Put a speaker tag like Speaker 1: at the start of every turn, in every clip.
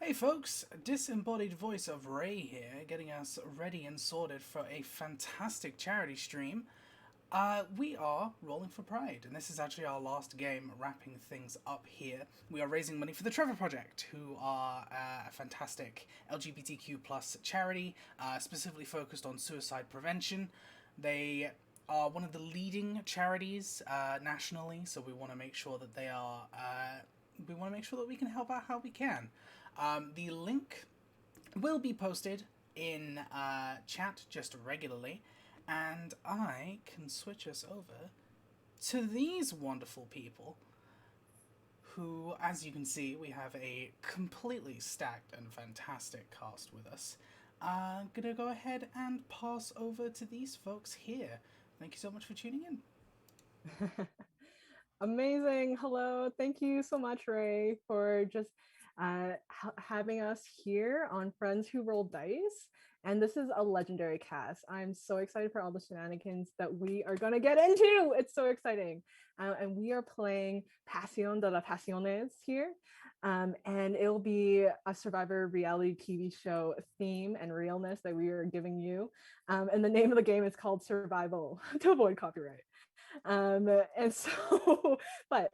Speaker 1: Hey folks, disembodied voice of Ray here, getting us ready and sorted for a fantastic charity stream. We are Rolling for Pride, and this is actually our last game wrapping things up here. We are raising money for the Trevor Project, who are a fantastic LGBTQ plus charity, specifically focused on suicide prevention. They are one of the leading charities nationally, so we want to make sure that they are. We want to make sure that we can help out how we can. The link will be posted in chat just regularly, and I can switch us over to these wonderful people who, as you can see, we have a completely stacked and fantastic cast with us. Gonna go ahead and pass over to these folks here. Thank you so much for tuning in.
Speaker 2: Amazing. Hello. Thank you so much, Ray, for just having us here on Friends Who Roll Dice. And this is a legendary cast. I'm so excited for all the shenanigans that we are going to get into. It's so exciting. And we are playing Pasion de la Pasiones here. And it'll be a Survivor reality TV show theme and realness that we are giving you. And the name of the game is called Survival to avoid copyright. And so, but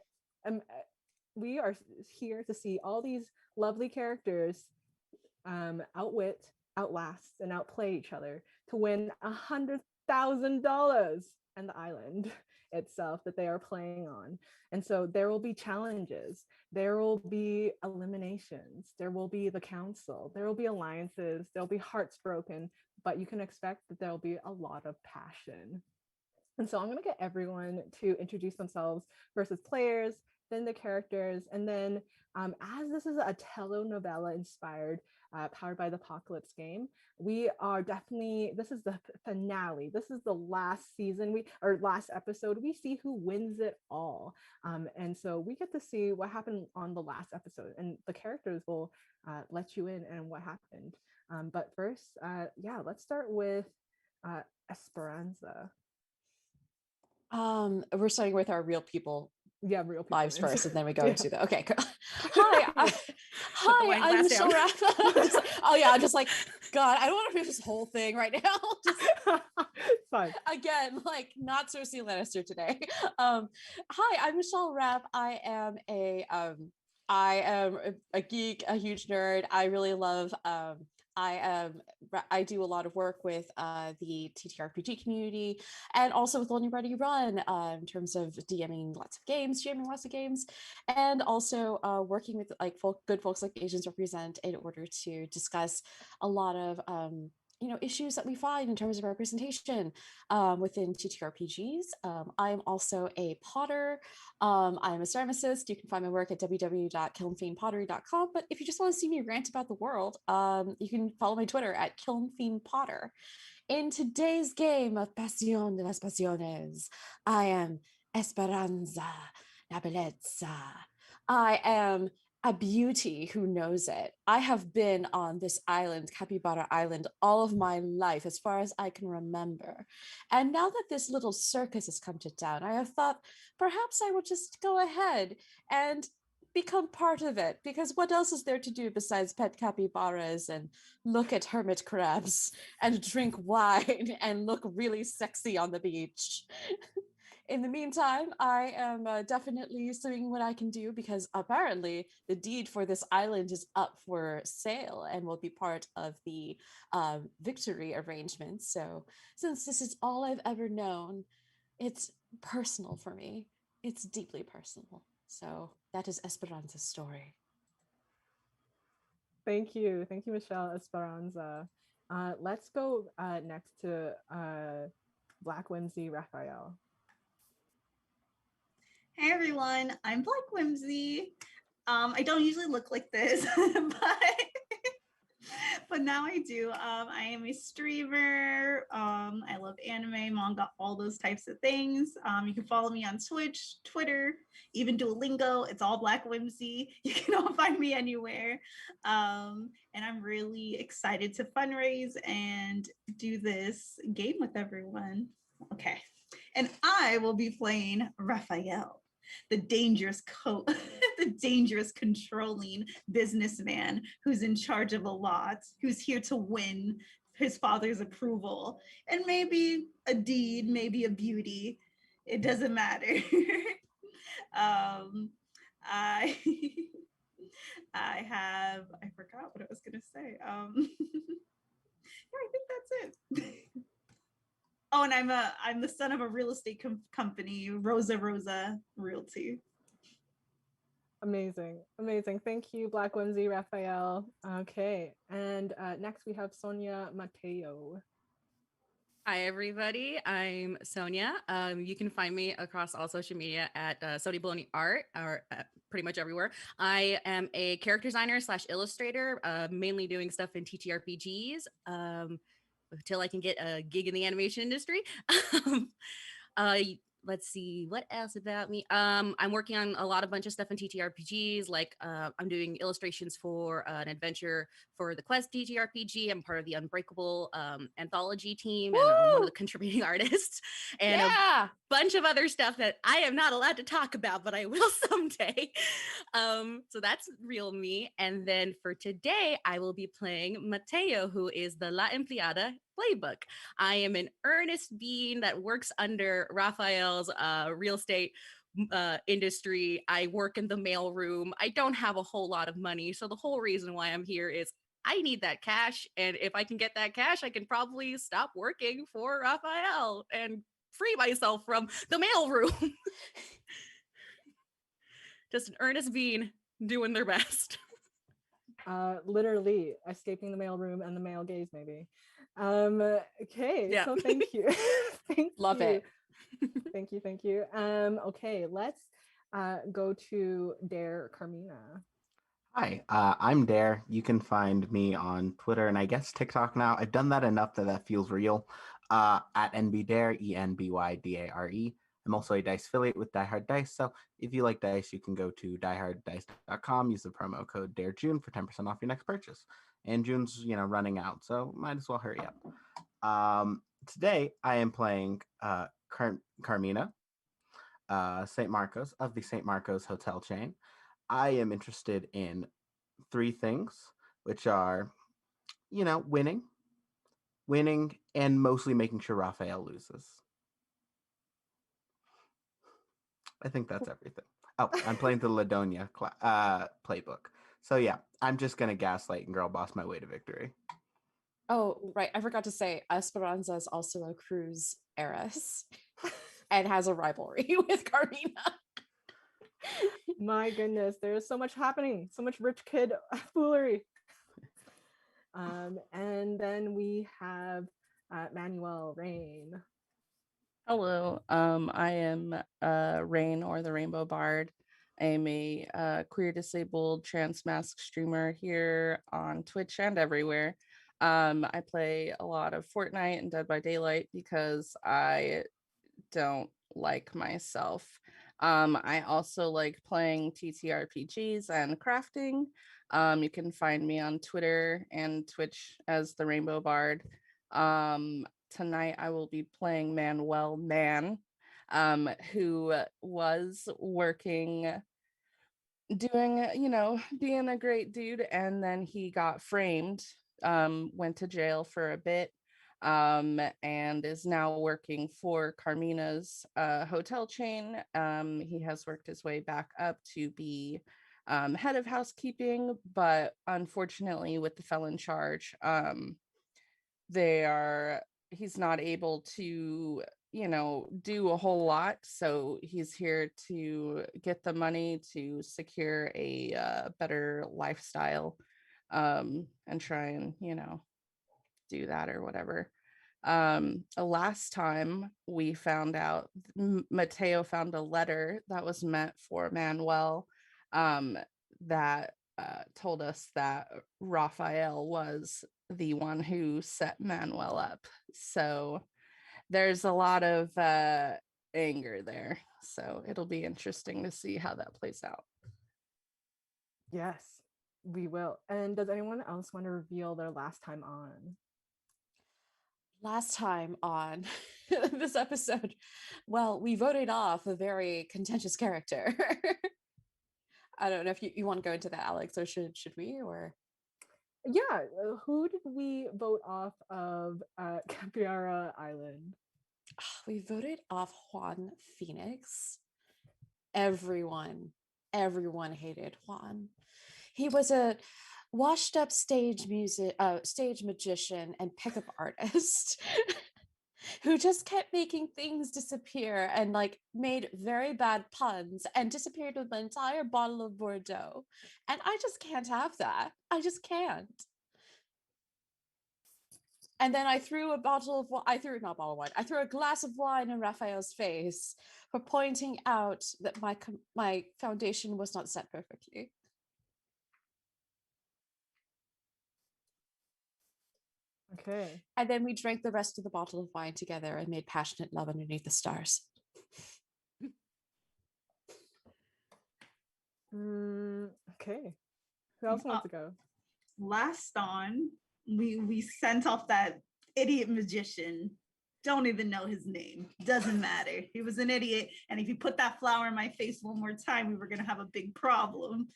Speaker 2: we are here to see all these lovely characters outwit, outlast, and outplay each other to win $100,000 and the island itself that they are playing on. And so there will be challenges, there will be eliminations, there will be the council, there will be alliances, there'll be hearts broken, but you can expect that there'll be a lot of passion. And so I'm going to get everyone to introduce themselves first as players, then the characters, and then as this is a telenovela inspired, powered by the Apocalypse game, we are definitely, this is the finale. This is the last season, last episode. We see who wins it all. And so we get to see what happened on the last episode, and the characters will let you in and what happened. But first, let's start with Esperanza.
Speaker 3: We're starting with our real people
Speaker 2: real people
Speaker 3: lives first, and then we go to the
Speaker 2: okay.
Speaker 3: Hi, I'm Michelle Rafa. I'm just like, God, I don't want to do this whole thing right now.
Speaker 2: Fine.
Speaker 3: Again, like not Cersei Lannister today. Hi, I'm Michelle Rapp. I am a geek, a huge nerd. I really love I do a lot of work with the TTRPG community, and also with Lonely Ready Run in terms of DMing lots of games, and also working with like good folks like Asians Represent in order to discuss a lot of issues that we find in terms of representation within TTRPGs. I'm also a potter. I'm a ceramicist. You can find my work at www.kilnfiendpottery.com. But if you just want to see me rant about the world, you can follow my Twitter at kilnfiendpotter. In today's game of Pasion de las Pasiones, I am Esperanza, la Belleza. I am a beauty who knows it. I have been on this island, Capybara Island, all of my life, as far as I can remember. And now that this little circus has come to town, I have thought perhaps I would just go ahead and become part of it, because what else is there to do besides pet capybaras and look at hermit crabs and drink wine and look really sexy on the beach? In the meantime, I am definitely doing what I can do, because apparently the deed for this island is up for sale and will be part of the victory arrangements. So since this is all I've ever known, it's personal for me. It's deeply personal. So that is Esperanza's story.
Speaker 2: Thank you, Michelle Esperanza. Let's go next to BlackWhimsy Rafael.
Speaker 4: Hey everyone, I'm BlackWhimsy. I don't usually look like this, but now I do. I am a streamer. I love anime, manga, all those types of things. You can follow me on Twitch, Twitter, even Duolingo. It's all BlackWhimsy. You can all find me anywhere. And I'm really excited to fundraise and do this game with everyone. Okay. And I will be playing Rafael. the dangerous the dangerous controlling businessman who's in charge of a lot, who's here to win his father's approval, and maybe a deed, maybe a beauty. It doesn't matter. I I forgot what I was gonna say. Yeah, I think that's it. Oh, and I'm the son of a real estate company, Rosa Realty.
Speaker 2: Amazing. Thank you, BlackWhimsy, Rafael. Okay, and next we have Sonya, Mateo.
Speaker 5: Hi, everybody. I'm Sonya. You can find me across all social media at Sony Bologna Art, or pretty much everywhere. I am a character designer / illustrator, mainly doing stuff in TTRPGs until I can get a gig in the animation industry. uh, let's see what else about me. I'm working on a bunch of stuff in TTRPGs. Like I'm doing illustrations for an adventure for the Quest TTRPG. I'm part of the Unbreakable anthology team, and I'm one of the contributing artists, and a bunch of other stuff that I am not allowed to talk about, but I will someday. So that's real me. And then for today, I will be playing Mateo, who is the La Empleada playbook. I am an earnest being that works under Rafael's real estate industry. I work in the mail room. I don't have a whole lot of money. So the whole reason why I'm here is I need that cash. And if I can get that cash, I can probably stop working for Rafael and free myself from the mail room. Just an earnest being doing their best.
Speaker 2: Literally escaping the mail room and the male gaze, maybe. Okay,
Speaker 5: Yeah.
Speaker 2: so thank you.
Speaker 3: Love it.
Speaker 2: Thank you. Okay, let's go to Dare Carmina.
Speaker 6: Hi, I'm Dare. You can find me on Twitter and I guess TikTok now. I've done that enough that feels real. At NBDare, ENBYDARE. I'm also a Dice affiliate with Die Hard Dice, so if you like dice, you can go to dieharddice.com, use the promo code DareJune for 10% off your next purchase. And June's, running out, so might as well hurry up. Today, I am playing Carmina, St. Marcos, of the St. Marcos hotel chain. I am interested in 3 things, which are, winning, and mostly making sure Rafael loses. I think that's everything. Oh, I'm playing the Ladonia playbook. So yeah, I'm just going to gaslight and girl boss my way to victory.
Speaker 3: Oh, right. I forgot to say, Esperanza is also a cruise heiress and has a rivalry with Carmina.
Speaker 2: My goodness, there's so much happening, so much rich kid foolery. And then we have Manuel Rain.
Speaker 7: Hello, I am Rain, or the Rainbow Bard. I am a queer, disabled, trans mask streamer here on Twitch and everywhere. I play a lot of Fortnite and Dead by Daylight because I don't like myself. I also like playing TTRPGs and crafting. You can find me on Twitter and Twitch as the Rainbow Bard. Tonight I will be playing Manuel Man, who was working, doing, being a great dude, and then he got framed, went to jail for a bit, and is now working for Carmina's hotel chain. He has worked his way back up to be head of housekeeping, but unfortunately with the felon charge, he's not able to do a whole lot, so he's here to get the money to secure a better lifestyle, and try and do that or whatever. Last time we found out, Mateo found a letter that was meant for Manuel, that told us that Rafael was the one who set Manuel up. So there's a lot of anger there. So it'll be interesting to see how that plays out.
Speaker 2: Yes, we will. And does anyone else want to reveal their last time on?
Speaker 3: Last time on this episode, well, we voted off a very contentious character. I don't know if you want to go into that, Alyx, or should we? Or
Speaker 2: Yeah, who did we vote off of Capiara Island?
Speaker 3: we voted off Juan Phoenix. Everyone hated Juan. He was a washed up stage magician and pickup artist who just kept making things disappear and like made very bad puns and disappeared with an entire bottle of Bordeaux. And I just can't have that. I just can't. And then I threw a bottle of wine. I threw not bottle of wine. I threw a glass of wine in Rafael's face for pointing out that my foundation was not set perfectly.
Speaker 2: Okay.
Speaker 3: And then we drank the rest of the bottle of wine together and made passionate love underneath the stars.
Speaker 2: Okay. Who else wants to go?
Speaker 4: Last on, we sent off that idiot magician. Don't even know his name. Doesn't matter. He was an idiot. And if you put that flower in my face one more time, we were going to have a big problem.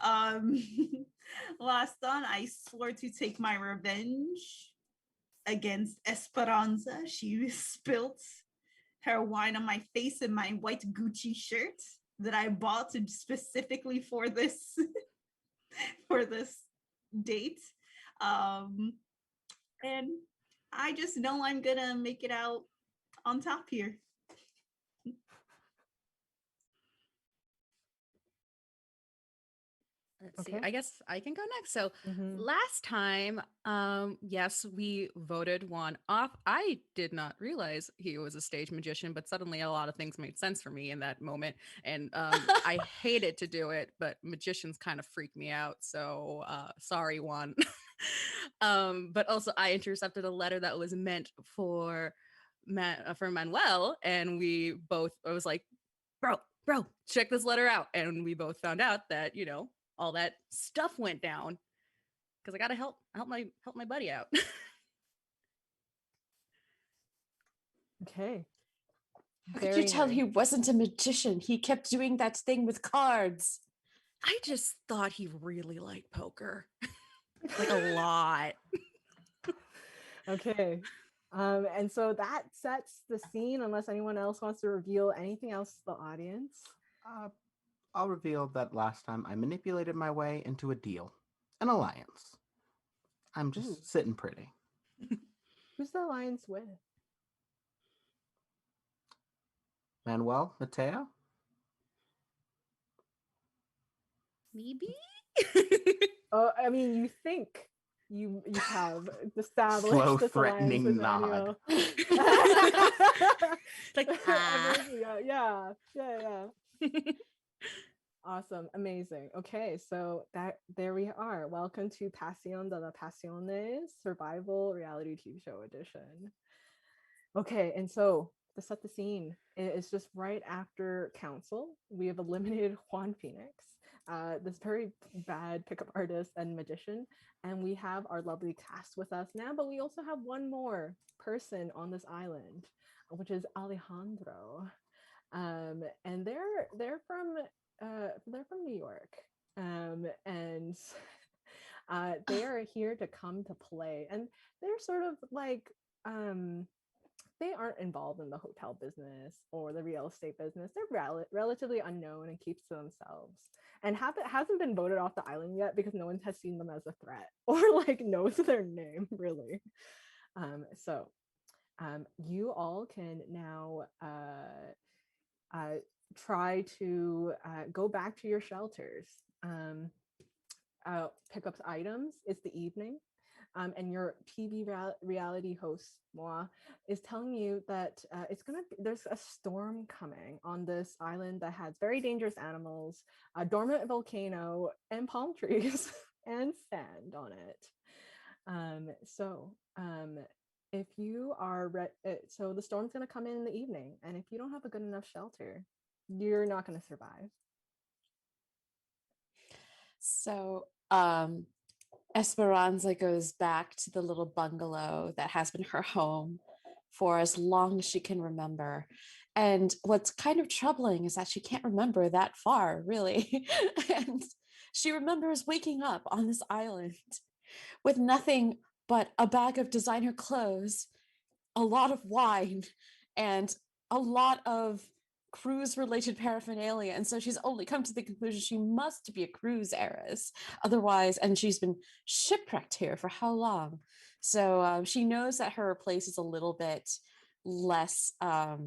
Speaker 4: Last on, I swore to take my revenge against Esperanza. She spilt her wine on my face in my white Gucci shirt that I bought specifically for this for this date. And I just know I'm gonna make it out on top here.
Speaker 5: Let's see.
Speaker 2: Okay.
Speaker 5: I guess I can go next. So
Speaker 2: Mhm.
Speaker 5: last time, yes, we voted one off. I did not realize he was a stage magician, but suddenly a lot of things made sense for me in that moment. And I hated to do it, but magicians kind of freak me out. So sorry, Juan. But also I intercepted a letter that was meant for Manuel, and we both, I was like, bro, check this letter out. And we both found out that, all that stuff went down because I gotta help my buddy out.
Speaker 2: Okay.
Speaker 3: How could you tell
Speaker 2: nice.
Speaker 3: he wasn't a magician? He kept doing that thing with cards.
Speaker 5: I just thought he really liked poker. Like a lot.
Speaker 2: Okay. And so that sets the scene, unless anyone else wants to reveal anything else to the audience.
Speaker 6: I'll reveal that last time I manipulated my way into a deal, an alliance. I'm just
Speaker 2: Ooh.
Speaker 6: sitting pretty.
Speaker 2: Who's the alliance with?
Speaker 6: Manuel, Mateo?
Speaker 5: Maybe?
Speaker 2: Oh, I mean, you think you have established
Speaker 6: Slow,
Speaker 2: this alliance
Speaker 6: threatening
Speaker 2: with
Speaker 6: nod.
Speaker 2: Manuel.
Speaker 5: Like,
Speaker 2: yeah. Awesome, amazing. Okay, so there we are. Welcome to Pasion de la Pasiones Survival Reality TV Show Edition. Okay, and so to set the scene, it's just right after council. We have eliminated Juan Phoenix, this very bad pickup artist and magician, and we have our lovely cast with us now. But we also have one more person on this island, which is Alejandro, and they're from New York, and they are here to come to play, and they're sort of like they aren't involved in the hotel business or the real estate business. They're relatively unknown and keeps to themselves, and hasn't been voted off the island yet because no one has seen them as a threat or like knows their name really. So you all can now try to go back to your shelters, pick up items. It's the evening. And your TV reality host, Moa, is telling you that there's a storm coming on this island that has very dangerous animals, a dormant volcano, and palm trees and sand on it. So if you are so the storm's going to come in the evening, and if you don't have a good enough shelter, you're not going to survive.
Speaker 3: So Esperanza goes back to the little bungalow that has been her home for as long as she can remember. And what's kind of troubling is that she can't remember that far, really. And she remembers waking up on this island with nothing but a bag of designer clothes, a lot of wine, and a lot of cruise related paraphernalia. And so she's only come to the conclusion she must be a cruise heiress. Otherwise, and she's been shipwrecked here for how long? So she knows that her place is a little bit less, I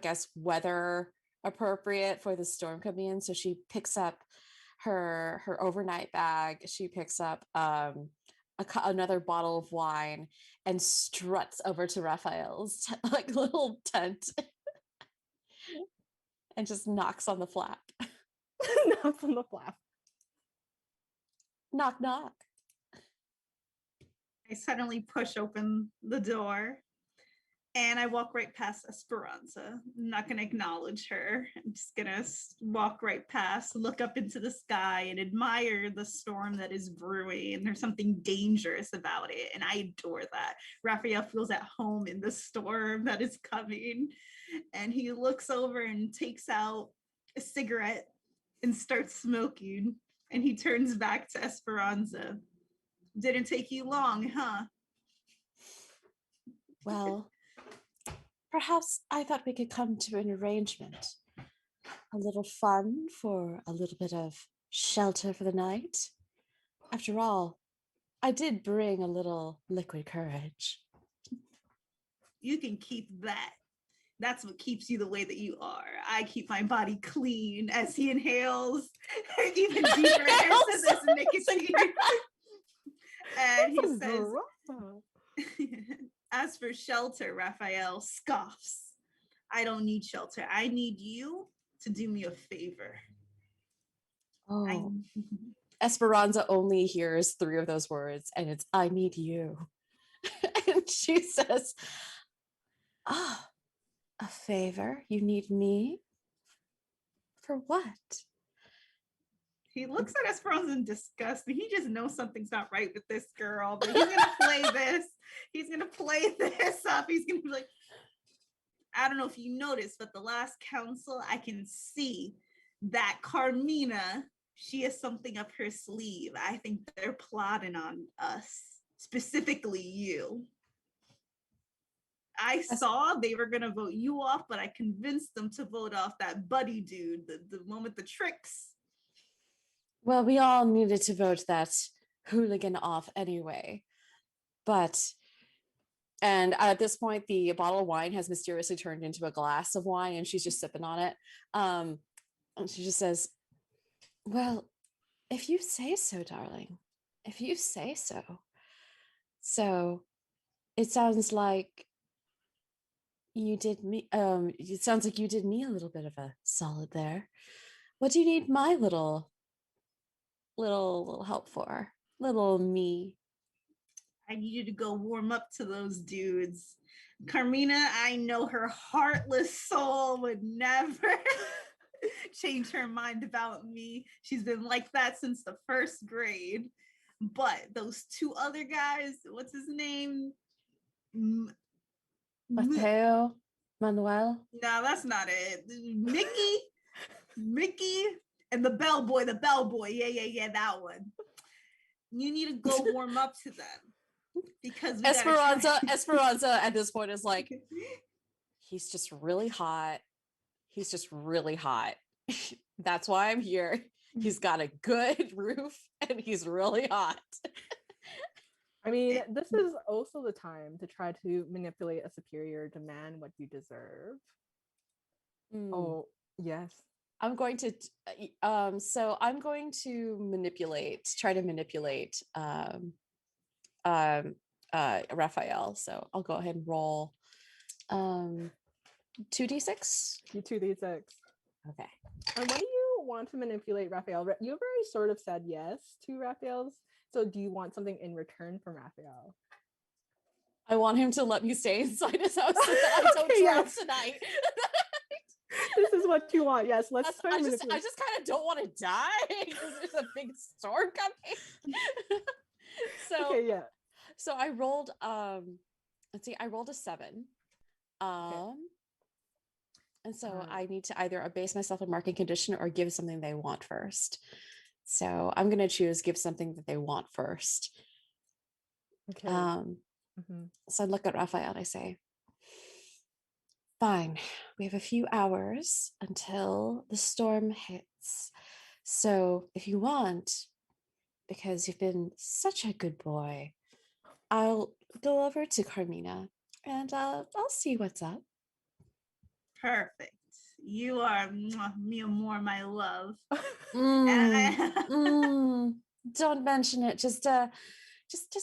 Speaker 3: guess, weather appropriate for the storm coming in. So she picks up her overnight bag. She picks up another bottle of wine and struts over to Rafael's like little tent and just knocks on the flap.
Speaker 2: Knocks on the flap.
Speaker 3: Knock, knock.
Speaker 4: I suddenly push open the door and I walk right past Esperanza. I'm not going to acknowledge her. I'm just going to walk right past, look up into the sky and admire the storm that is brewing. And there's something dangerous about it. And I adore that. Rafael feels at home in the storm that is coming. And he looks over and takes out a cigarette and starts smoking. And he turns back to Esperanza. Didn't take you long, huh?
Speaker 3: Well, perhaps I thought we could come to an arrangement. A little fun for a little bit of shelter for the night. After all, I did bring a little liquid courage.
Speaker 4: You can keep that. That's what keeps you the way that you are. I keep my body clean as he inhales even deeper into this nicotine. And he says, as for shelter, Rafael scoffs. I don't need shelter. I need you to do me a favor.
Speaker 3: Oh. Esperanza only hears 3 of those words, and it's, I need you. And she says, ah, a favor? You need me? For what?
Speaker 4: He looks at Esperanza in disgust, and he just knows something's not right with this girl, but he's gonna play this. He's gonna play this up. He's gonna be like, I don't know if you noticed, but the last council, I can see that Carmina, she has something up her sleeve. I think they're plotting on us, specifically you. I saw they were gonna vote you off, but I convinced them to vote off that buddy dude, the one with the tricks.
Speaker 3: Well, we all needed to vote that hooligan off anyway. And at this point, the bottle of wine has mysteriously turned into a glass of wine, and she's just sipping on it. And she just says, well, if you say so, darling, if you say so. So it sounds like you did me, it sounds like you did me a little bit of a solid there. What do you need my little help for? Little me.
Speaker 4: I need you to go warm up to those dudes. Carmina, I know her heartless soul would never change her mind about me. She's been like that since the 1st grade. But those 2 other guys, what's his name?
Speaker 3: Mateo, Manuel?
Speaker 4: No, that's not it. Mickey, and the bellboy. Yeah, that one. You need to go warm up to them. Because Esperanza
Speaker 3: at this point is like, he's just really hot. That's why I'm here. He's got a good roof and he's really hot.
Speaker 2: I mean, this is also the time to try to manipulate a superior, demand what you deserve. Oh, yes.
Speaker 3: I'm going to try to manipulate Rafael. So I'll go ahead and roll 2d6.
Speaker 2: You 2d6.
Speaker 3: Okay.
Speaker 2: And when do you want to manipulate Rafael? You already sort of said yes to Rafael's. So do you want something in return from Rafael?
Speaker 3: I want him to let me stay inside his house so that I don't drown tonight.
Speaker 2: This is what you want. Yes, let's try.
Speaker 3: I just kind of don't want to die because there's a big storm coming.
Speaker 2: Okay, yeah.
Speaker 3: So I rolled let's see, I rolled a 7. And so I need to either abase myself a marking condition or give something they want first. So I'm gonna choose give something that they want first.
Speaker 2: Okay.
Speaker 3: So I look at Rafael and I say, fine, we have a few hours until the storm hits. So if you want, because you've been such a good boy, I'll go over to Carmina and I'll see what's up.
Speaker 4: Perfect. You are me more my love.
Speaker 3: Don't mention it. Just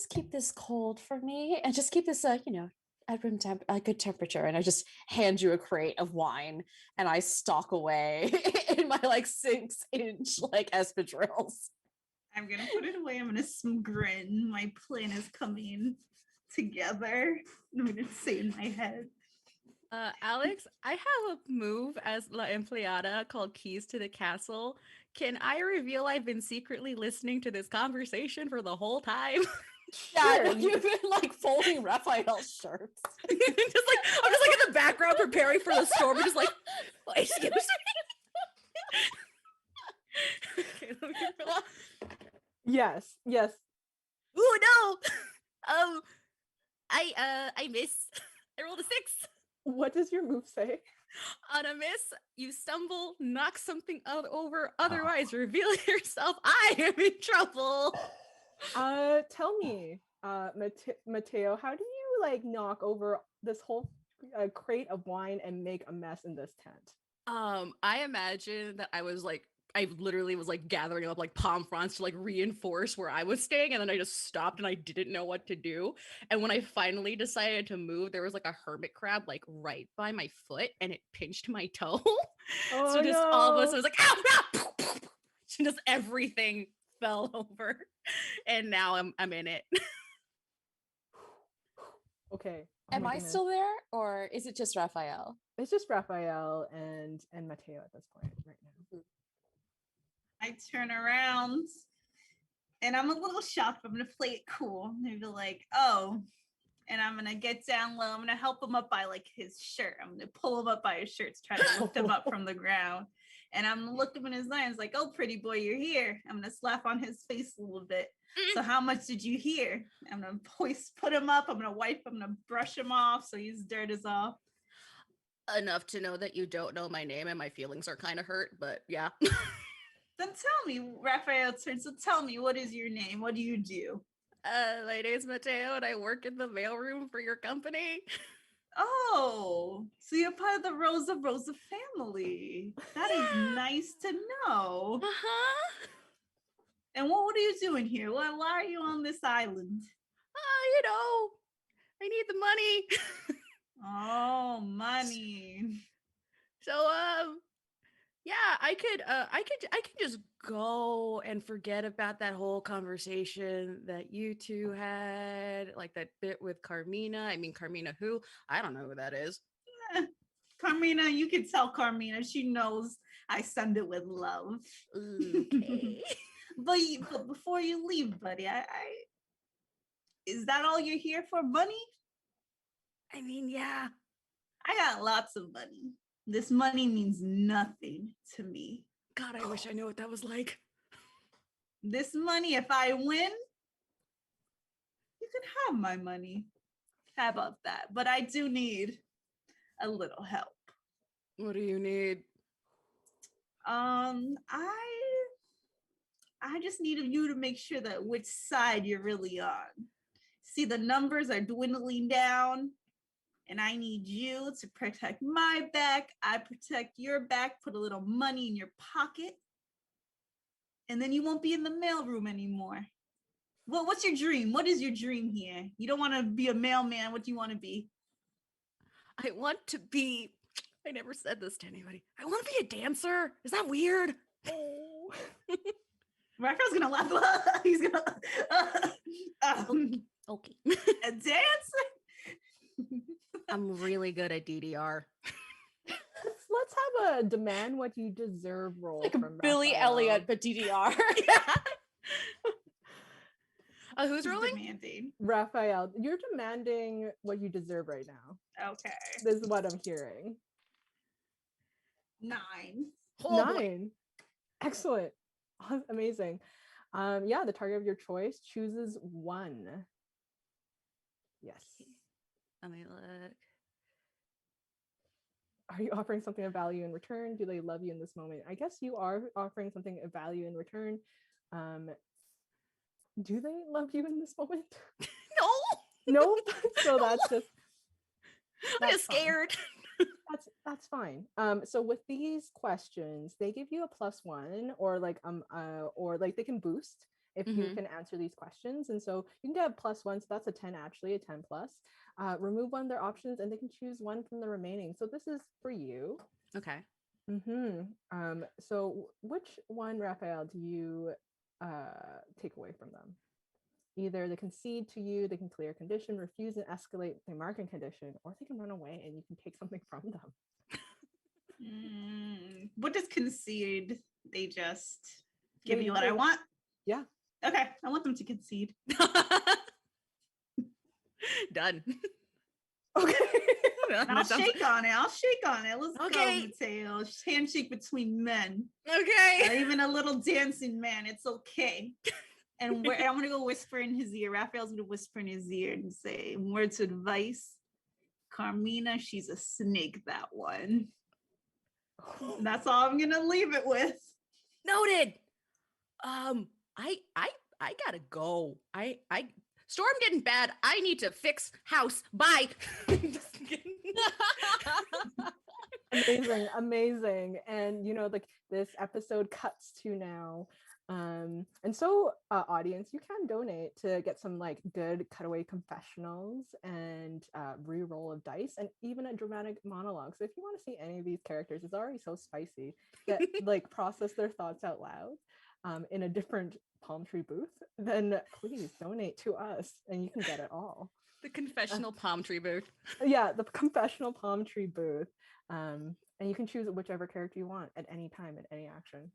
Speaker 3: keep this cold for me, and just keep this at room temp, a good temperature. And I just hand you a crate of wine, and I stalk away in my 6-inch espadrilles.
Speaker 4: I'm gonna put it away. I'm gonna grin. My plan is coming together. I'm gonna say in my head.
Speaker 5: Alyx, I have a move as La Empleada called Keys to the Castle. Can I reveal I've been secretly listening to this conversation for the whole time?
Speaker 3: Yeah, you've been folding Raphael's shirts.
Speaker 5: I'm just in the background preparing for the storm. I'm just excuse me. Okay, let me roll.
Speaker 2: Yes.
Speaker 5: Ooh, no. I miss. I rolled a 6.
Speaker 2: What does your move say?
Speaker 5: On a miss, you stumble, knock something over, otherwise reveal yourself. I am in trouble.
Speaker 2: Tell me, Mateo, how do you knock over this whole crate of wine and make a mess in this tent?
Speaker 5: I imagine that I literally was gathering up palm fronds to reinforce where I was staying, and then I just stopped and I didn't know what to do. And when I finally decided to move, there was a hermit crab right by my foot, and it pinched my toe.
Speaker 2: Oh,
Speaker 5: so just
Speaker 2: no.
Speaker 5: all of us, I was ow, ow! And just everything fell over, and now I'm in it.
Speaker 2: Okay.
Speaker 3: Am I still there, or is it just Rafael?
Speaker 2: It's just Rafael and Mateo at this point right now.
Speaker 4: I turn around and I'm a little shocked, but I'm gonna play it cool. Maybe oh, and I'm gonna get down low. I'm gonna help him up by his shirt. I'm gonna pull him up by his shirt to try to lift him up from the ground. And I'm gonna look him in his eyes oh, pretty boy, you're here. I'm gonna slap on his face a little bit. So how much did you hear? I'm gonna put him up. I'm gonna wipe him. I'm gonna brush him off so his dirt is off.
Speaker 5: Enough to know that you don't know my name and my feelings are kind of hurt, but yeah.
Speaker 4: Then tell me, Rafael, so tell me, what is your name? What do you do?
Speaker 5: My name's Mateo, and I work in the mailroom for your company.
Speaker 4: Oh, so you're part of the Rosa family. That is nice to know.
Speaker 5: Uh-huh.
Speaker 4: And what are you doing here? Why are you on this island?
Speaker 5: I need the money.
Speaker 4: Oh, money.
Speaker 5: So, yeah, I could just go and forget about that whole conversation that you two had, that bit with Carmina. I mean, Carmina who? I don't know who that is.
Speaker 4: Carmina, you can tell Carmina. She knows I send it with love.
Speaker 5: Okay.
Speaker 4: But before you leave, buddy, I is that all you're here for? Money?
Speaker 5: I mean, yeah.
Speaker 4: I got lots of money. This money means nothing to me.
Speaker 5: God, I wish I knew what that was like.
Speaker 4: This money, if I win, you can have my money. How about that? But I do need a little help.
Speaker 5: What do you need?
Speaker 4: I just need you to make sure that which side you're really on. See, the numbers are dwindling down, and I need you to protect my back. I protect your back, put a little money in your pocket, and then you won't be in the mailroom anymore. Well, what's your dream? What is your dream here? You don't want to be a mailman. What do you want to be?
Speaker 5: I want to be, I never said this to anybody. I want to be a dancer. Is that weird?
Speaker 2: Oh.
Speaker 4: Rafael's gonna laugh. He's gonna
Speaker 5: okay.
Speaker 4: A dancer.
Speaker 5: I'm really good at DDR.
Speaker 2: Let's have a demand what you deserve roll
Speaker 3: Like
Speaker 2: from
Speaker 3: Billy
Speaker 2: Rafael.
Speaker 3: Elliot, but DDR.
Speaker 5: Yeah. Who's rolling?
Speaker 4: Demanding.
Speaker 2: Rafael, you're demanding what you deserve right now.
Speaker 4: Okay.
Speaker 2: This is what I'm hearing.
Speaker 4: 9.
Speaker 5: Oh, boy.
Speaker 2: 9. Excellent. Amazing. Yeah, the target of your choice chooses 1. Yes.
Speaker 5: Let me look.
Speaker 2: Are you offering something of value in return? Do they love you in this moment? I guess you are offering something of value in return. Do they love you in this moment?
Speaker 5: No.
Speaker 2: No. So that's just.
Speaker 5: I'm
Speaker 2: That's fine.
Speaker 5: scared.
Speaker 2: That's fine. So with these questions, they give you a +1, or like they can boost if you
Speaker 5: Mhm.
Speaker 2: can answer these questions, and so you can get a +1. So that's a 10, actually a 10 plus. Remove one of their options, and they can choose one from the remaining. So this is for you.
Speaker 5: Okay.
Speaker 2: So which one, Raphael, do you take away from them? Either they concede to you, they can clear a condition, refuse and escalate the marking condition, or they can run away and you can take something from them.
Speaker 4: What does concede? They just give
Speaker 2: They-
Speaker 4: me what I want?
Speaker 2: Yeah.
Speaker 4: Okay, I want them to concede.
Speaker 5: Done.
Speaker 2: Okay.
Speaker 4: I'll shake on it. Let's
Speaker 5: Okay.
Speaker 4: go, Mateo. Handshake between men.
Speaker 5: Okay.
Speaker 4: Not even a little dancing man. It's okay. And I'm gonna go whisper in his ear. Raphael's gonna whisper in his ear and say, words of advice. Carmina, she's a snake, that one. And that's all I'm gonna leave it with.
Speaker 5: Noted. I gotta go. Storm getting bad. I need to fix house. Bye. Just kidding.
Speaker 2: Amazing. And like this episode cuts to now. And so audience, you can donate to get some like good cutaway confessionals and re-roll of dice and even a dramatic monologue. So if you want to see any of these characters, it's already so spicy, that like process their thoughts out loud in a different palm tree booth, then please donate to us and you can get it all.
Speaker 5: The confessional palm tree booth.
Speaker 2: Yeah, the confessional palm tree booth. And you can choose whichever character you want at any time, at any action.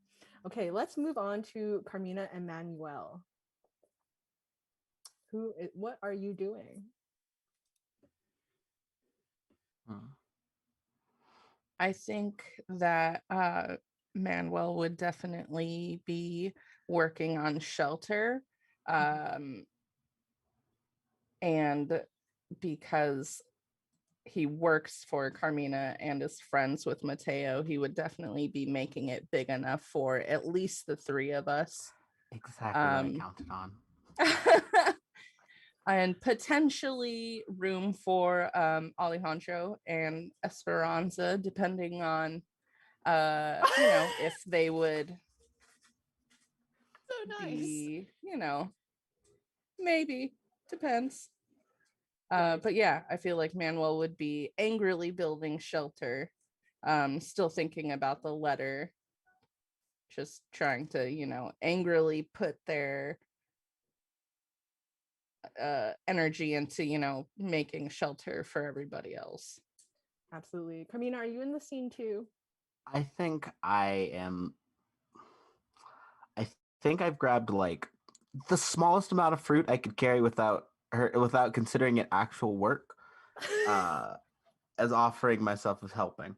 Speaker 2: Okay, let's move on to Carmina and Manuel. What are you doing?
Speaker 7: I think that Manuel would definitely be working on shelter. And because he works for Carmina and is friends with Mateo, he would definitely be making it big enough for at least the 3 of us.
Speaker 6: Exactly what I counted on.
Speaker 7: And potentially room for Alejandro and Esperanza, depending on if they would
Speaker 5: So nice.
Speaker 7: be, maybe, depends.
Speaker 2: Nice.
Speaker 7: But yeah, I feel like Manuel would be angrily building shelter, still thinking about the letter, just trying to, angrily put their energy into, making shelter for everybody else.
Speaker 2: Absolutely. Carmina, are you in the scene too?
Speaker 6: I think I am. I think I've grabbed like the smallest amount of fruit I could carry without considering it actual work, as offering myself as helping.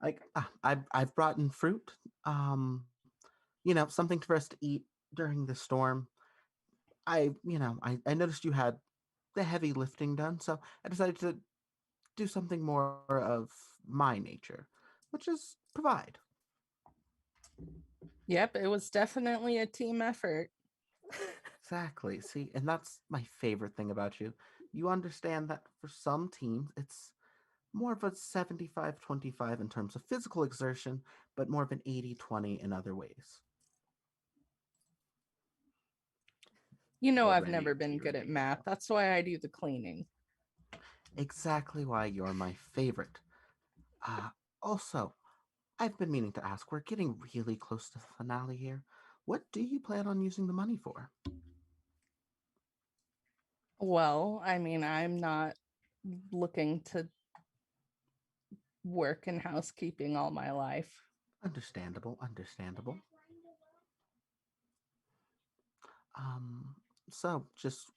Speaker 6: Like I've brought in fruit, something for us to eat during the storm. I noticed you had the heavy lifting done, so I decided to do something more of my nature, which is provide.
Speaker 7: Yep, it was definitely a team effort.
Speaker 6: Exactly. See, and that's my favorite thing about you. You understand that for some teams, it's more of a 75-25 in terms of physical exertion, but more of an 80-20 in other ways.
Speaker 7: I've
Speaker 6: Already
Speaker 7: never been good at math. That's why I do the cleaning.
Speaker 6: Exactly why you're my favorite. Also, I've been meaning to ask, we're getting really close to the finale here. What do you plan on using the money for?
Speaker 7: Well, I mean, I'm not looking to work in housekeeping all my life.
Speaker 6: Understandable. So, just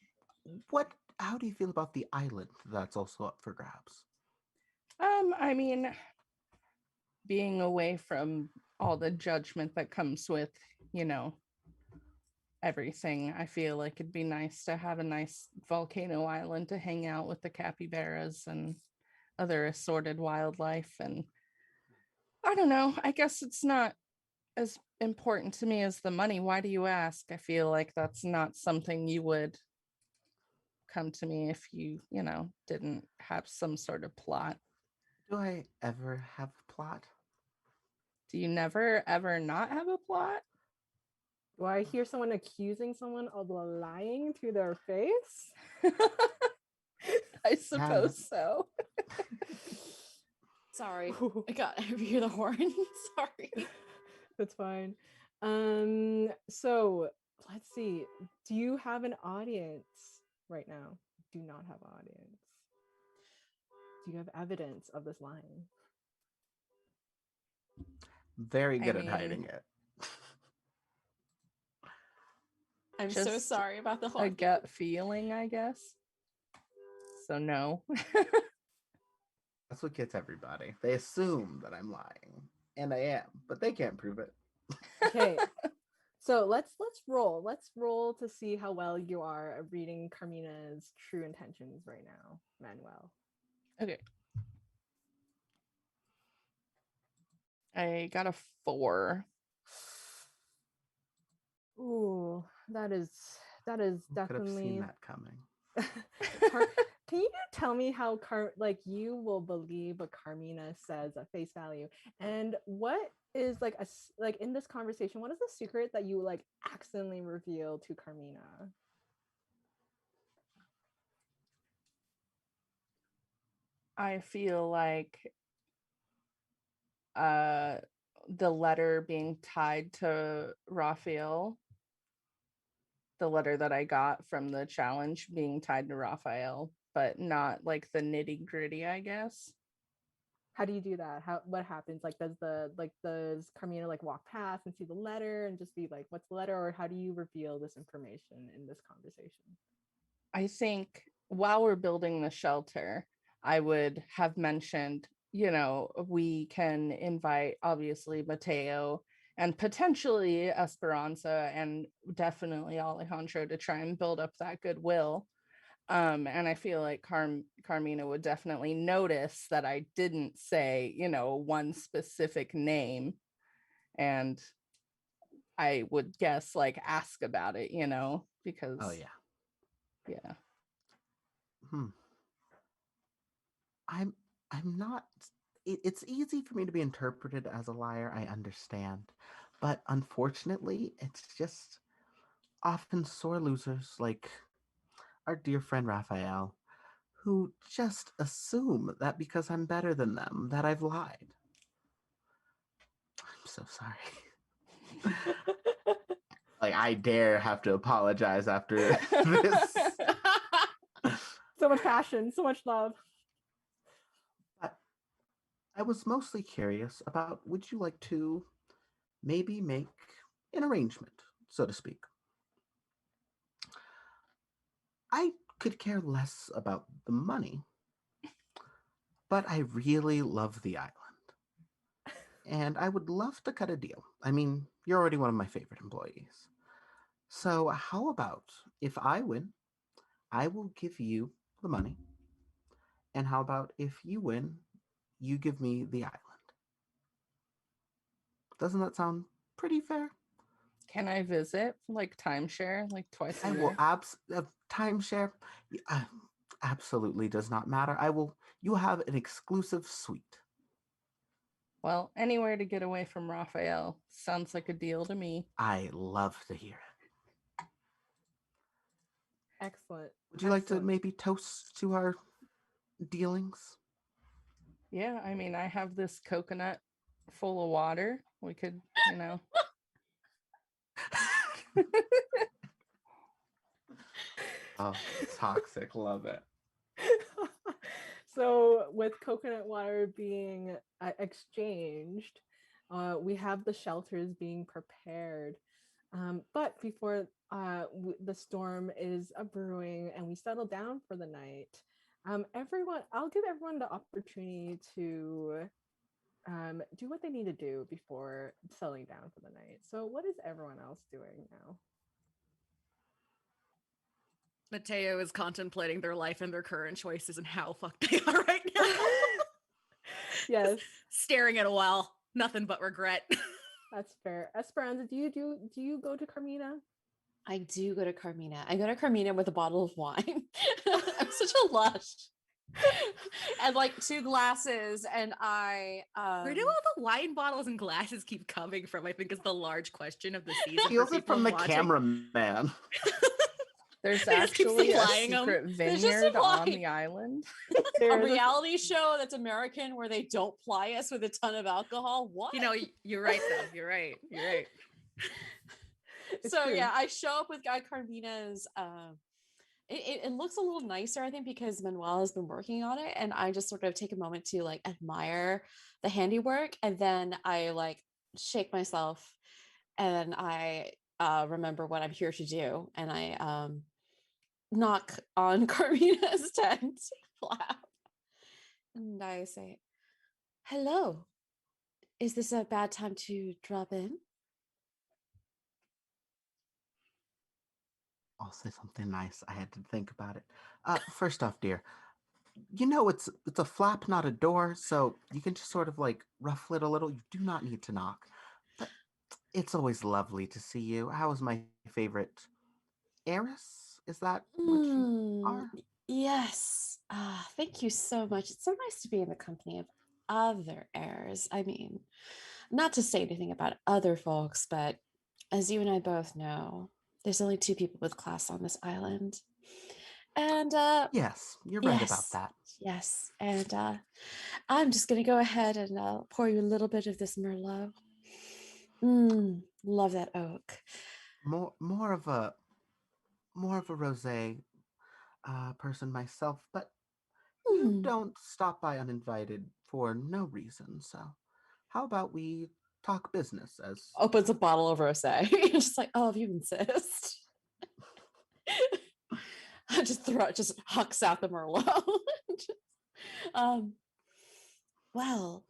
Speaker 6: how do you feel about the island that's also up for grabs?
Speaker 7: I mean, being away from all the judgment that comes with, you know, everything, I feel like it'd be nice to have a nice volcano island to hang out with the capybaras and other assorted wildlife. And I don't know, I guess it's not as important to me as the money. Why do you ask? I feel like that's not something you would come to me if you know, didn't have some sort of plot.
Speaker 6: Do I ever have a plot?
Speaker 7: Do you never ever not have a plot?
Speaker 2: Do I hear someone accusing someone of lying to their face?
Speaker 7: I suppose so.
Speaker 3: Sorry, I got to hear the horn. Sorry.
Speaker 2: That's fine. So let's see. Do you have an audience right now? Do not have an audience. Do you have evidence of this lying?
Speaker 6: Very
Speaker 7: I
Speaker 6: good at
Speaker 7: mean,
Speaker 6: hiding it.
Speaker 3: I'm so
Speaker 7: Just
Speaker 3: sorry about the
Speaker 7: a
Speaker 3: horn.
Speaker 7: gut feeling, I guess. So no.
Speaker 6: That's what gets everybody. They assume that I'm lying, and I am, but they can't prove it.
Speaker 2: Okay. So let's roll. Let's roll to see how well you are at reading Carmina's true intentions right now, Manuel.
Speaker 7: Okay. I got a 4.
Speaker 2: Ooh, that is
Speaker 6: Who could have
Speaker 2: definitely.
Speaker 6: seen that coming?
Speaker 2: Can you tell me how you will believe what Carmina says at face value, and what is like in this conversation, what is the secret that you like accidentally reveal to Carmina?
Speaker 7: I feel like the letter being tied to Raphael, the letter that I got from the challenge being tied to Raphael, but not like the nitty-gritty, I guess.
Speaker 2: How do you do that? What happens? Like does Carmina like walk past and see the letter and just be like, what's the letter? Or how do you reveal this information in this conversation?
Speaker 7: I think while we're building the shelter, I would have mentioned, you know, we can invite obviously Mateo and potentially Esperanza and definitely Alejandro to try and build up that goodwill. And I feel like Carmina would definitely notice that I didn't say, you know, one specific name. And I would guess like ask about it, you know, because
Speaker 6: Oh yeah.
Speaker 7: yeah.
Speaker 6: I'm not. It's easy for me to be interpreted as a liar. I understand, but unfortunately, it's just often sore losers like our dear friend Rafael, who just assume that because I'm better than them, that I've lied. I'm so sorry. Like, I dare have to apologize after this.
Speaker 2: So much passion, so much love.
Speaker 6: But I was mostly curious about, would you like to maybe make an arrangement, so to speak? I could care less about the money, but I really love the island. And I would love to cut a deal. I mean, you're already one of my favorite employees. So how about if I win, I will give you the money. And how about if you win, you give me the island? Doesn't that sound pretty fair?
Speaker 7: Can I visit like timeshare like twice a
Speaker 6: I
Speaker 7: year?
Speaker 6: will timeshare. Absolutely does not matter. You have an exclusive suite.
Speaker 7: Well, anywhere to get away from Raphael sounds like a deal to me.
Speaker 6: I love to hear it.
Speaker 2: Excellent.
Speaker 6: Would you like to maybe toast to our dealings?
Speaker 7: Yeah, I mean, I have this coconut full of water. We could, you know.
Speaker 6: Oh, toxic. Love it.
Speaker 2: So with coconut water being exchanged, we have the shelters being prepared. But before the storm is brewing and we settle down for the night, I'll give everyone the opportunity to do what they need to do before settling down for the night. So, what is everyone else doing now?
Speaker 5: Mateo is contemplating their life and their current choices and how fucked they are right now.
Speaker 2: Yes,
Speaker 5: Staring at a wall, nothing but regret.
Speaker 2: that's fair. Esperanza, do you go to Carmina?
Speaker 3: I do go to Carmina. I go to Carmina with a bottle of wine. I'm such a lush. And like 2 glasses, and I
Speaker 5: Where do all the wine bottles and glasses keep coming from? I think is the large question of the season.
Speaker 6: Steals it from the cameraman.
Speaker 7: There's
Speaker 5: They just keep
Speaker 7: actually a
Speaker 5: supplying 'em.
Speaker 7: secret
Speaker 3: There's just
Speaker 7: vineyard on
Speaker 3: supply.
Speaker 7: the island.
Speaker 3: a
Speaker 2: There's
Speaker 3: reality show that's American where they don't ply us with a ton of alcohol. What?
Speaker 5: You know, you're right though. You're right.
Speaker 2: It's
Speaker 3: So
Speaker 2: true.
Speaker 3: yeah, I show up with Guy Carmina's. It looks a little nicer, I think, because Manuel has been working on it, and I just sort of take a moment to like admire the handiwork, and then I like shake myself, and I remember what I'm here to do, and I knock on Carmina's tent flap, and I say, "Hello, is this a bad time to drop in?"
Speaker 6: I'll say something nice. I had to think about it. First off, dear, you know it's a flap, not a door, so you can just sort of like ruffle it a little. You do not need to knock. But it's always lovely to see you. How is my favorite heiress? Is that what you are?
Speaker 3: Yes. Thank you so much. It's so nice to be in the company of other heirs. I mean, not to say anything about other folks, but as you and I both know, there's only 2 people with class on this island. And
Speaker 6: Yes, you're right about
Speaker 3: yes,
Speaker 6: that.
Speaker 3: yes. And I'm just gonna go ahead and pour you a little bit of this Merlot. Love that oak.
Speaker 6: More of a rosé person myself, but you
Speaker 3: Mm.
Speaker 6: don't stop by uninvited for no reason. So, how about we talk business as
Speaker 3: Opens a bottle of rosé. Just like, oh, if you insist. I just hucks out the Merlot. um, well,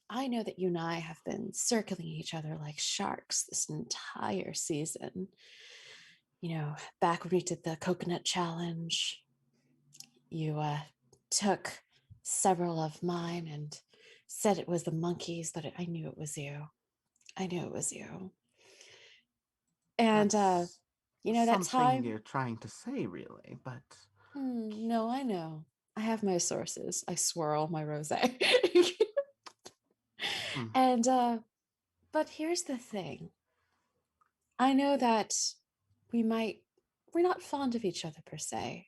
Speaker 3: I know that you and I have been circling each other like sharks this entire season. You know, back when we did the coconut challenge, you took several of mine and said it was the monkeys, but I knew it was you. I knew it was you. And
Speaker 6: that's
Speaker 3: you know that
Speaker 6: something
Speaker 3: time?
Speaker 6: you're trying to say, really, but
Speaker 3: No, I know. I have my sources. I swirl my rosé.
Speaker 6: hmm,
Speaker 3: And but here's the thing. I know that we're not fond of each other per se.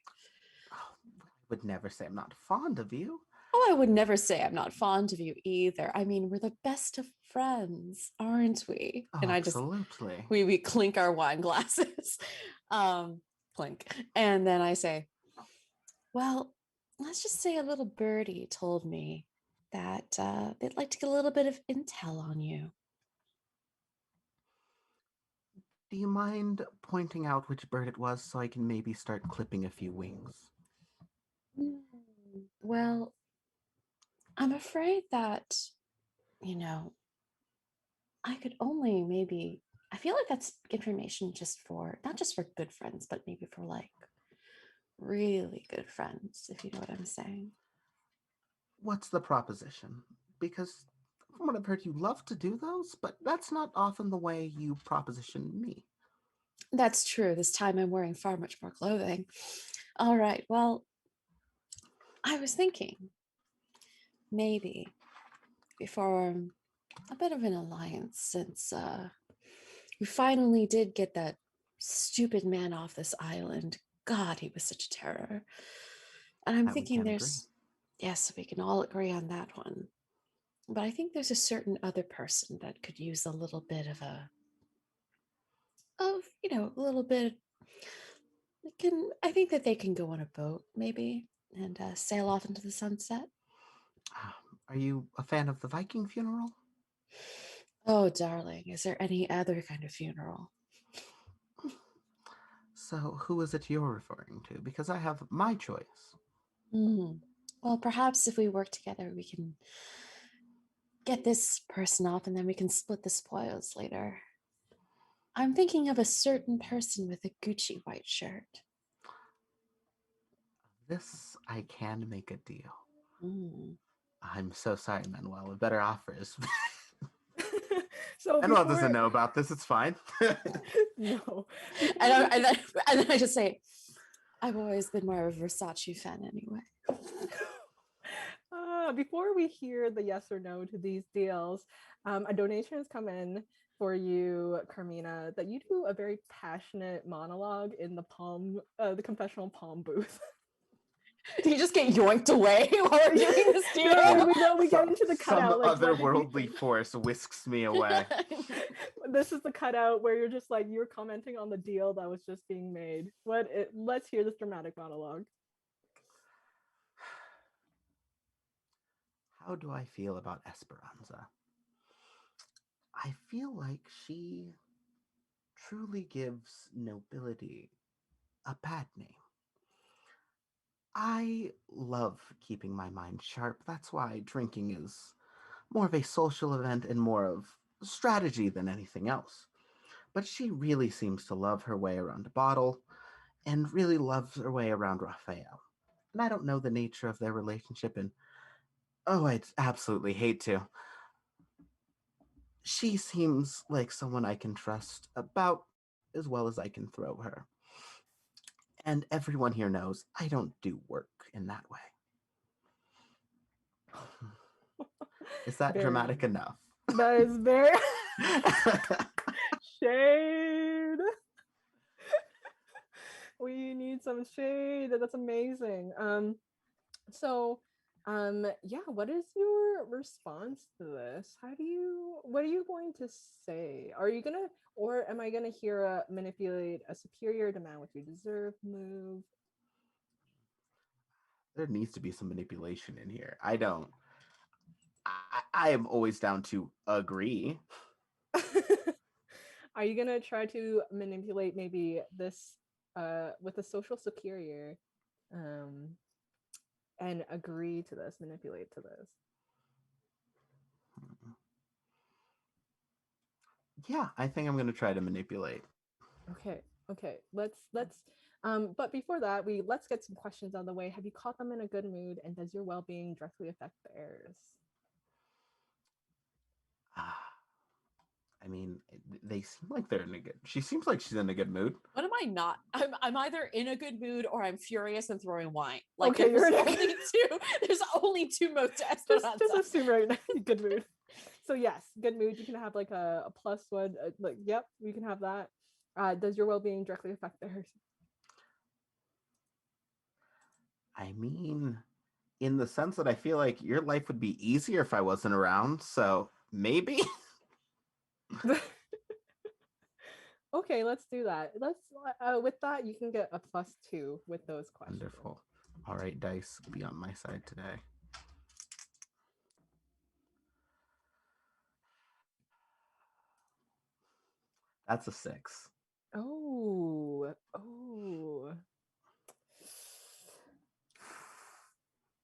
Speaker 6: oh, I would never say I'm not fond of you.
Speaker 3: Oh, I would never say I'm not fond of you either. I mean, we're the best of friends, aren't we?
Speaker 6: Oh,
Speaker 3: And
Speaker 6: absolutely.
Speaker 3: we clink our wine glasses. Clink. And then I say, well, let's just say a little birdie told me that they'd like to get a little bit of intel on you.
Speaker 6: Do you mind pointing out which bird it was so I can maybe start clipping a few wings?
Speaker 3: Well, I'm afraid that, you know, I could only maybe, I feel like that's information just for, not just for good friends, but maybe for like really good friends, if you know what I'm saying.
Speaker 6: What's the proposition? Because from what I've heard, you love to do those, but that's not often the way you proposition me.
Speaker 3: That's true. This time I'm wearing far much more clothing. All right. Well, I was thinking maybe we form a bit of an alliance since we finally did get that stupid man off this island. God, he was such a terror. And I'm
Speaker 6: That we
Speaker 3: thinking
Speaker 6: can agree.
Speaker 3: yes, we can all agree on that one. But I think there's a certain other person that could use a little bit of a little bit. I think that they can go on a boat maybe and sail off into the sunset.
Speaker 6: Are you a fan of the Viking funeral?
Speaker 3: Oh, darling, is there any other kind of funeral?
Speaker 6: So, who is it you're referring to? Because I have my choice.
Speaker 3: Well, perhaps if we work together, we can get this person off and then we can split the spoils later. I'm thinking of a certain person with a Gucci white shirt.
Speaker 6: This I can make a deal.
Speaker 3: Mm.
Speaker 6: I'm so sorry, Manuel. A better offer is.
Speaker 2: So
Speaker 6: Manuel
Speaker 2: before
Speaker 6: doesn't know about this. It's fine.
Speaker 2: no,
Speaker 3: And then I just say, I've always been more of a Versace fan anyway.
Speaker 2: before we hear the yes or no to these deals, a donation has come in for you, Carmina, that you do a very passionate monologue in the confessional palm booth.
Speaker 3: Do you just get yoinked away while we're doing this deal?
Speaker 2: No, we get into the cutout.
Speaker 6: Some
Speaker 2: like, what did you
Speaker 6: otherworldly
Speaker 2: think?
Speaker 6: force whisks me away.
Speaker 2: This is the cutout where you're just like you're commenting on the deal that was just being made. Let's hear this dramatic monologue.
Speaker 6: How do I feel about Esperanza? I feel like she truly gives nobility a bad name. I love keeping my mind sharp. That's why drinking is more of a social event and more of strategy than anything else. But she really seems to love her way around a bottle and really loves her way around Rafael. And I don't know the nature of their relationship, and oh, I'd absolutely hate to. She seems like someone I can trust about as well as I can throw her. And everyone here knows I don't do work in that way. Is that
Speaker 2: Very-
Speaker 6: dramatic enough?
Speaker 2: That is very shade. We need some shade. That's amazing. Yeah, what is your response to this? What are you going to say? Or am I gonna hear a manipulate a superior demand what you deserve move?
Speaker 6: There needs to be some manipulation in here. I am always down to agree.
Speaker 2: Are you gonna try to manipulate maybe this with a social superior and agree to this, manipulate to this?
Speaker 6: Yeah, I think I'm going to try to manipulate.
Speaker 2: Okay. Let's but before that, let's get some questions out of the way. Have you caught them in a good mood, and does your well-being directly affect theirs?
Speaker 6: I mean, they seem like they're in a good. She seems like she's in a good mood.
Speaker 3: What am I not? I'm either in a good mood or I'm furious and throwing wine. Like
Speaker 2: Okay,
Speaker 3: there's
Speaker 2: you're in a-
Speaker 3: only two. There's only two modes to Esperanza.
Speaker 2: Just assume right now, good mood. So yes, good mood. You can have like a plus one. Like, yep, you can have that. Does your well-being directly affect theirs?
Speaker 6: I mean, in the sense that I feel like your life would be easier if I wasn't around. So maybe.
Speaker 2: Okay, let's do that. Let's with that you can get a +2 with those questions.
Speaker 6: Wonderful. All right, dice, be on my side today. That's a 6.
Speaker 2: Oh.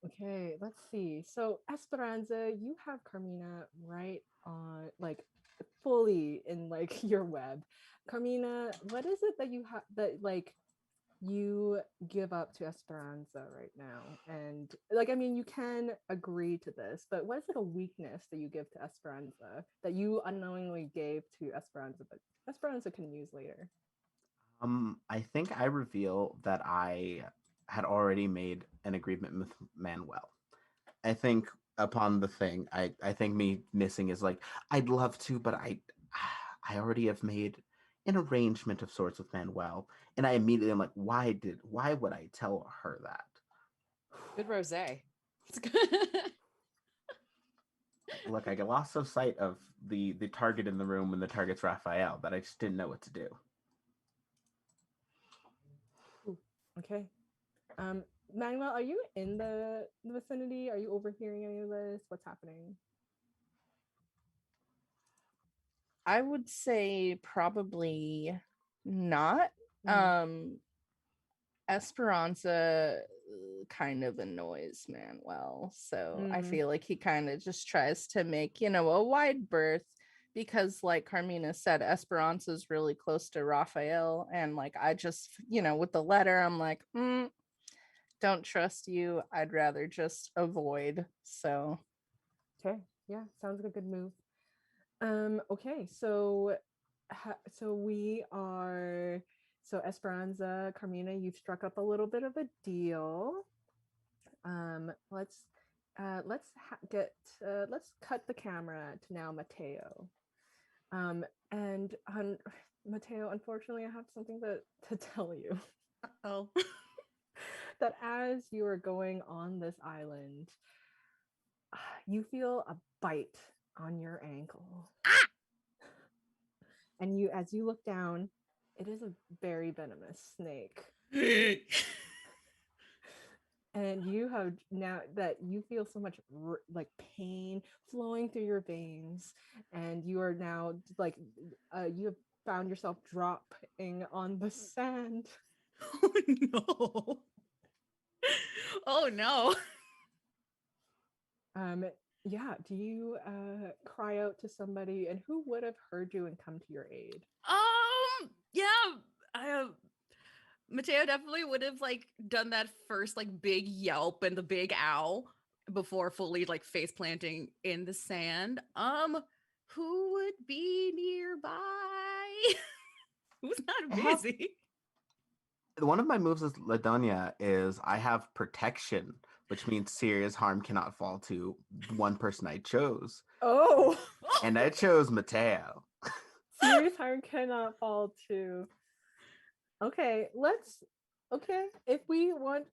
Speaker 2: Okay, let's see. So Esperanza, you have Carmina right on, like, fully in like your web. Carmina, what is it that you have that like you give up to Esperanza right now? And like, I mean, you can agree to this, but what is like a weakness that you give to Esperanza that you unknowingly gave to Esperanza, but Esperanza can use later?
Speaker 6: I think I reveal that I had already made an agreement with Manuel. I think upon the thing, I think me missing is like, I'd love to, but I already have made an arrangement of sorts with Manuel. And I immediately am like, why would I tell her that?
Speaker 3: Good rosé. It's good.
Speaker 6: Look, I lost so sight of the target in the room when the target's Rafael that I just didn't know what to do.
Speaker 2: Okay. Manuel, are you in the vicinity? Are you overhearing any of this? What's happening?
Speaker 7: I would say probably not.
Speaker 2: Mm.
Speaker 7: Esperanza kind of annoys Manuel, so I feel like he kind of just tries to make, a wide berth because, like Carmina said, Esperanza's really close to Rafael, and like I just, with the letter, I'm like, don't trust you. I'd rather just avoid. So
Speaker 2: Okay, yeah, sounds like a good move. Okay, so we are, so Esperanza, Carmina, you've struck up a little bit of a deal. Let's let's cut the camera to now Mateo. And Mateo, unfortunately, I have something to tell you.
Speaker 5: Oh.
Speaker 2: That as you are going on this island, you feel a bite on your ankle. And as you look down, it is a very venomous snake. And you have, now that you feel so much like pain flowing through your veins, and you are now like you have found yourself dropping on the sand.
Speaker 5: Oh no. Oh no.
Speaker 2: Yeah, do you cry out to somebody, and who would have heard you and come to your aid?
Speaker 5: Yeah, Mateo definitely would have like done that first like big yelp and the big ow before fully like face planting in the sand. Who would be nearby? Who's not busy?
Speaker 6: One of my moves as La Donna is I have protection, which means serious harm cannot fall to one person I chose.
Speaker 2: Oh.
Speaker 6: And I chose Mateo.
Speaker 2: Serious harm cannot fall to. Okay, if we want,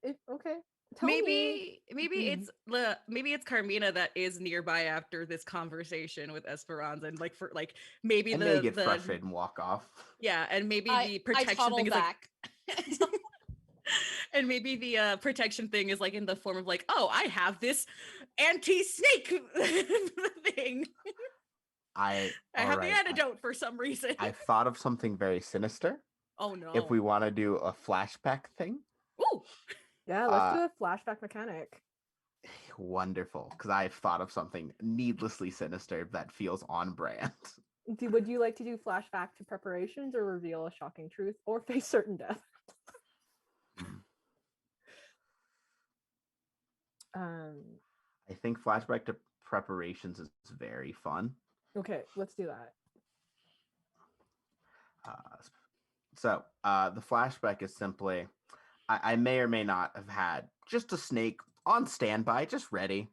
Speaker 5: Maybe it's Carmina that is nearby after this conversation with Esperanza, and like for like maybe
Speaker 6: I may get frustrated and walk off.
Speaker 5: Yeah, and maybe the
Speaker 3: I
Speaker 5: protection thing is
Speaker 3: back.
Speaker 5: like and maybe the protection thing is like in the form of like, oh, I have this anti-snake thing. I have the antidote for some reason.
Speaker 6: I thought of something very sinister.
Speaker 5: Oh no.
Speaker 6: If we want to do a flashback thing.
Speaker 5: Ooh.
Speaker 2: Yeah, let's do a flashback mechanic.
Speaker 6: Wonderful, because I've thought of something needlessly sinister that feels on brand.
Speaker 2: Would you like to do flashback to preparations, or reveal a shocking truth, or face certain death?
Speaker 6: I think flashback to preparations is very fun.
Speaker 2: Okay, let's do that.
Speaker 6: So the flashback is simply, I may or may not have had just a snake on standby, just ready.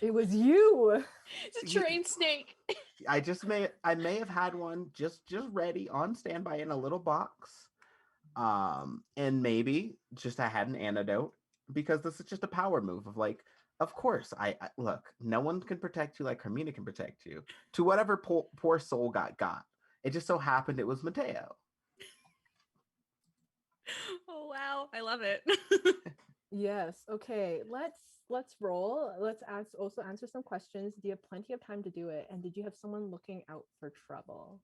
Speaker 2: It was you.
Speaker 3: It's a trained snake.
Speaker 6: I may have had one just ready on standby in a little box. And maybe just I had an antidote, because this is just a power move of like, of course, I look, no one can protect you like Carmina can protect you. To whatever poor soul got. It just so happened it was Mateo.
Speaker 5: Oh wow, I love it.
Speaker 2: Yes. Okay. Let's roll. Let's also answer some questions. Do you have plenty of time to do it? And did you have someone looking out for trouble?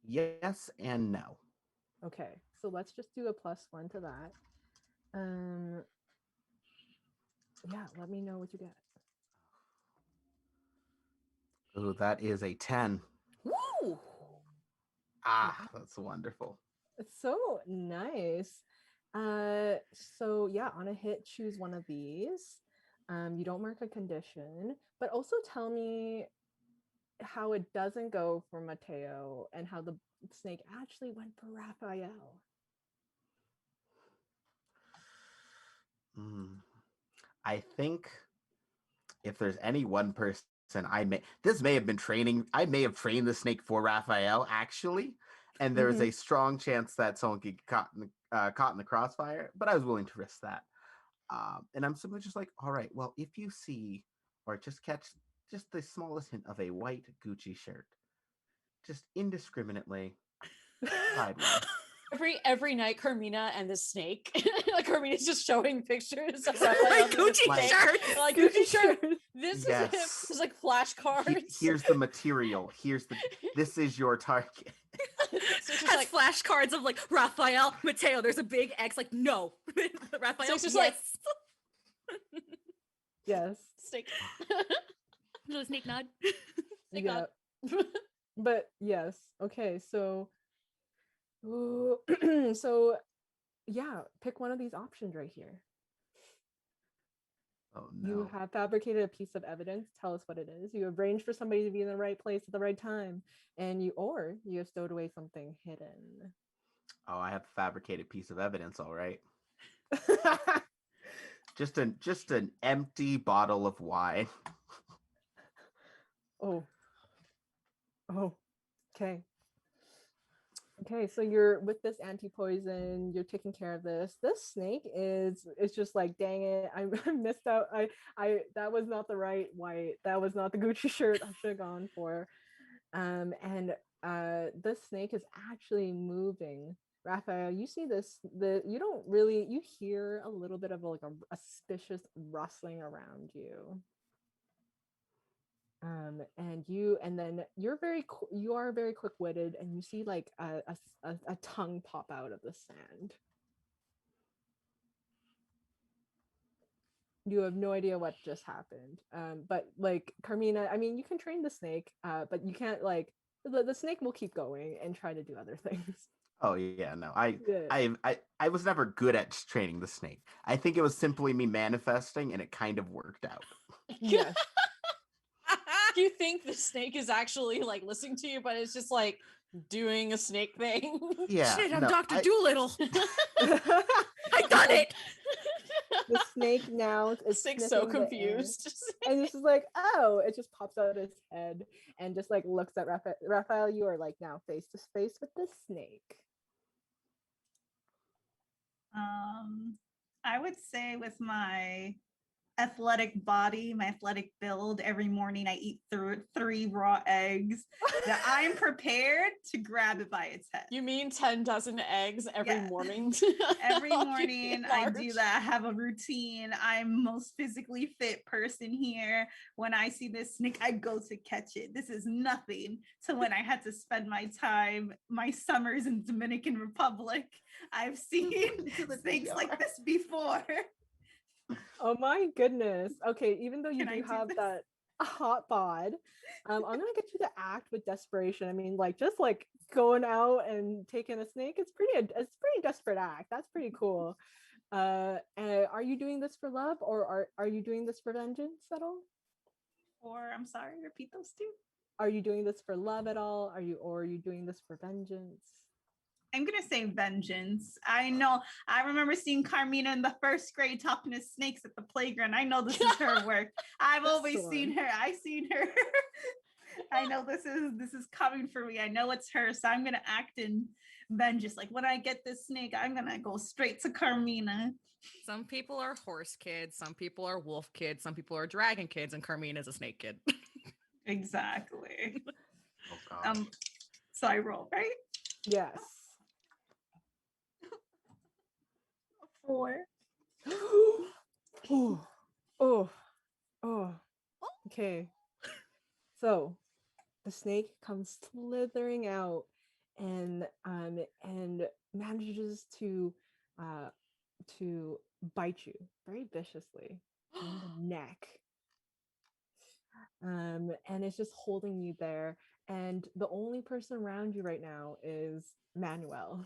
Speaker 6: Yes and no.
Speaker 2: Okay. So let's just do a +1 to that. Yeah, let me know what you get.
Speaker 6: Oh, that is a 10.
Speaker 5: Woo!
Speaker 6: That's wonderful.
Speaker 2: It's so nice. So yeah, on a hit, choose one of these. You don't mark a condition, but also tell me how it doesn't go for Mateo and how the snake actually went for Rafael.
Speaker 6: I think if there's any one person I may have trained the snake for Rafael actually, and there is a strong chance that someone could get caught in the crossfire, but I was willing to risk that. And I'm simply just like, all right, well, if you see or just catch just the smallest hint of a white Gucci shirt, just indiscriminately, sideways.
Speaker 3: Every night, Carmina and the snake. Like Carmina's just showing pictures of
Speaker 5: Like Gucci shirts.
Speaker 3: Like Gucci shirt. This
Speaker 6: Yes.
Speaker 3: is him. There's like flashcards.
Speaker 6: Here's the material. This is your target.
Speaker 3: So it's just
Speaker 5: Has
Speaker 3: like
Speaker 5: flashcards of like Rafael, Mateo. There's a big X. Like no, Rafael.
Speaker 3: So it's just
Speaker 5: yes.
Speaker 2: Yes.
Speaker 3: snake.
Speaker 5: Little snake nod.
Speaker 3: Snake
Speaker 2: Yeah.
Speaker 3: nod.
Speaker 2: But yes. Okay. So, so yeah, pick one of these options right here.
Speaker 6: Oh
Speaker 2: You
Speaker 6: no.
Speaker 2: have fabricated a piece of evidence. Tell us what it is. You have arranged for somebody to be in the right place at the right time, and you have stowed away something hidden.
Speaker 6: Oh, I have a fabricated piece of evidence, all right. Just an empty bottle of wine.
Speaker 2: Oh. Okay. Okay, so you're with this anti-poison, you're taking care of this. This snake is just like, dang it, I missed out. I that was not the right white. That was not the Gucci shirt I should have gone for. And this snake is actually moving. Raphael, you see this, you hear a little bit of like a suspicious rustling around you. And then you are very quick-witted, and you see like a tongue pop out of the sand. You have no idea what just happened. But like Carmina, I mean, you can train the snake, but you can't like the snake will keep going and try to do other things.
Speaker 6: Oh yeah, no.
Speaker 2: Yeah.
Speaker 6: I was never good at training the snake. I think it was simply me manifesting and it kind of worked out.
Speaker 2: Yes.
Speaker 3: You think the snake is actually like listening to you, but it's just like doing a snake thing.
Speaker 6: Yeah.
Speaker 5: Shit, I'm
Speaker 6: no,
Speaker 5: Dr. Doolittle. I done it.
Speaker 2: The snake now is
Speaker 3: Snake's so
Speaker 2: sniffing the air.
Speaker 3: confused.
Speaker 2: And this is like, oh, it just pops out of his head and just like looks at Raphael. Raphael, you are like now face to face with the snake.
Speaker 4: I would say with my athletic body, my athletic build, every morning I eat through 3 raw eggs, that I'm prepared to grab it by its head.
Speaker 3: You mean 10 dozen eggs every
Speaker 4: Yeah.
Speaker 3: morning?
Speaker 4: Every
Speaker 3: I'll
Speaker 4: morning
Speaker 3: get
Speaker 4: I do
Speaker 3: large.
Speaker 4: that. I have a routine. I'm most physically fit person here. When I see this snake, I go to catch it. This is nothing to when I had to spend my summers in Dominican Republic. I've seen things like this before.
Speaker 2: Oh my goodness. Okay, even though you
Speaker 4: Can I
Speaker 2: do
Speaker 4: do
Speaker 2: have
Speaker 4: this?
Speaker 2: that hot bod, I'm gonna get you to act with desperation. I mean, like just like going out and taking a snake, it's pretty desperate act. That's pretty cool. And are you doing this for love, or are you doing this for vengeance at all?
Speaker 4: Or I'm sorry, repeat those two.
Speaker 2: Are you doing this for love at all? Are you doing this for vengeance?
Speaker 4: I'm gonna say vengeance. I know. I remember seeing Carmina in the 1st grade talking to snakes at the playground. I know this is her work. I've always seen her. I've seen her. I know this is coming for me. I know it's her. So I'm gonna act in vengeance. Like when I get this snake, I'm gonna go straight to Carmina.
Speaker 5: Some people are horse kids, some people are wolf kids, some people are dragon kids, and Carmina is a snake kid.
Speaker 4: Exactly.
Speaker 6: Oh god.
Speaker 4: So I roll, right?
Speaker 2: Yes.
Speaker 4: 4.
Speaker 2: Oh. Okay. So the snake comes slithering out and manages to bite you very viciously in the neck. And it's just holding you there. And the only person around you right now is Manuel.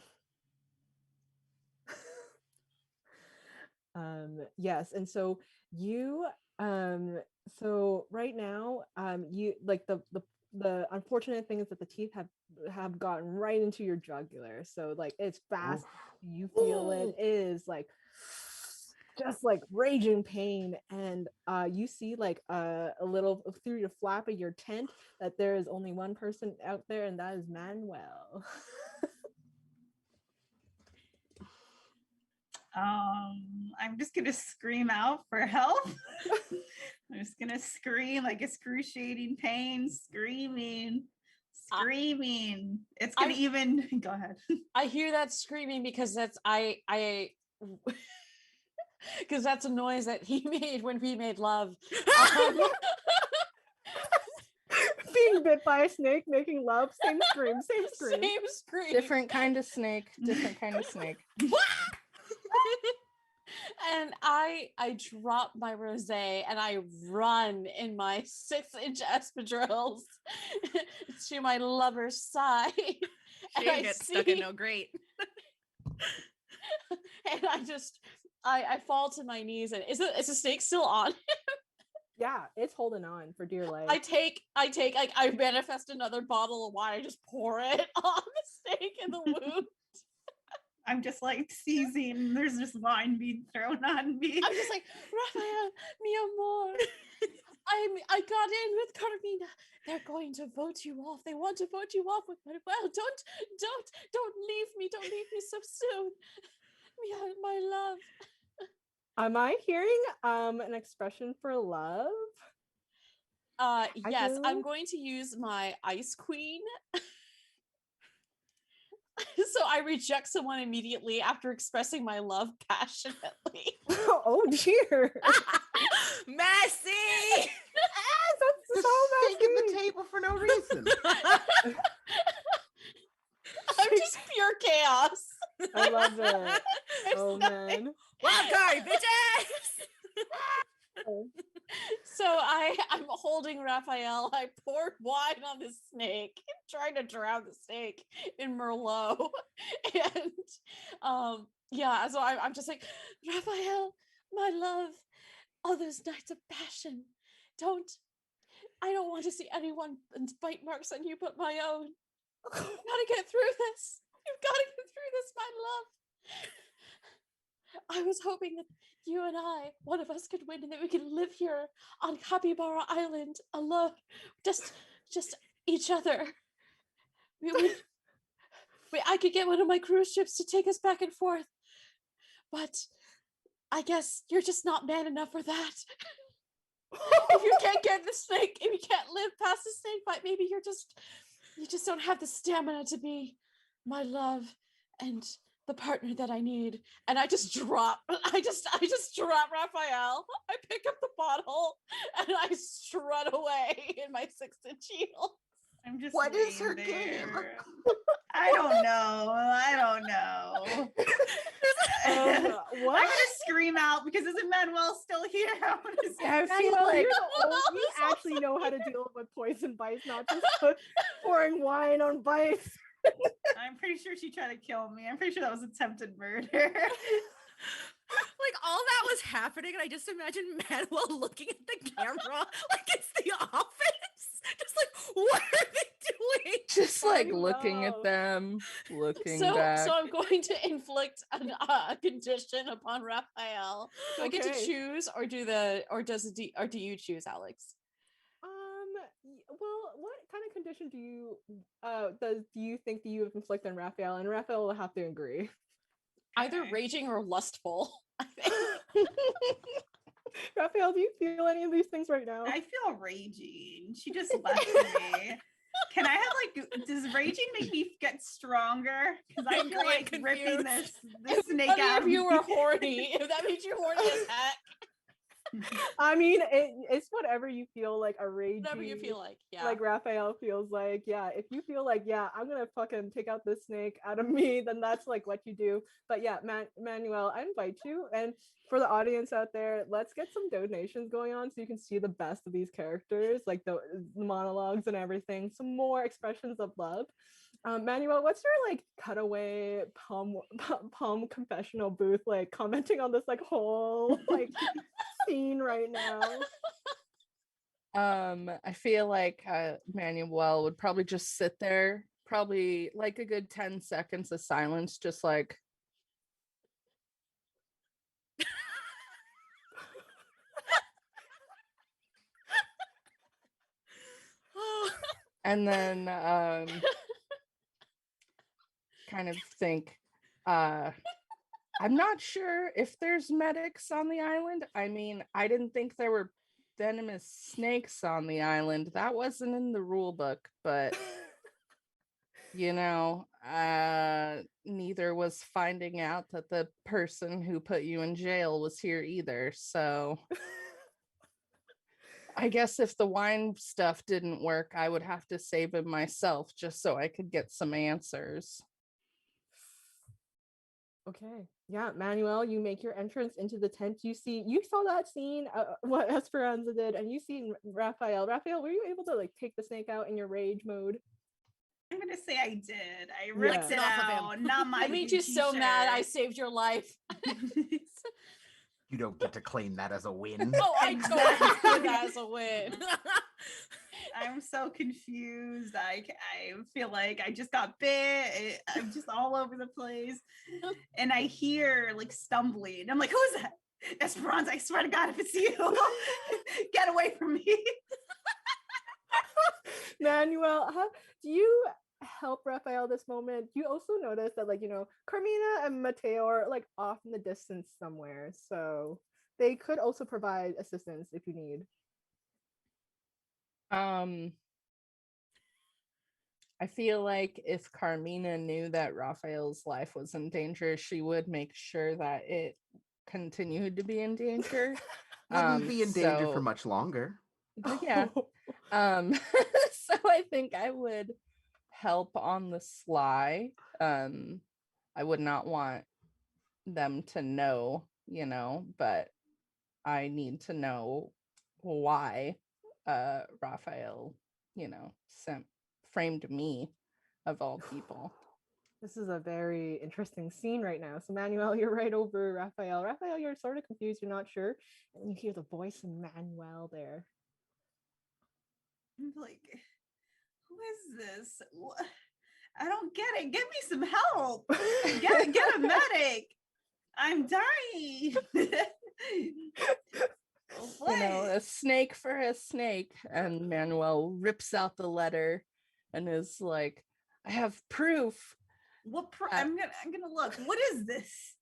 Speaker 2: Yes, and so you so right now you like the unfortunate thing is that the teeth have gotten right into your jugular, so like it's fast. You feel it is like just like raging pain, and you see like a little through the flap of your tent that there is only one person out there, and that is Manuel.
Speaker 4: I'm just gonna scream out for help. I'm just gonna scream like excruciating pain, screaming. It's gonna even go ahead.
Speaker 3: I hear that screaming because that's I because that's a noise that he made when we made love.
Speaker 2: Being bit by a snake, making love, same scream.
Speaker 3: Same scream.
Speaker 7: Different kind of snake. Different kind of snake.
Speaker 3: And I drop my rosé and I run in my 6-inch espadrilles to my lover's side.
Speaker 5: She gets stuck in no grate.
Speaker 3: And I fall to my knees, and is the snake still on?
Speaker 2: Yeah, it's holding on for dear life.
Speaker 3: I manifest another bottle of wine. I just pour it on the snake in the wound.
Speaker 4: I'm just like seizing. There's just wine being thrown on me.
Speaker 3: I'm just like, Rafael, mi amor. I got in with Carmina. They're going to vote you off. They want to vote you off with Manuel. Don't leave me. Don't leave me so soon. My love.
Speaker 2: Am I hearing an expression for love?
Speaker 3: Yes, I'm going to use my Ice Queen. So I reject someone immediately after expressing my love passionately.
Speaker 2: Oh dear.
Speaker 5: Messy.
Speaker 2: That's so
Speaker 6: Steak at the
Speaker 2: messy.
Speaker 6: table for no reason.
Speaker 3: I'm just pure chaos.
Speaker 2: I love it. Oh man.
Speaker 5: Wild card, bitches.
Speaker 2: Oh.
Speaker 3: So I'm holding Rafael. I poured wine on the snake, trying to drown the snake in Merlot. And yeah, so I'm just like, Rafael, my love, all those nights of passion. I don't want to see anyone bite marks on you but my own. You've got to get through this. You've got to get through this, my love. I was hoping that you and I, one of us, could win and that we could live here on Capybara Island alone, just each other. I could get one of my cruise ships to take us back and forth, but I guess you're just not man enough for that. If you can't get the snake, if you can't live past the snake fight, maybe you just don't have the stamina to be my love and the partner that I need. And I just drop Rafael. I pick up the bottle and I strut away in my 6-inch heels.
Speaker 4: I'm just
Speaker 6: What is her
Speaker 4: laying
Speaker 6: game?
Speaker 4: there. I don't know.
Speaker 2: What?
Speaker 4: I'm gonna scream out because isn't Manuel still here?
Speaker 2: I feel like we actually know how to deal with poison bites, not just pouring wine on bites.
Speaker 4: I'm pretty sure she tried to kill me. I'm pretty sure that was attempted murder.
Speaker 5: Like all that was happening, and I just imagine Manuel looking at the camera like it's The Office. Just like, what are they doing?
Speaker 7: Just like looking
Speaker 2: know.
Speaker 7: at them, looking
Speaker 3: So
Speaker 7: back.
Speaker 3: I'm going to inflict a condition upon Rafael. Do I get to
Speaker 2: Okay.
Speaker 3: choose, or do you choose, Alyx?
Speaker 2: Well, what kind of condition do you think that you have inflicted on Raphael? And Raphael will have to agree.
Speaker 3: Either
Speaker 4: Okay.
Speaker 3: raging or lustful. I think.
Speaker 2: Raphael, do you feel any of these things right now?
Speaker 4: I feel raging. She just left me. Can I have does raging make me get stronger? Because I
Speaker 5: I'm
Speaker 4: feel like
Speaker 5: quite
Speaker 4: ripping
Speaker 5: confused.
Speaker 4: this snake
Speaker 3: Funny
Speaker 4: out.
Speaker 3: if you were horny. If that means you're horny as heck.
Speaker 2: I mean, it's whatever you feel like a rage.
Speaker 3: Whatever you feel like. Yeah.
Speaker 2: Like Raphael feels like, yeah, if you feel like, yeah, I'm gonna fucking take out this snake out of me, then that's like what you do. But yeah, Manuel, I invite you, and for the audience out there, let's get some donations going on so you can see the best of these characters, like the monologues and everything, some more expressions of love. Manuel, what's your like cutaway palm confessional booth like commenting on this like whole like scene right now?
Speaker 7: I feel like Manuel would probably just sit there, probably like a good 10 seconds of silence, just like and then kind of think I'm not sure if there's medics on the island. I mean, I didn't think there were venomous snakes on the island. That wasn't in the rule book, but you know, Neither was finding out that the person who put you in jail was here either. So I guess if the wine stuff didn't work, I would have to save him myself just so I could get some answers.
Speaker 2: Okay. Yeah, Manuel, you make your entrance into the tent. You saw that scene, what Esperanza did, and you see Rafael. Rafael, were you able to like take the snake out in your rage mode?
Speaker 4: I'm gonna say I did. I ripped
Speaker 2: Yeah.
Speaker 4: it
Speaker 5: Off of
Speaker 4: out.
Speaker 5: him.
Speaker 4: Not my
Speaker 3: I made you so mad. I saved your life.
Speaker 6: You don't get to claim that as a win.
Speaker 3: Oh, I totally did that as a win.
Speaker 4: I'm so confused. I feel like I just got bit. I'm just all over the place. And I hear like stumbling. I'm like, who's that? Esperanza, I swear to God, if it's you, get away from me.
Speaker 2: Manuel, do you help Rafael this moment? You also notice that, like, Carmina and Mateo are like off in the distance somewhere, so they could also provide assistance if you need.
Speaker 7: I feel like if Carmina knew that Rafael's life was in danger, she would make sure that it continued to be in danger.
Speaker 6: Wouldn't be in danger for much longer.
Speaker 7: Yeah. So I think I would help on the sly. I would not want them to know, but I need to know why Rafael, framed me of all people.
Speaker 2: This is a very interesting scene right now. So Manuel, you're right over Rafael. Rafael, you're sort of confused, you're not sure. And you hear the voice of Manuel there.
Speaker 4: I'm like, who is this? I don't get it. Give me some help. Get a medic. I'm dying.
Speaker 7: A snake for a snake. And Manuel rips out the letter and is like, I have proof.
Speaker 4: What I'm gonna look. What is this?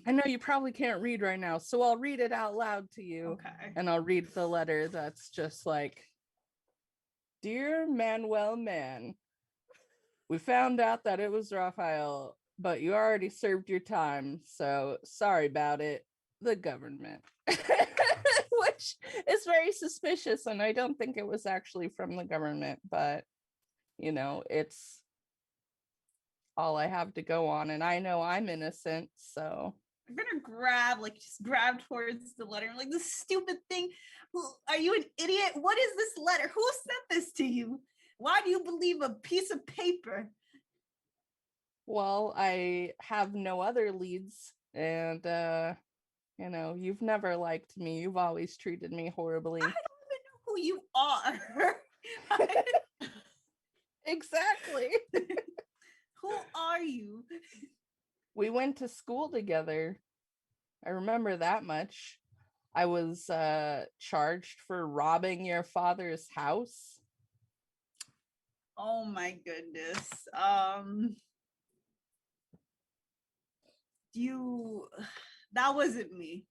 Speaker 7: I know you probably can't read right now, so I'll read it out loud to you.
Speaker 4: Okay.
Speaker 7: And I'll read the letter that's just like, Dear Manuel Man, we found out that it was Rafael, but you already served your time, so sorry about it. The government. Which is very suspicious, and I don't think it was actually from the government, but it's all I have to go on, and I know I'm innocent, so
Speaker 4: I'm gonna grab towards the letter. I'm like, this stupid thing. Are you an idiot? What is this letter? Who sent this to you? Why do you believe a piece of paper?
Speaker 7: Well, I have no other leads, and you've never liked me. You've always treated me horribly.
Speaker 4: I don't even know who you are.
Speaker 7: Exactly.
Speaker 4: Who are you?
Speaker 7: We went to school together. I remember that much. I was charged for robbing your father's house.
Speaker 4: Oh my goodness. That wasn't me.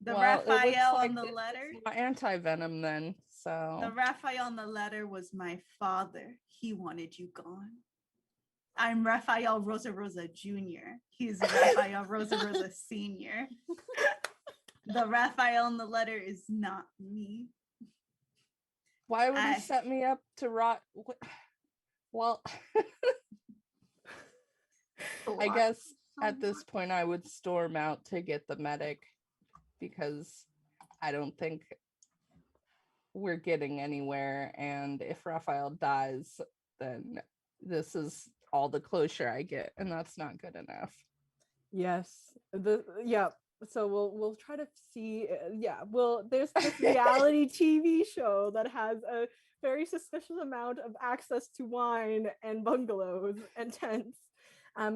Speaker 4: The Rafael on the letter.
Speaker 7: Anti-venom then. So
Speaker 4: the Rafael on the letter was my father. He wanted you gone. I'm Rafael Rosa Jr. He's Rafael Rosa Sr. The Rafael in the letter is not me.
Speaker 7: Why would he set me up to rot? Well, I guess at this point I would storm out to get the medic, because I don't think we're getting anywhere. And if Rafael dies, then this is all the closure I get, and that's not good enough.
Speaker 2: Yes. So we'll try to see. There's this reality TV show that has a very suspicious amount of access to wine and bungalows and tents.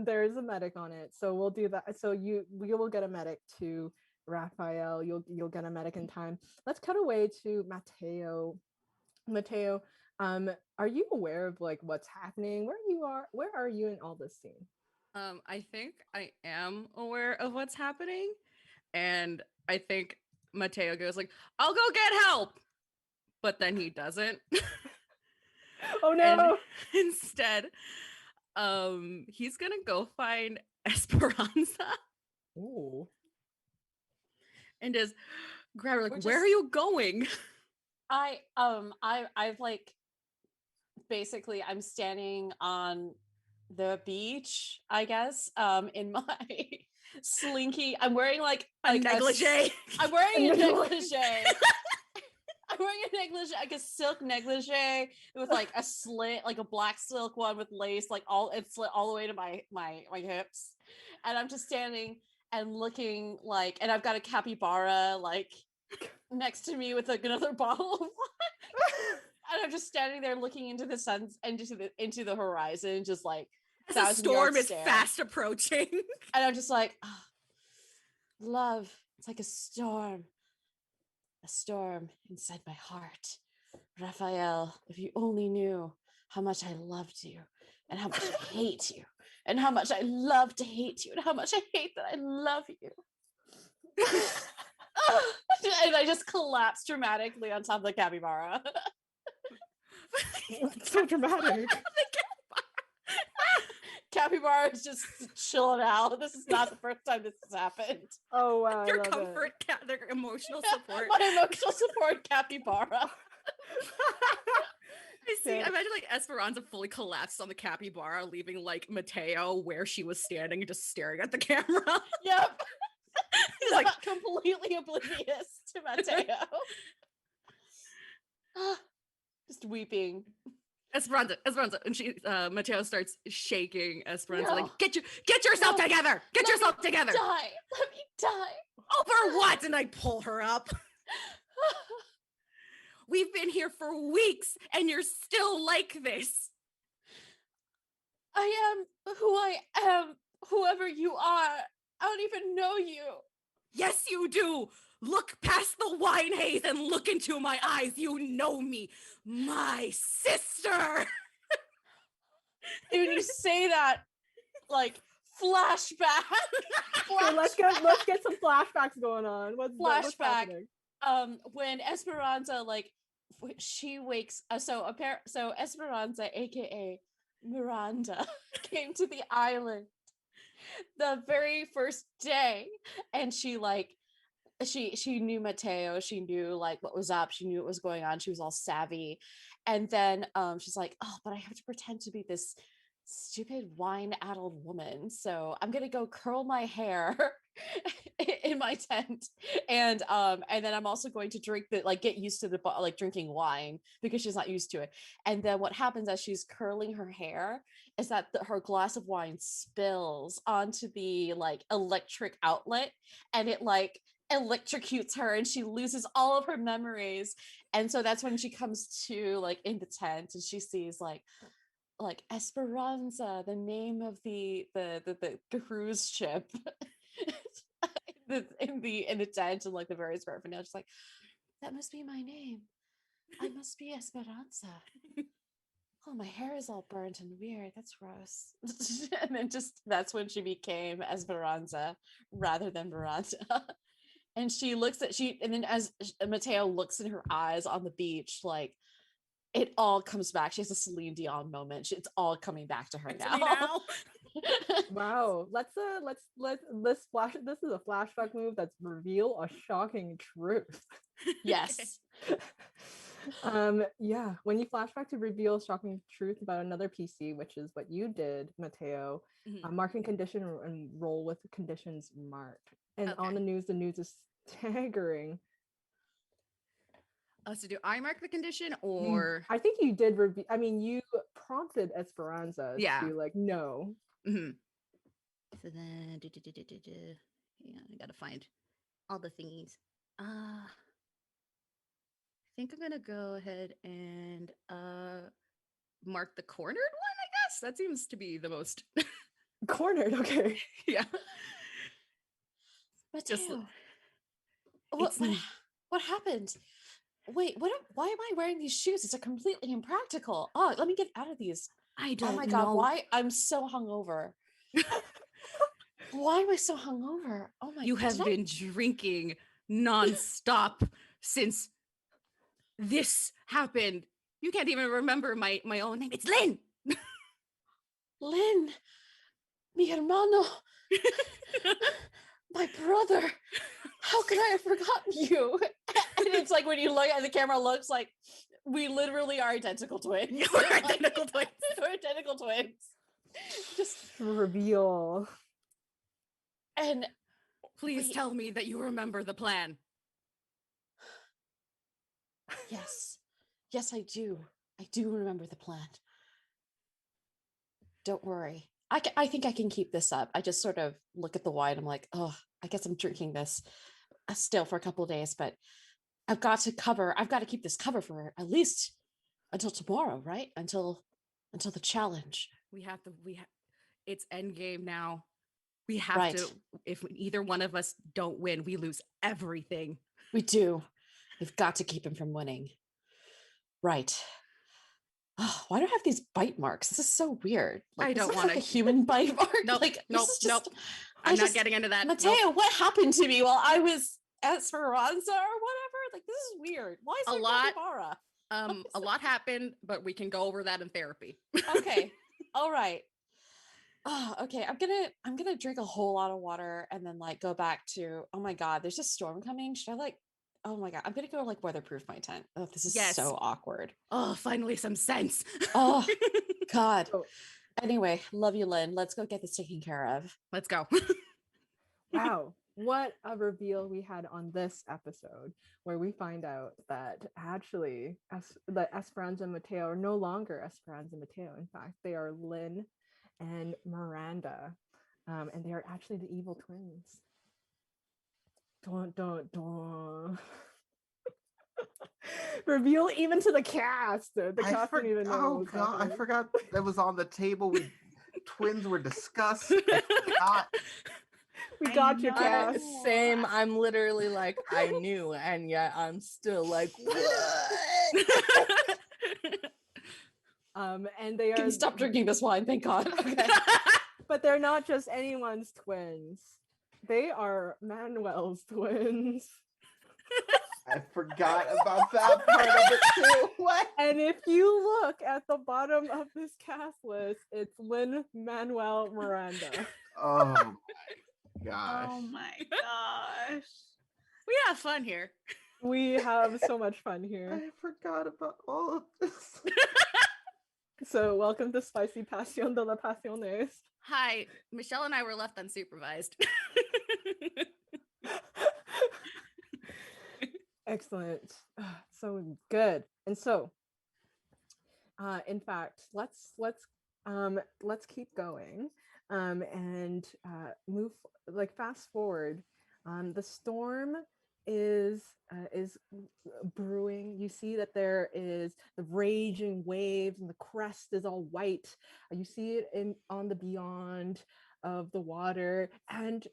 Speaker 2: There is a medic on it, so we'll do that. So we will get a medic to Rafael. You'll get a medic in time. Let's cut away to Mateo. Mateo, are you aware of like what's happening? Where are you in all this scene?
Speaker 5: I think I am aware of what's happening, and I think Mateo goes like, I'll go get help, but then he doesn't.
Speaker 2: Oh
Speaker 5: And
Speaker 2: no.
Speaker 5: instead, he's gonna go find Esperanza
Speaker 2: Ooh.
Speaker 5: and just grab her like,
Speaker 3: We're
Speaker 5: where are
Speaker 3: just-
Speaker 5: you going?
Speaker 3: I've like basically I'm standing on the beach, I guess, in my slinky. I'm wearing like
Speaker 5: A
Speaker 3: a
Speaker 5: negligee.
Speaker 3: I'm wearing a
Speaker 2: A negligee.
Speaker 3: negligee. I'm wearing a negligee, like a silk negligee with like a slit, like a black silk one with lace, like it's slit all the way to my hips. And I'm just standing and looking like, and I've got a capybara like next to me with like another bottle of wine. And I'm just standing there looking into the sun and into the horizon, just like
Speaker 5: As a
Speaker 3: 1,000 yard
Speaker 5: storm is
Speaker 3: stare.
Speaker 5: fast approaching.
Speaker 3: And I'm just like, oh, love, it's like a storm inside my heart. Rafael, if you only knew how much I loved you and how much I hate you and how much I love to hate you and how much I hate that I love you. And I just collapsed dramatically on top of the capybara.
Speaker 2: So dramatic.
Speaker 3: Capybara is just chilling out. This is not the first time this has happened.
Speaker 2: Oh wow.
Speaker 5: Their
Speaker 2: I love
Speaker 5: comfort, their emotional support.
Speaker 3: My emotional support capybara.
Speaker 5: I see.
Speaker 2: Yeah.
Speaker 5: Imagine like Esperanza fully collapsed on the capybara, leaving like Mateo where she was standing and just staring at the camera.
Speaker 3: Yep.
Speaker 5: He's like,
Speaker 3: Not completely oblivious to Mateo. Just weeping.
Speaker 5: Esperanza, and she Mateo starts shaking Esperanza,
Speaker 3: No.
Speaker 5: like, get yourself
Speaker 3: No.
Speaker 5: together! Get
Speaker 3: Let
Speaker 5: yourself
Speaker 3: me
Speaker 5: together!
Speaker 3: Die. Let me die.
Speaker 5: Over what? And I pull her up. We've been here for weeks and you're still like this.
Speaker 3: I am who I am, whoever you are. I don't even know you.
Speaker 5: Yes, you do. Look past the wine haze and look into my eyes. You know me, my sister.
Speaker 3: Dude, you say that like flashback.
Speaker 2: Okay, let's get some flashbacks going on. What's
Speaker 3: Flashback.
Speaker 2: happening?
Speaker 3: When Esperanza like she wakes so Esperanza aka Miranda came to the island the very first day, and she like she knew Mateo, she knew like what was up, she knew what was going on, she was all savvy. And then she's like, oh, but I have to pretend to be this stupid wine-addled woman, so I'm gonna go curl my hair in my tent, and then I'm also going to drink the like get used to the like drinking wine because she's not used to it. And then what happens as she's curling her hair is that her glass of wine spills onto the like electric outlet, and it like electrocutes her and she loses all of her memories. And so that's when she comes to like in the tent and she sees like Esperanza, the name of the cruise ship in the tent, and like the very smart finale, just like, that must be my name. I must be Esperanza. Oh, my hair is all burnt and weird. That's gross. And then just that's when she became Esperanza rather than Miranda. And and then as Mateo looks in her eyes on the beach, like it all comes back. She has a Celine Dion moment. It's all coming back to her now.
Speaker 2: Wow. Let's flash. This is a flashback move that's reveal a shocking truth.
Speaker 3: Yes.
Speaker 2: Yeah, when you flashback to reveal shocking truth about another PC, which is what you did, Mateo, marking condition and roll with conditions marked. And on the news is staggering.
Speaker 5: So do I mark the condition or
Speaker 2: I think you did I mean, you prompted Esperanza to like no.
Speaker 5: So then yeah, I gotta find all the thingies. I think I'm gonna go ahead and mark the cornered one, I guess. That seems to be the most
Speaker 2: cornered, okay.
Speaker 5: Yeah.
Speaker 3: But
Speaker 5: Just
Speaker 3: what happened? Wait, why am I wearing these shoes? It's a completely impractical. Oh, let me get out of these.
Speaker 5: I don't
Speaker 3: Oh my
Speaker 5: know.
Speaker 3: god, why I'm so hungover. Why am I so hungover? Oh my god.
Speaker 5: You have been drinking nonstop since this happened You can't even remember my own name. It's Lynn.
Speaker 3: Lynn, mi hermano, my brother. How could I have forgotten you? And it's like when you look at the camera, looks like we literally are identical twins.
Speaker 5: We're identical twins.
Speaker 3: We're identical twins. Just
Speaker 2: Reveal.
Speaker 3: and
Speaker 5: Please
Speaker 3: wait.
Speaker 5: tell me that you remember the plan.
Speaker 3: Yes, I do. I do remember the plan. Don't worry. I think I can keep this up. I just sort of look at the wine. I'm like, oh, I guess I'm drinking this still for a couple of days, but I've got to keep this cover for at least until tomorrow, right? Until the challenge.
Speaker 5: It's end game now. We have
Speaker 3: Right.
Speaker 5: to, if either one of us don't win, we lose everything.
Speaker 3: We do. We've got to keep him from winning. Right. Oh, why do I have these bite marks? This is so weird.
Speaker 5: I don't
Speaker 3: want
Speaker 5: wanna-
Speaker 3: a human bite mark.
Speaker 5: Nope,
Speaker 3: Like, this
Speaker 5: nope,
Speaker 3: is just-
Speaker 5: nope. I'm not getting into that.
Speaker 3: Mateo,
Speaker 5: Nope.
Speaker 3: what happened to me while I was Esperanza or whatever? Like, this is weird. Why is
Speaker 5: A
Speaker 3: there
Speaker 5: lot.
Speaker 3: capybara?
Speaker 5: A lot happened, but we can go over that in therapy.
Speaker 3: Okay. All right. Oh, okay. I'm gonna drink a whole lot of water and then like go back to, oh my God, there's a storm coming. Should I like, oh my God, I'm gonna go like weatherproof my tent. Oh, this is
Speaker 5: Yes.
Speaker 3: so awkward.
Speaker 5: Oh, finally some sense.
Speaker 3: Oh God.
Speaker 2: Oh,
Speaker 3: Anyway, love you, Lynn. Let's go get this taken care of.
Speaker 5: Let's go.
Speaker 2: wow. What a reveal we had on this episode, where we find out that actually the Esperanza and Mateo are no longer Esperanza and Mateo. In fact, they are Lynn and Miranda, and they are actually the evil twins. Don't. Reveal even to the cast. The cast didn't even know.
Speaker 6: Oh
Speaker 2: what was
Speaker 6: god, I
Speaker 2: happening.
Speaker 6: forgot that was on the table. Twins were discussed. I forgot.
Speaker 2: We
Speaker 4: I
Speaker 2: got you,
Speaker 4: know.
Speaker 2: cast.
Speaker 7: Same. I'm literally like, I knew, and yet I'm still like, what?
Speaker 2: And they
Speaker 3: Can
Speaker 2: are
Speaker 3: you stop drinking this wine? Thank God. Okay.
Speaker 2: but they're not just anyone's twins. They are Manuel's twins.
Speaker 6: I forgot about that part of it too. What?
Speaker 2: And if you look at the bottom of this cast list, it's Lynn, Manuel, Miranda.
Speaker 6: Oh my gosh.
Speaker 4: Oh my gosh.
Speaker 5: We have fun here.
Speaker 2: We have so much fun here.
Speaker 6: I forgot about all of this.
Speaker 2: So welcome to Spicy Pasion de la Pasiones.
Speaker 5: Hi, Michelle and I were left unsupervised.
Speaker 2: Excellent. So good. And so in fact, let's keep going and move fast forward. The storm is brewing. You see that there is the raging waves and the crest is all white. You see it on the beyond of the water, and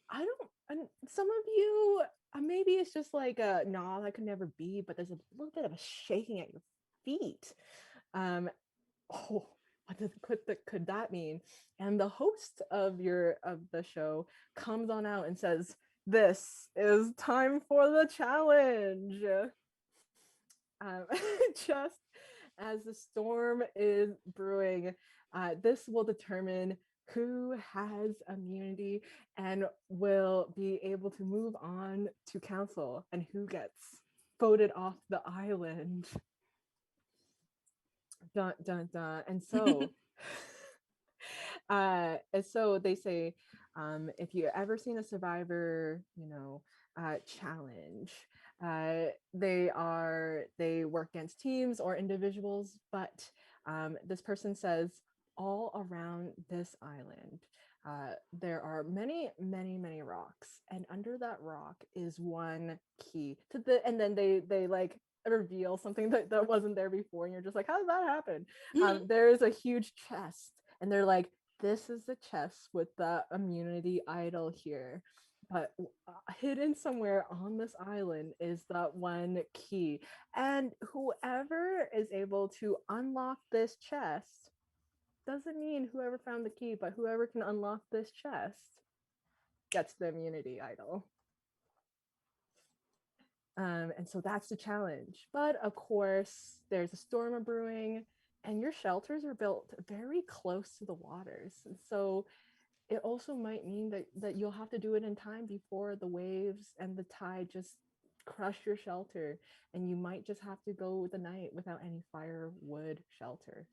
Speaker 2: some of you maybe it's just like no, that could never be, but there's a little bit of a shaking at your feet. Oh, could that mean? And the host of the show comes on out and says, "This is time for the challenge." Just as the storm is brewing, this will determine who has immunity and will be able to move on to council and who gets voted off the island. Dun dun dun. And so they say, if you ever seen a Survivor, challenge, they work against teams or individuals, but this person says all around this island there are many rocks, and under that rock is one key to and then they like reveal something that wasn't there before, and you're just like, how did that happen? There's a huge chest, and they're like, this is the chest with the immunity idol here, but hidden somewhere on this island is that one key, and whoever is able to unlock this chest doesn't mean whoever found the key, but whoever can unlock this chest gets the immunity idol. And so that's the challenge. But of course, there's a storm brewing, and your shelters are built very close to the waters. And so it also might mean that you'll have to do it in time before the waves and the tide just crush your shelter, and you might just have to go the night without any firewood shelter.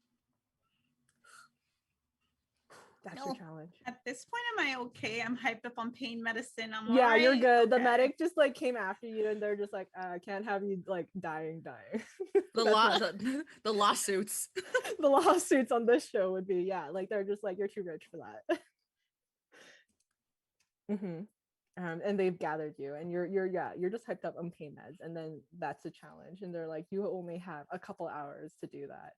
Speaker 2: That's your
Speaker 4: No.
Speaker 2: challenge.
Speaker 4: At this point, am I okay? I'm hyped up on pain medicine. I'm
Speaker 2: Yeah,
Speaker 4: alright.
Speaker 2: you're good. The
Speaker 4: Okay.
Speaker 2: medic just like came after you, and they're just like, I can't have you like dying.
Speaker 5: The lawsuits.
Speaker 2: The lawsuits on this show would be, yeah, like they're just like, you're too rich for that. And they've gathered you, and you're just hyped up on pain meds, and then that's a challenge, and they're like, you only have a couple hours to do that.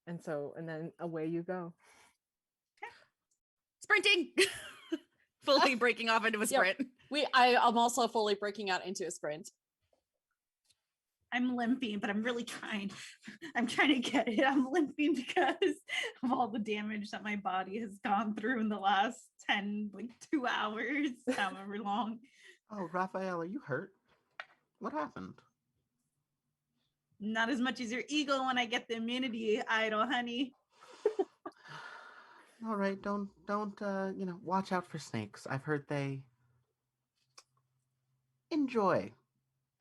Speaker 2: And then away you go.
Speaker 5: Sprinting. Fully breaking off into a sprint.
Speaker 3: I'm also fully breaking out into a sprint.
Speaker 4: I'm limping, but I'm really trying. I'm trying to get it. I'm limping because of all the damage that my body has gone through in the last 2 hours, however long.
Speaker 6: Oh, Rafael, are you hurt? What happened?
Speaker 4: Not as much as your ego when I get the immunity idol, honey.
Speaker 6: All right, don't watch out for snakes. I've heard they enjoy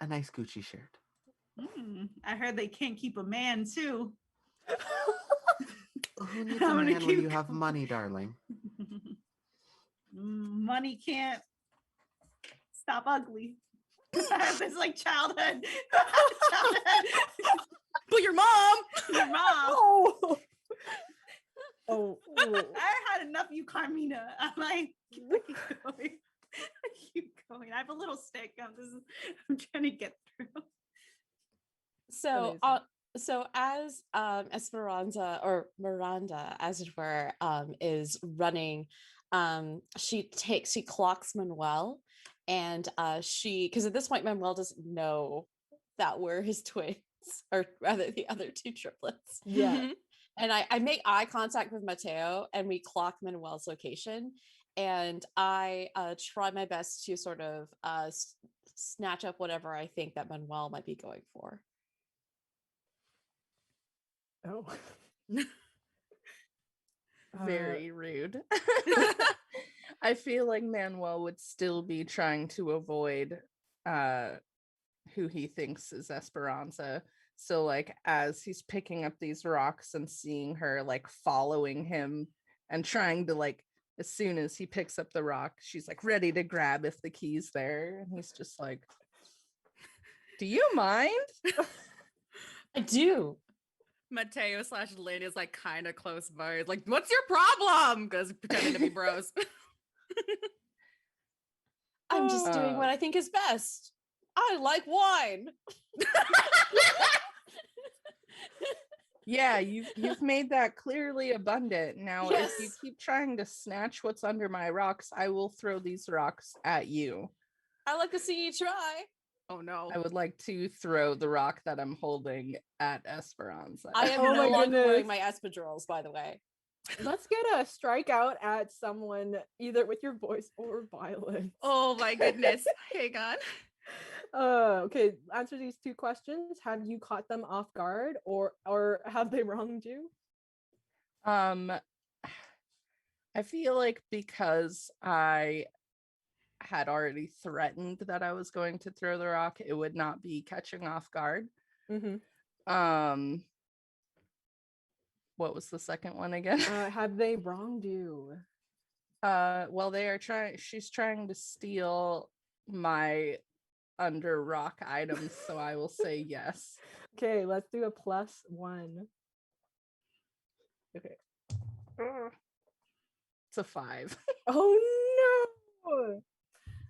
Speaker 6: a nice Gucci shirt.
Speaker 4: I heard they can't keep a man too.
Speaker 6: Who needs a man when you have money, darling?
Speaker 4: Money can't stop ugly. I have this like childhood.
Speaker 5: But your mom.
Speaker 2: Oh. Oh.
Speaker 4: I had enough, you Carmina. I'm like, keep going. Keep going. I have a little stick. I'm trying to get through.
Speaker 3: So, as Esperanza, or Miranda, as it were, is running, she clocks Manuel, and because at this point Manuel doesn't know that we're his twins, or rather the other two triplets.
Speaker 2: Yeah.
Speaker 3: And I make eye contact with Mateo, and we clock Manuel's location, and I try my best to sort of snatch up whatever I think that Manuel might be going for.
Speaker 2: Oh.
Speaker 7: Very rude. I feel like Manuel would still be trying to avoid who he thinks is Esperanza. So like as he's picking up these rocks and seeing her like following him and trying to like, as soon as he picks up the rock, she's like ready to grab if the key's there. And he's just like, do you mind?
Speaker 3: I do.
Speaker 5: Mateo / Lynn is like kind of close by. Like, what's your problem? Because pretending to be bros.
Speaker 3: I'm just doing what I think is best. I like wine.
Speaker 7: Yeah, you've made that clearly abundant. Now,
Speaker 3: Yes.
Speaker 7: if you keep trying to snatch what's under my rocks, I will throw these rocks at you.
Speaker 3: I like to see you try.
Speaker 5: Oh no.
Speaker 7: I would like to throw the rock that I'm holding at Esperanza.
Speaker 3: I am
Speaker 2: Oh
Speaker 3: no
Speaker 2: my
Speaker 3: longer wearing
Speaker 2: goodness.
Speaker 3: my espadrilles, by the way.
Speaker 2: Let's get a strikeout at someone either with your voice or violence.
Speaker 5: Oh my goodness. Hang on.
Speaker 2: Okay, answer these two questions. Have you caught them off guard, or have they wronged you?
Speaker 7: I feel like because I had already threatened that I was going to throw the rock, it would not be catching off guard. What was the second one again?
Speaker 2: Have they wronged you?
Speaker 7: Well, she's trying to steal my under rock items, so I will say yes.
Speaker 2: Okay, let's do a +1. Okay.
Speaker 7: It's a 5.
Speaker 2: Oh no.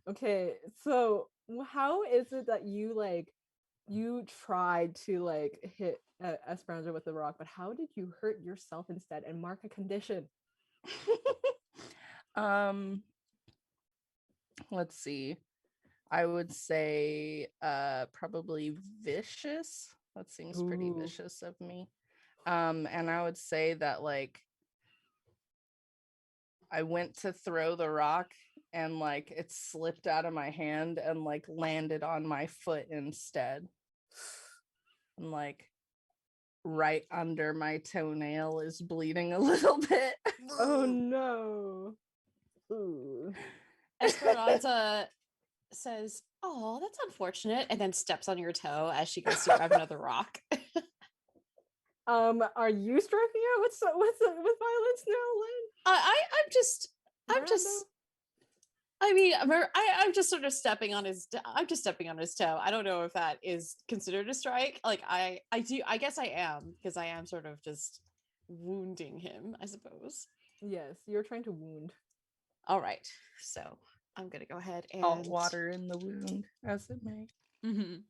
Speaker 2: Okay, so how is it that you tried to like hit Esperanza with the rock, but how did you hurt yourself instead and mark a condition?
Speaker 7: Let's see. I would say probably vicious. That seems pretty
Speaker 2: Ooh.
Speaker 7: vicious of me. And I would say that like I went to throw the rock and like it slipped out of my hand and like landed on my foot instead. And like right under my toenail is bleeding a little bit.
Speaker 2: Oh no. Ooh.
Speaker 3: Esperanza says, "Oh, that's unfortunate," and then steps on your toe as she goes to grab another rock.
Speaker 2: Are you striking out with violence now, Lynn?
Speaker 3: I'm just
Speaker 2: Brando?
Speaker 3: I mean, I'm just sort of stepping on his. I'm just stepping on his toe. I don't know if that is considered a strike. Like I do. I guess I am, because I am sort of just wounding him, I suppose.
Speaker 2: Yes, you're trying to wound.
Speaker 3: All right, so I'm gonna go ahead and
Speaker 7: Salt water in the wound, as it may.
Speaker 3: Mhm.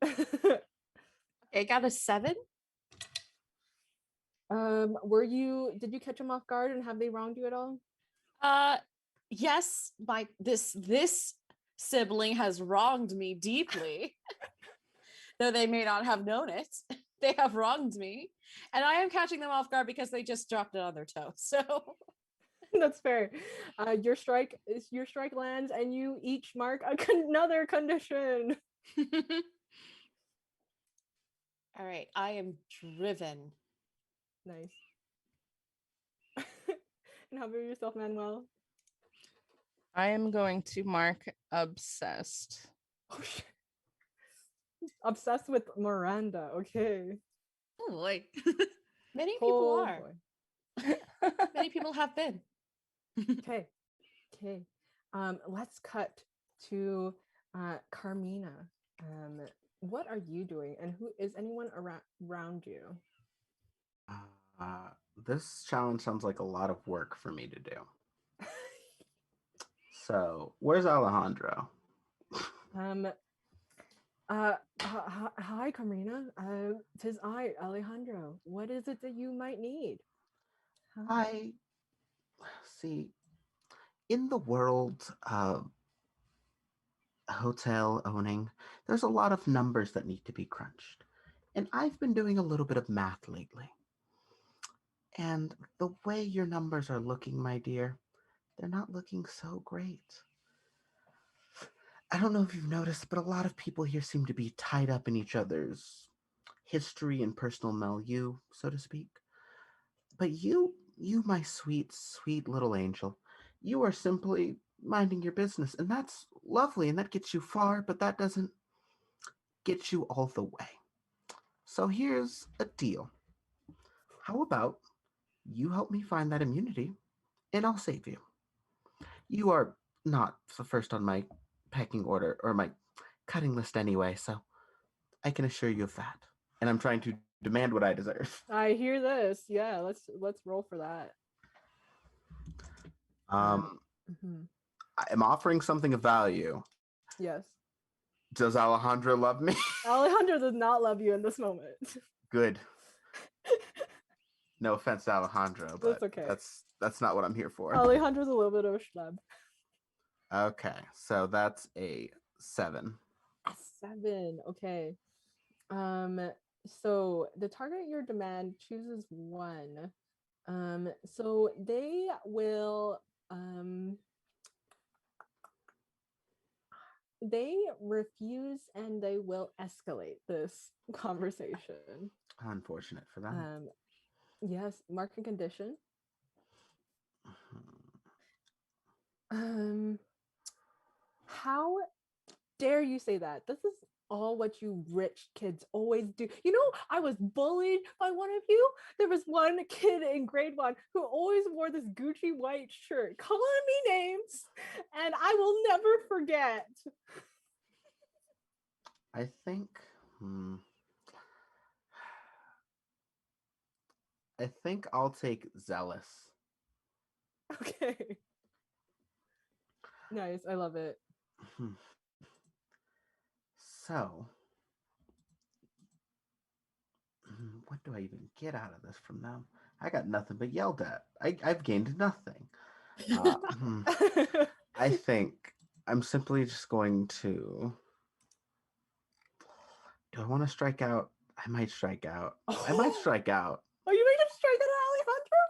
Speaker 3: I got a 7.
Speaker 2: Did you catch them off guard, and have they wronged you at all?
Speaker 3: Yes, this sibling has wronged me deeply. Though they may not have known it. They have wronged me. And I am catching them off guard because they just dropped it on their toe. So
Speaker 2: That's fair. Your strike lands, and you each mark another condition.
Speaker 3: all right, I am driven.
Speaker 2: Nice. And how about yourself, Manuel?
Speaker 7: I am going to mark obsessed.
Speaker 2: Oh shit. Obsessed with Miranda. Okay.
Speaker 5: Oh boy.
Speaker 3: Many people
Speaker 2: Oh,
Speaker 3: are.
Speaker 2: boy.
Speaker 3: Many people have been.
Speaker 2: Okay. Okay. Let's cut to Carmina. What are you doing, and who is anyone around you?
Speaker 6: This challenge sounds like a lot of work for me to do. So, where's Alejandro?
Speaker 2: Hi, Carmina. 'Tis I, Alejandro. What is it that you might need? Huh?
Speaker 6: I see. In the world of hotel owning, there's a lot of numbers that need to be crunched. And I've been doing a little bit of math lately. And the way your numbers are looking, my dear, they're not looking so great. I don't know if you've noticed, but a lot of people here seem to be tied up in each other's history and personal milieu, so to speak. But you, my sweet, sweet little angel, you are simply minding your business, and that's lovely, and that gets you far, but that doesn't get you all the way. So here's a deal. How about you help me find that immunity, and I'll save you. You are not the first on my pecking order or my cutting list anyway, so I can assure you of that. And I'm trying to demand what I deserve.
Speaker 2: I hear this. Yeah, let's roll for that. Mhm.
Speaker 6: I'm offering something of value.
Speaker 2: Yes.
Speaker 6: Does Alejandro love me?
Speaker 2: Alejandro does not love you in this moment.
Speaker 6: Good. No offense to Alejandro, but
Speaker 2: That's okay.
Speaker 6: that's not what I'm here for.
Speaker 2: Alejandro's a little bit of a schlub.
Speaker 6: Okay, so that's a 7.
Speaker 2: A 7. Okay. So the target your demand chooses one. So they will they refuse, and they will escalate this conversation.
Speaker 6: Unfortunate for them.
Speaker 2: Yes, market condition. How dare you say that? This is all what you rich kids always do. You know, I was bullied by one of you. There was one kid in grade 1 who always wore this Gucci white shirt, calling me names, and I will never forget.
Speaker 6: I think I think I'll take zealous.
Speaker 2: Okay. Nice. I love it.
Speaker 6: So, what do I even get out of this from them? I got nothing but yelled at. I've gained nothing. I think I'm simply just going to... Do I want to strike out? I might strike out. I might strike out.
Speaker 2: Oh, you made him strike at Alejandro?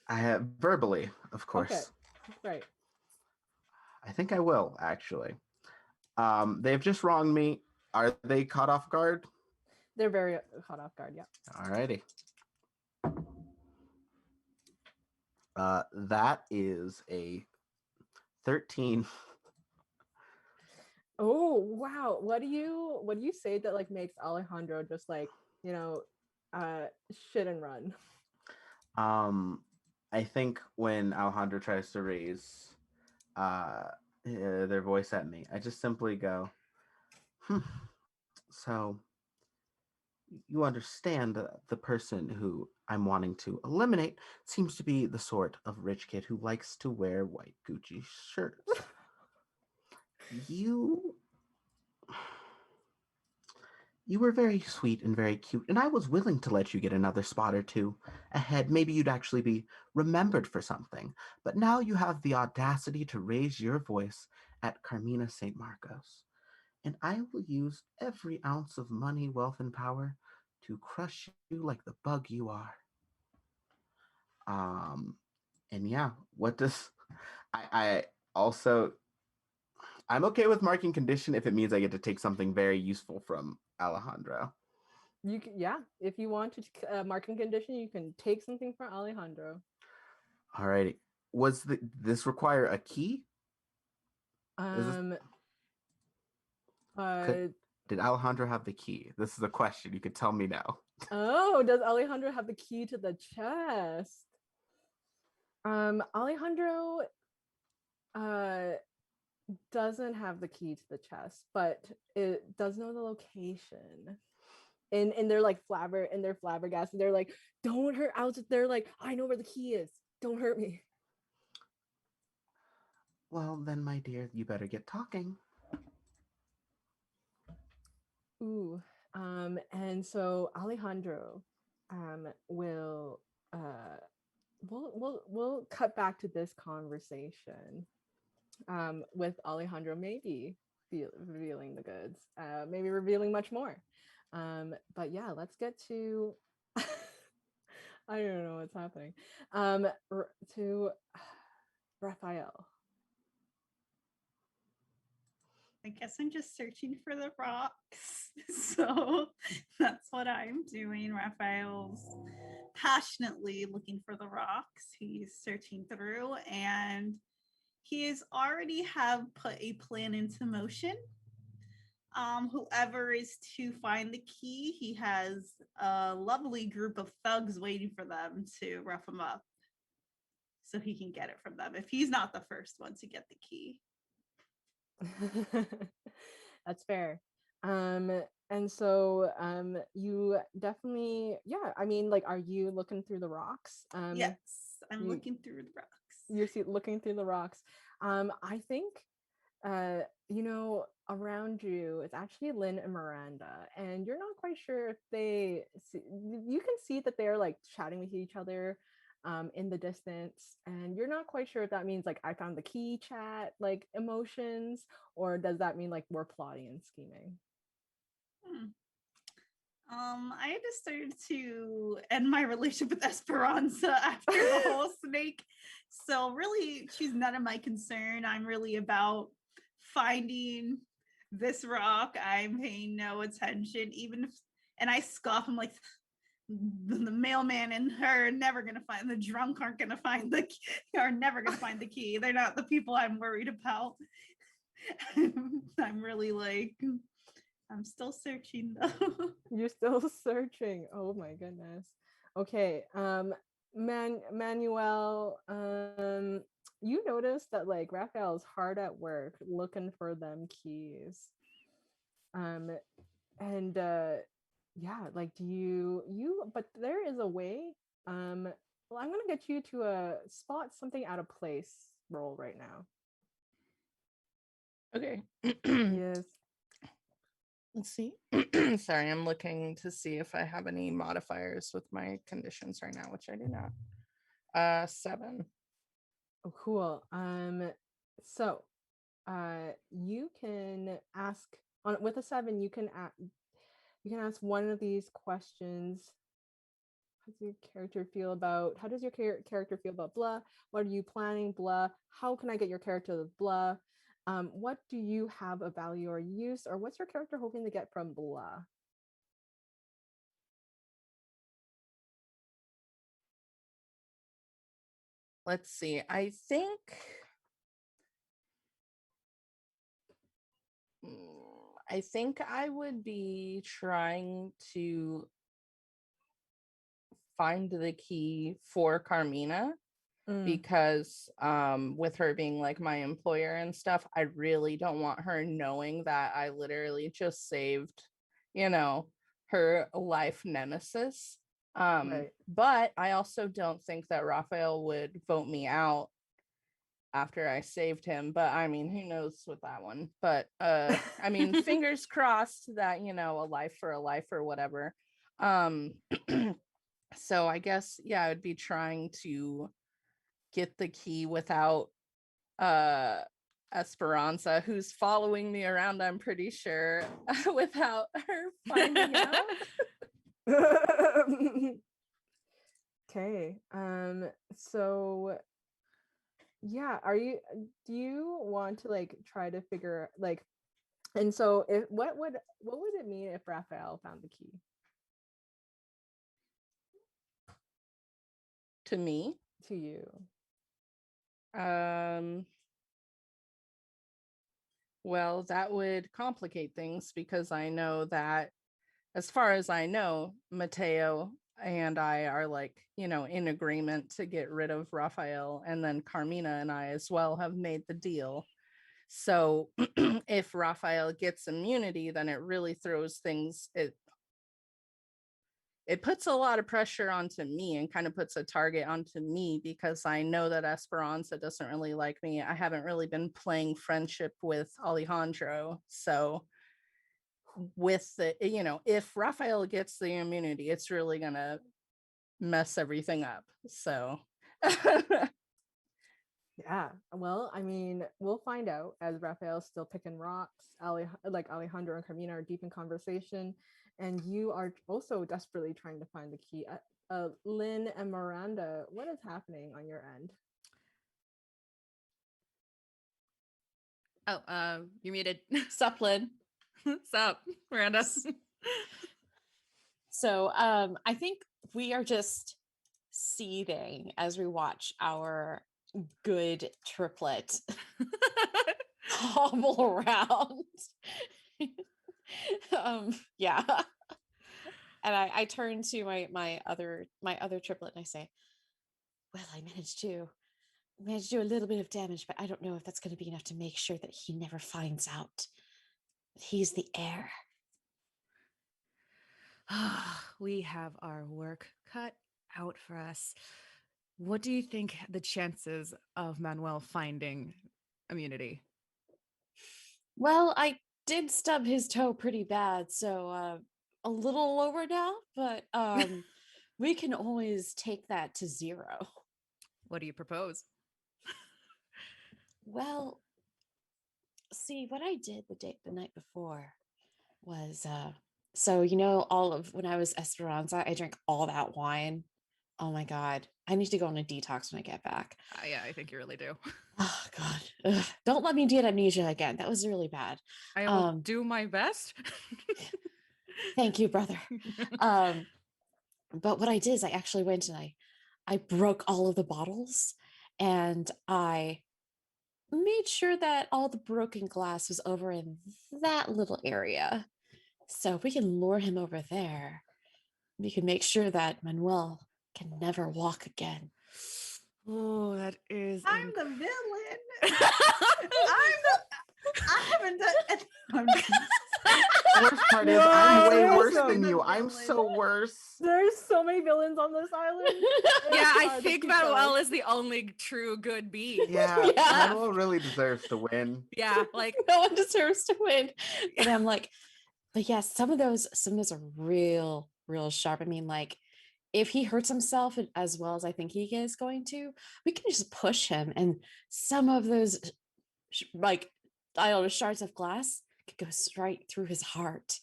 Speaker 6: I have verbally, of course.
Speaker 2: Okay. Right.
Speaker 6: I think I will, actually. They've just wronged me. Are they caught off guard?
Speaker 2: They're very caught off guard. Yeah.
Speaker 6: Alrighty. That is a 13.
Speaker 2: Oh wow. What do you say that like makes Alejandro just like, you know, shit and run?
Speaker 6: I think when Alejandro tries to raise their voice at me, I just simply go, so you understand that the person who I'm wanting to eliminate seems to be the sort of rich kid who likes to wear white Gucci shirts. You were very sweet and very cute, and I was willing to let you get another spot or two ahead. Maybe you'd actually be remembered for something. But now you have the audacity to raise your voice at Carmina St. Marcos. And I will use every ounce of money, wealth, and power to crush you like the bug you are. And yeah, what does I also I'm okay with marking condition if it means I get to take something very useful from Alejandro.
Speaker 2: You can, yeah. If you want to marking condition, you can take something from Alejandro.
Speaker 6: Alrighty. This require a key?
Speaker 2: Um.
Speaker 6: Did Alejandro have the key? This is a question. You could tell me now.
Speaker 2: Oh, does Alejandro have the key to the chest? Alejandro doesn't have the key to the chest, but it does know the location. And they're like flabbergasted. They're like, don't hurt out. They're like, I know where the key is. Don't hurt me.
Speaker 6: Well, then, my dear, you better get talking.
Speaker 2: Ooh. And so Alejandro will we'll cut back to this conversation with Alejandro maybe revealing the goods, maybe revealing much more. But yeah, let's get to I don't know what's happening. To Rafael.
Speaker 4: I guess I'm just searching for the rocks. So that's what I'm doing. Rafael's passionately looking for the rocks. He's searching through and he has already have put a plan into motion. Whoever is to find the key, he has a lovely group of thugs waiting for them to rough him up so he can get it from them if he's not the first one to get the key.
Speaker 2: That's fair. And so you definitely, yeah, I mean, like, are you looking through the rocks?
Speaker 4: Yes, I'm looking through the rocks.
Speaker 2: You're looking through the rocks. I think you know, around you it's actually Lynn and Miranda, and you're not quite sure if they see, you can see that they're like chatting with each other in the distance, and you're not quite sure if that means like I found the key chat like emotions, or does that mean like we're plotting and scheming?
Speaker 4: I decided to end my relationship with Esperanza after the whole snake. So really, she's none of my concern. I'm really about finding this rock. I'm paying no attention, even if, and I scoff. I'm like, the mailman and her are never gonna find the drunk aren't gonna find the are never gonna find the key. They're not the people I'm worried about. I'm really like, I'm still searching though.
Speaker 2: You're still searching. Oh my goodness. Okay. Manuel, you notice that like Raphael's hard at work looking for them keys. And yeah, like do you but there is a way. Well, I'm gonna get you to a spot something out of place roll right now.
Speaker 7: Okay.
Speaker 2: Yes.
Speaker 7: Let's see. Sorry, I'm looking to see if I have any modifiers with my conditions right now, which I do not. 7.
Speaker 2: Oh, cool. So you can ask on with a 7, you can ask one of these questions. your character feel about, how does your character feel about blah? What are you planning, blah? How can I get your character to blah? What do you have of value or use, or what's your character hoping to get from blah?
Speaker 7: Let's see. I think I would be trying to find the key for Carmina, because with her being like my employer and stuff, I really don't want her knowing that I literally just saved, her life nemesis.
Speaker 2: Right.
Speaker 7: But I also don't think that Rafael would vote me out after I saved him. But I mean, who knows with that one? But I mean, fingers crossed that, a life for a life or whatever. So I guess, yeah, I would be trying to get the key without Esperanza, who's following me around, I'm pretty sure, without her finding out.
Speaker 2: Okay. So yeah, do you want to like try to figure like, and so if what would it mean if Rafael found the key?
Speaker 7: To me?
Speaker 2: To you.
Speaker 7: Well, that would complicate things, because I know that, as far as I know, Mateo and I are like, in agreement to get rid of Rafael, and then Carmina and I as well have made the deal. So if Rafael gets immunity, then it really throws things, it puts a lot of pressure onto me and kind of puts a target onto me, because I know that Esperanza doesn't really like me. I haven't really been playing friendship with Alejandro. So with the, if Rafael gets the immunity, it's really gonna mess everything up. So
Speaker 2: Yeah, well, I mean, we'll find out as Rafael's still picking rocks. Alejandro and Carmina are deep in conversation, and you are also desperately trying to find the key. Lynn and Miranda, what is happening on your end?
Speaker 5: Oh, you're muted.
Speaker 3: Sup, Lynn?
Speaker 5: Sup, Miranda?
Speaker 3: So I think we are just seething as we watch our good triplet hobble around. Yeah. And I turn to my other triplet and I say, well, I managed to do a little bit of damage, but I don't know if that's going to be enough to make sure that he never finds out that he's the heir.
Speaker 5: We have our work cut out for us. What do you think the chances of Manuel finding immunity?
Speaker 3: Well, I did stub his toe pretty bad, so a little lower now, but we can always take that to 0.
Speaker 5: What do you propose?
Speaker 3: Well, see, what I did the night before was so all of when I was Esperanza, I drank all that wine. Oh my god, I need to go on a detox when I get back.
Speaker 5: Yeah, I think you really do.
Speaker 3: Oh god. Ugh. Don't let me get amnesia again. That was really bad.
Speaker 5: I will do my best.
Speaker 3: Thank you, brother. But what I did is I actually went and I broke all of the bottles, and I made sure that all the broken glass was over in that little area. So if we can lure him over there, we can make sure that Manuel can never walk again.
Speaker 5: Oh, that is.
Speaker 4: I'm the villain. I haven't done.
Speaker 6: The worst part is I'm way worse than you. I'm so worse.
Speaker 2: There's so many villains on this island.
Speaker 5: Yeah, I think Manuel is the only true good being.
Speaker 6: Yeah, Manuel really deserves to win.
Speaker 5: Yeah, like
Speaker 3: no one deserves to win. But I'm like, but yeah, some of those are real sharp. I mean, like, if he hurts himself as well as I think he is going to, we can just push him, and some of those, like, I don't know, shards of glass could go straight through his heart.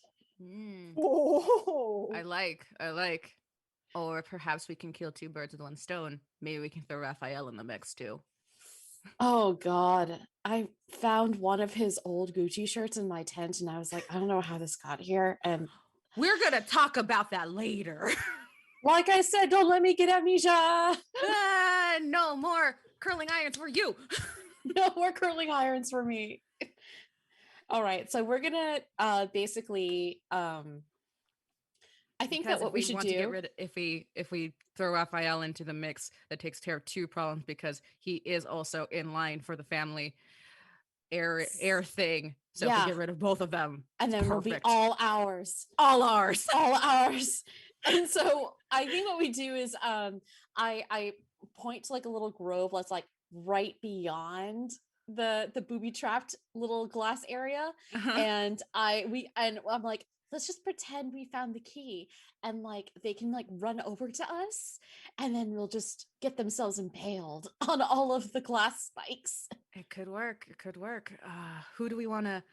Speaker 2: Oh.
Speaker 5: I like. Or perhaps we can kill two birds with one stone. Maybe we can throw Raphael in the mix too.
Speaker 3: Oh God. I found one of his old Gucci shirts in my tent and I was like, I don't know how this got here. And
Speaker 5: We're gonna talk about that later.
Speaker 3: like I said, don't let me get amnesia.
Speaker 5: No more curling irons for you.
Speaker 3: No more curling irons for me. All right. So we're gonna basically I think
Speaker 5: Because
Speaker 3: that what
Speaker 5: if
Speaker 3: we
Speaker 5: we
Speaker 3: should
Speaker 5: want
Speaker 3: do
Speaker 5: to get rid of, if we throw Raphael into the mix, that takes care of two problems because he is also in line for the family heir thing. So if
Speaker 3: Yeah.
Speaker 5: we get rid of both of them,
Speaker 3: and then we'll be
Speaker 5: perfect.
Speaker 3: all ours.
Speaker 5: All ours.
Speaker 3: All ours. And so I think what we do is I point to like a little grove that's like right beyond the booby trapped little glass area.
Speaker 5: Uh-huh.
Speaker 3: And I'm like, let's just pretend we found the key and like they can like run over to us and then we'll just get themselves impaled on all of the glass spikes.
Speaker 5: It could work. It could work. Who do we want to?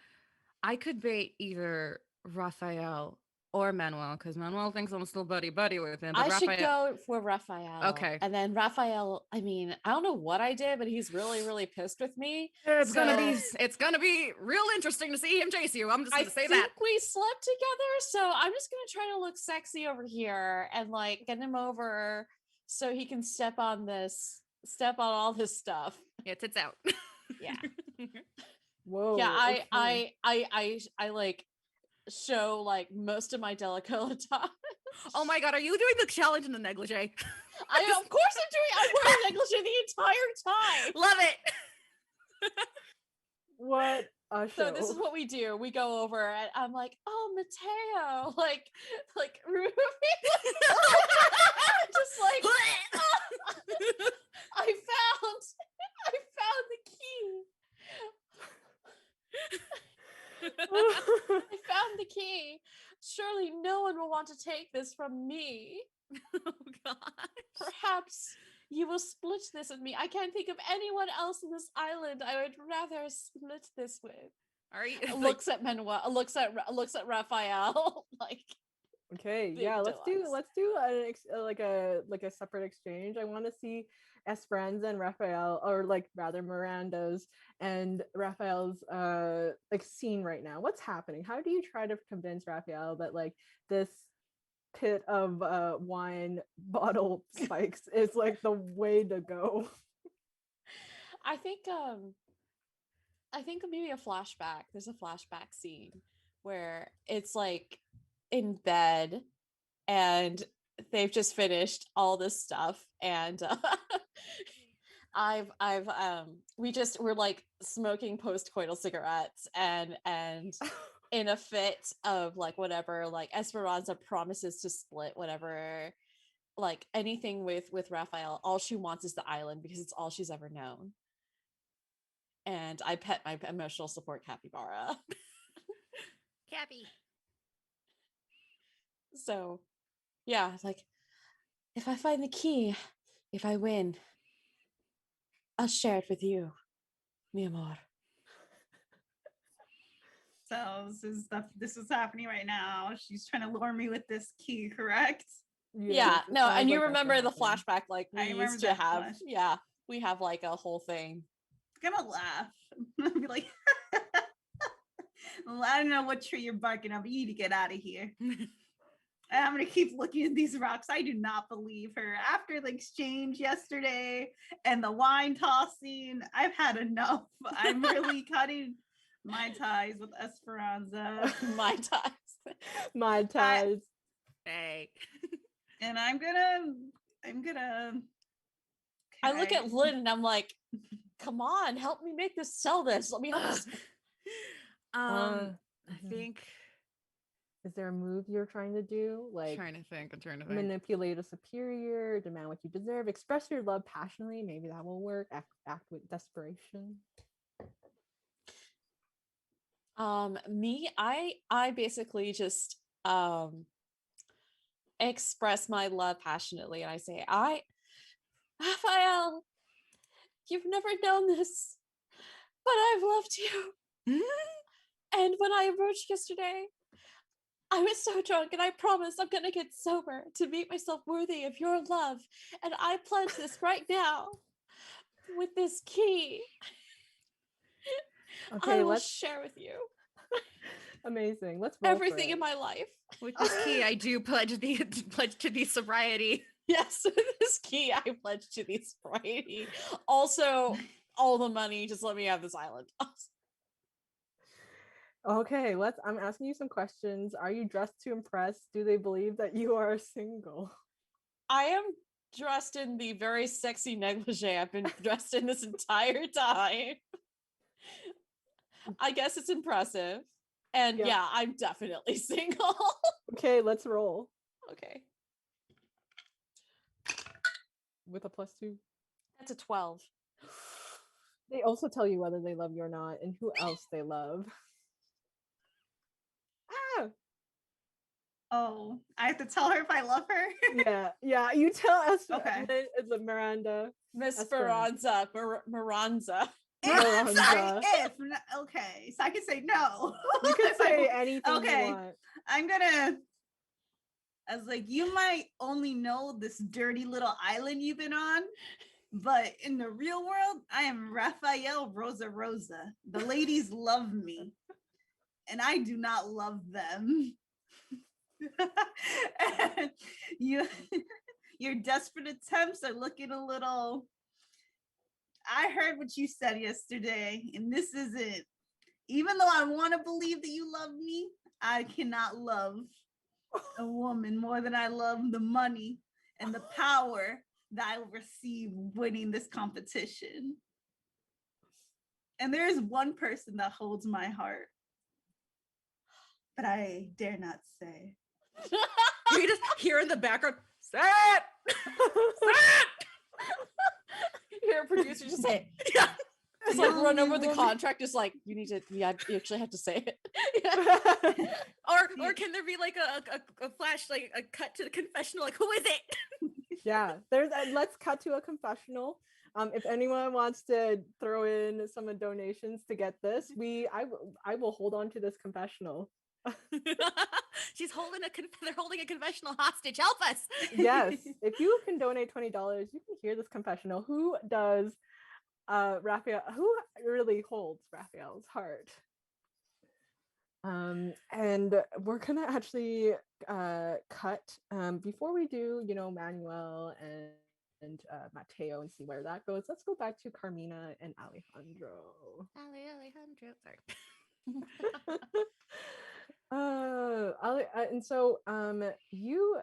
Speaker 5: I could bait either Raphael or Manuel because Manuel thinks I'm still buddy with him. But
Speaker 3: I should
Speaker 5: Raphael,
Speaker 3: go for Raphael.
Speaker 5: Okay.
Speaker 3: And then Raphael, I mean, I don't know what I did, but he's really, really pissed with me.
Speaker 5: it's gonna be real interesting to see him chase you. I'm just
Speaker 3: I
Speaker 5: gonna say
Speaker 3: think
Speaker 5: that.
Speaker 3: we slept together, so I'm just gonna try to look sexy over here and like get him over so he can step on all this stuff.
Speaker 5: Yeah, tits out.
Speaker 3: Yeah.
Speaker 2: Whoa.
Speaker 3: Yeah,
Speaker 2: okay.
Speaker 3: I like show like most of my delicolata.
Speaker 5: Oh my god, are you doing the challenge in the negligee?
Speaker 3: Of course I'm wearing negligee the entire time.
Speaker 5: Love it.
Speaker 2: What a show.
Speaker 3: So this is what we do. We go over and I'm like, oh Mateo, like remove me. Just like I found the key. I found the key. Surely no one will want to take this from me.
Speaker 5: Oh god.
Speaker 3: Perhaps you will split this with me. I can't think of anyone else in this island I would rather split this with.
Speaker 5: Are you
Speaker 3: Looks at Manuel, looks at Raphael, like
Speaker 2: Okay,
Speaker 3: big
Speaker 2: yeah, let's do
Speaker 3: deluxe.
Speaker 2: like a separate exchange. I want to see Esperanza and Rafael, or like rather Miranda's and Raphael's like scene right now. What's happening? How do you try to convince Raphael that like this pit of wine bottle spikes is like the way to go?
Speaker 3: I think maybe a flashback. There's a flashback scene where it's like in bed and they've just finished all this stuff and we're like smoking post-coital cigarettes and in a fit of like whatever, like Esperanza promises to split whatever, like anything with Raphael. All she wants is the island because it's all she's ever known. And I pet my emotional support capybara.
Speaker 5: Cappy?
Speaker 3: So yeah, like if I find the key, if I win, I'll share it with you, mi amor.
Speaker 4: So this is happening right now. She's trying to lure me with this key, correct?
Speaker 3: Yeah,
Speaker 2: it
Speaker 3: no,
Speaker 2: sounds
Speaker 3: and you
Speaker 2: like that's
Speaker 3: remember the
Speaker 2: what's happening.
Speaker 3: flashback like we
Speaker 4: I remember
Speaker 3: used to
Speaker 4: that
Speaker 3: have.
Speaker 4: flash.
Speaker 3: Yeah, we have like a whole thing.
Speaker 4: I'm gonna laugh. I'll be like, well, I don't know what tree you're barking on, but you need to get out of here. I'm gonna keep looking at these rocks. I do not believe her. After the exchange yesterday and the wine tossing, I've had enough. I'm really cutting my ties with Esperanza.
Speaker 3: My ties.
Speaker 2: My ties.
Speaker 5: Hey.
Speaker 4: And I'm gonna
Speaker 3: I look
Speaker 4: okay.
Speaker 3: at Lynn and I'm like, come on, help me make this, sell this. Let me help this.
Speaker 5: I
Speaker 2: mhm.
Speaker 5: think
Speaker 2: Is there a move you're trying to do?
Speaker 5: I'm
Speaker 2: Like
Speaker 5: trying to think.
Speaker 2: manipulate a superior, demand what you deserve, express your love passionately. Maybe that will work. Act with desperation.
Speaker 3: Me, I basically just express my love passionately and I say, Raphael, you've never known this, but I've loved you. And when I approached yesterday, I was so drunk, and I promised I'm gonna get sober to make myself worthy of your love. And I pledge this right now with this key.
Speaker 2: Okay,
Speaker 3: I will
Speaker 2: let's
Speaker 3: share with you
Speaker 2: amazing. Let's roll for
Speaker 3: everything
Speaker 2: it.
Speaker 3: in my life.
Speaker 5: With this key, I do pledge to the sobriety.
Speaker 3: Yes, with this key, I pledge to the sobriety. Also, all the money, just let me have this island.
Speaker 2: Okay, I'm asking you some questions. Are you dressed to impress? Do they believe that you are single?
Speaker 3: I am dressed in the very sexy negligee I've been dressed in this entire time. I guess it's impressive. And
Speaker 2: Yeah.
Speaker 3: yeah, I'm definitely single.
Speaker 2: Okay, let's roll
Speaker 3: Okay.
Speaker 2: with a +2.
Speaker 3: That's a 12.
Speaker 2: They also tell you whether they love you or not and who else they love. Ah,
Speaker 4: Oh, I have to tell her if I love her.
Speaker 2: yeah. You tell us.
Speaker 4: Okay.
Speaker 2: It's Miranda.
Speaker 3: Miss
Speaker 2: Esperanza.
Speaker 3: Miranza.
Speaker 2: Miranda.
Speaker 4: Okay, so I can say no.
Speaker 2: You can
Speaker 4: If I
Speaker 2: say
Speaker 4: want-
Speaker 2: anything
Speaker 4: okay.
Speaker 2: you want.
Speaker 4: I was like, you might only know this dirty little island you've been on, but in the real world, I am Rafael Rosa Rosa. The ladies love me, and I do not love them. And your desperate attempts are looking a little. I heard what you said yesterday, and this isn't. Even though I want to believe that you love me, I cannot love a woman more than I love the money and the power that I will receive winning this competition. And there is one person that holds my heart, but I dare not say.
Speaker 5: You just hear in the background, say it! Say it!
Speaker 3: You hear a producer just say it.
Speaker 5: Yeah.
Speaker 3: Just like run over the
Speaker 4: Woman.
Speaker 3: contract, just like you need to, yeah, you actually have to say it.
Speaker 5: Or can there be like a flash, like a cut to the confessional, like who is it?
Speaker 2: Yeah, let's cut to a confessional. If anyone wants to throw in some donations to get this, I will hold on to this confessional.
Speaker 5: She's holding they're holding a confessional hostage. Help us.
Speaker 2: Yes, if you can donate $20, you can hear this confessional. Who does Raphael, who really holds Raphael's heart? And we're gonna actually cut before we do, Manuel and Mateo and see where that goes. Let's go back to Carmina and Alejandro.
Speaker 5: Alejandro, sorry.
Speaker 2: And so you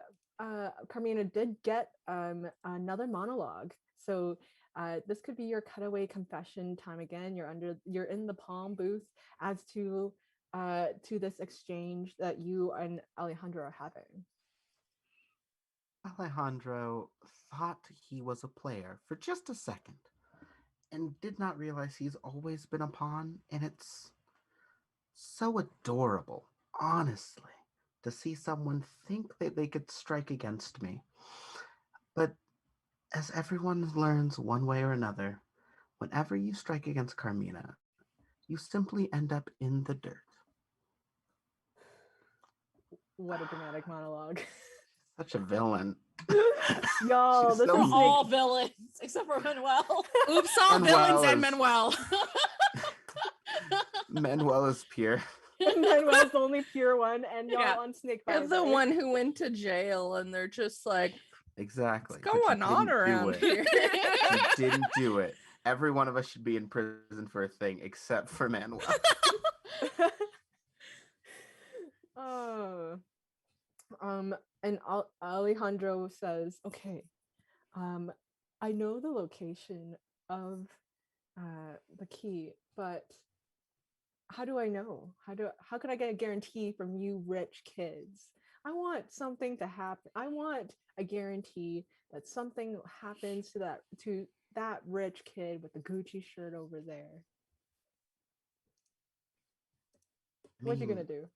Speaker 2: Carmina did get another monologue. So this could be your cutaway confession time again. You're in the palm booth as to this exchange that you and Alejandro are having.
Speaker 6: Alejandro thought he was a player for just a second and did not realize he's always been a pawn, and it's so adorable, honestly, to see someone think that they could strike against me. But as everyone learns one way or another, whenever you strike against Carmina, you simply end up in the dirt.
Speaker 2: What a dramatic monologue.
Speaker 6: Such a villain.
Speaker 2: Y'all,
Speaker 6: She's
Speaker 2: this
Speaker 6: so
Speaker 3: We're
Speaker 2: is
Speaker 6: mean.
Speaker 3: all villains except for Manuel.
Speaker 5: Oops, all
Speaker 6: Manuel
Speaker 5: villains and
Speaker 6: is-
Speaker 5: Manuel.
Speaker 6: Manuel is pure.
Speaker 2: Manuel's the only pure one, and y'all
Speaker 5: Yeah.
Speaker 2: on Snake
Speaker 7: You're
Speaker 2: Bite,
Speaker 7: the
Speaker 2: right?
Speaker 7: one who went to jail, and they're just like,
Speaker 6: Exactly.
Speaker 7: what's
Speaker 6: but you
Speaker 7: going on
Speaker 6: didn't do
Speaker 7: around
Speaker 6: it.
Speaker 7: here?
Speaker 6: You didn't do it. Every one of us should be in prison for a thing except for Manuel.
Speaker 2: Oh. And Alejandro says, okay, I know the location of the key, but how do I know? How could I get a guarantee from you rich kids? I want something to happen. I want a guarantee that something happens to that rich kid with the Gucci shirt over there. What you gonna do?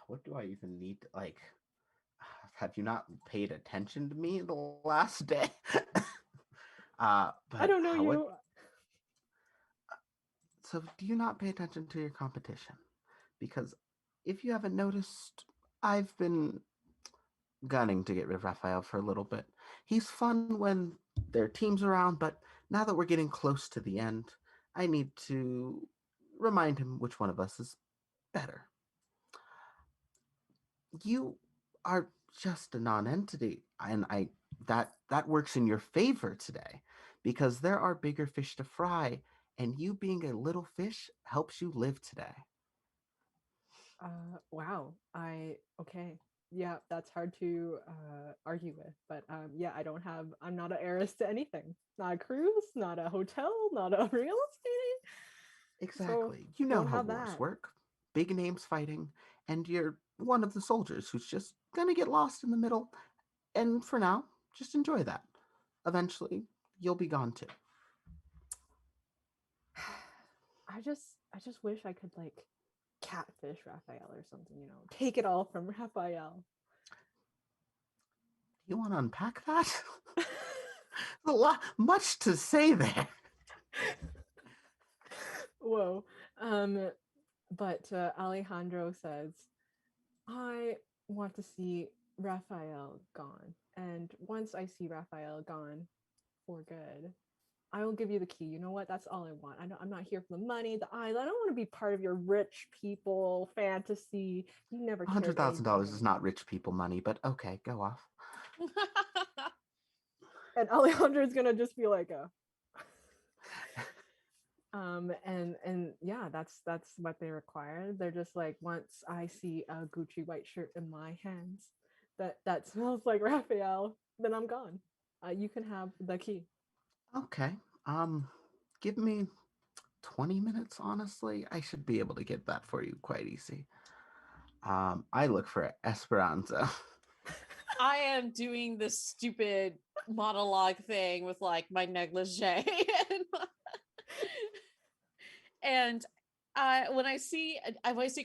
Speaker 6: What do I even need to, like, have you not paid attention to me the last day? But
Speaker 2: I don't know you.
Speaker 6: So do you not pay attention to your competition? Because if you haven't noticed, I've been gunning to get rid of Rafael for a little bit. He's fun when there are teams around, but now that we're getting close to the end, I need to remind him which one of us is better. You are just a non-entity, and that works in your favor today because there are bigger fish to fry, and you being a little fish helps you live today.
Speaker 2: Wow. Okay. Yeah, that's hard to argue with, but yeah, I'm not an heiress to anything. Not a cruise, not a hotel, not a real estate. So
Speaker 6: Exactly. You know
Speaker 2: don't
Speaker 6: how
Speaker 2: have
Speaker 6: wars
Speaker 2: that.
Speaker 6: work. Big names fighting, and you're one of the soldiers who's just gonna get lost in the middle. And for now, just enjoy that. Eventually, you'll be gone too.
Speaker 2: I just wish I could like catfish Raphael or something, take it all from Raphael.
Speaker 6: You want to unpack that? A lot, much to say there.
Speaker 2: Whoa. But Alejandro says, I want to see Raphael gone. And once I see Raphael gone for good, I will give you the key. You know what? That's all I want. I'm not here for the money, the eyes. I don't want to be part of your rich people fantasy. You never cared anything
Speaker 6: $100,000
Speaker 2: for
Speaker 6: is
Speaker 2: me.
Speaker 6: not rich people money, but okay, go off.
Speaker 2: And Alejandro is gonna just be like a and yeah, that's what they require. They're just like, once I see a Gucci white shirt in my hands that smells like Raphael, then I'm gone. You can have the key.
Speaker 6: Okay. Um, Give me 20 minutes, honestly. I should be able to get that for you quite easy. I look for Esperanza.
Speaker 3: I am doing this stupid monologue thing with like my negligee and when I see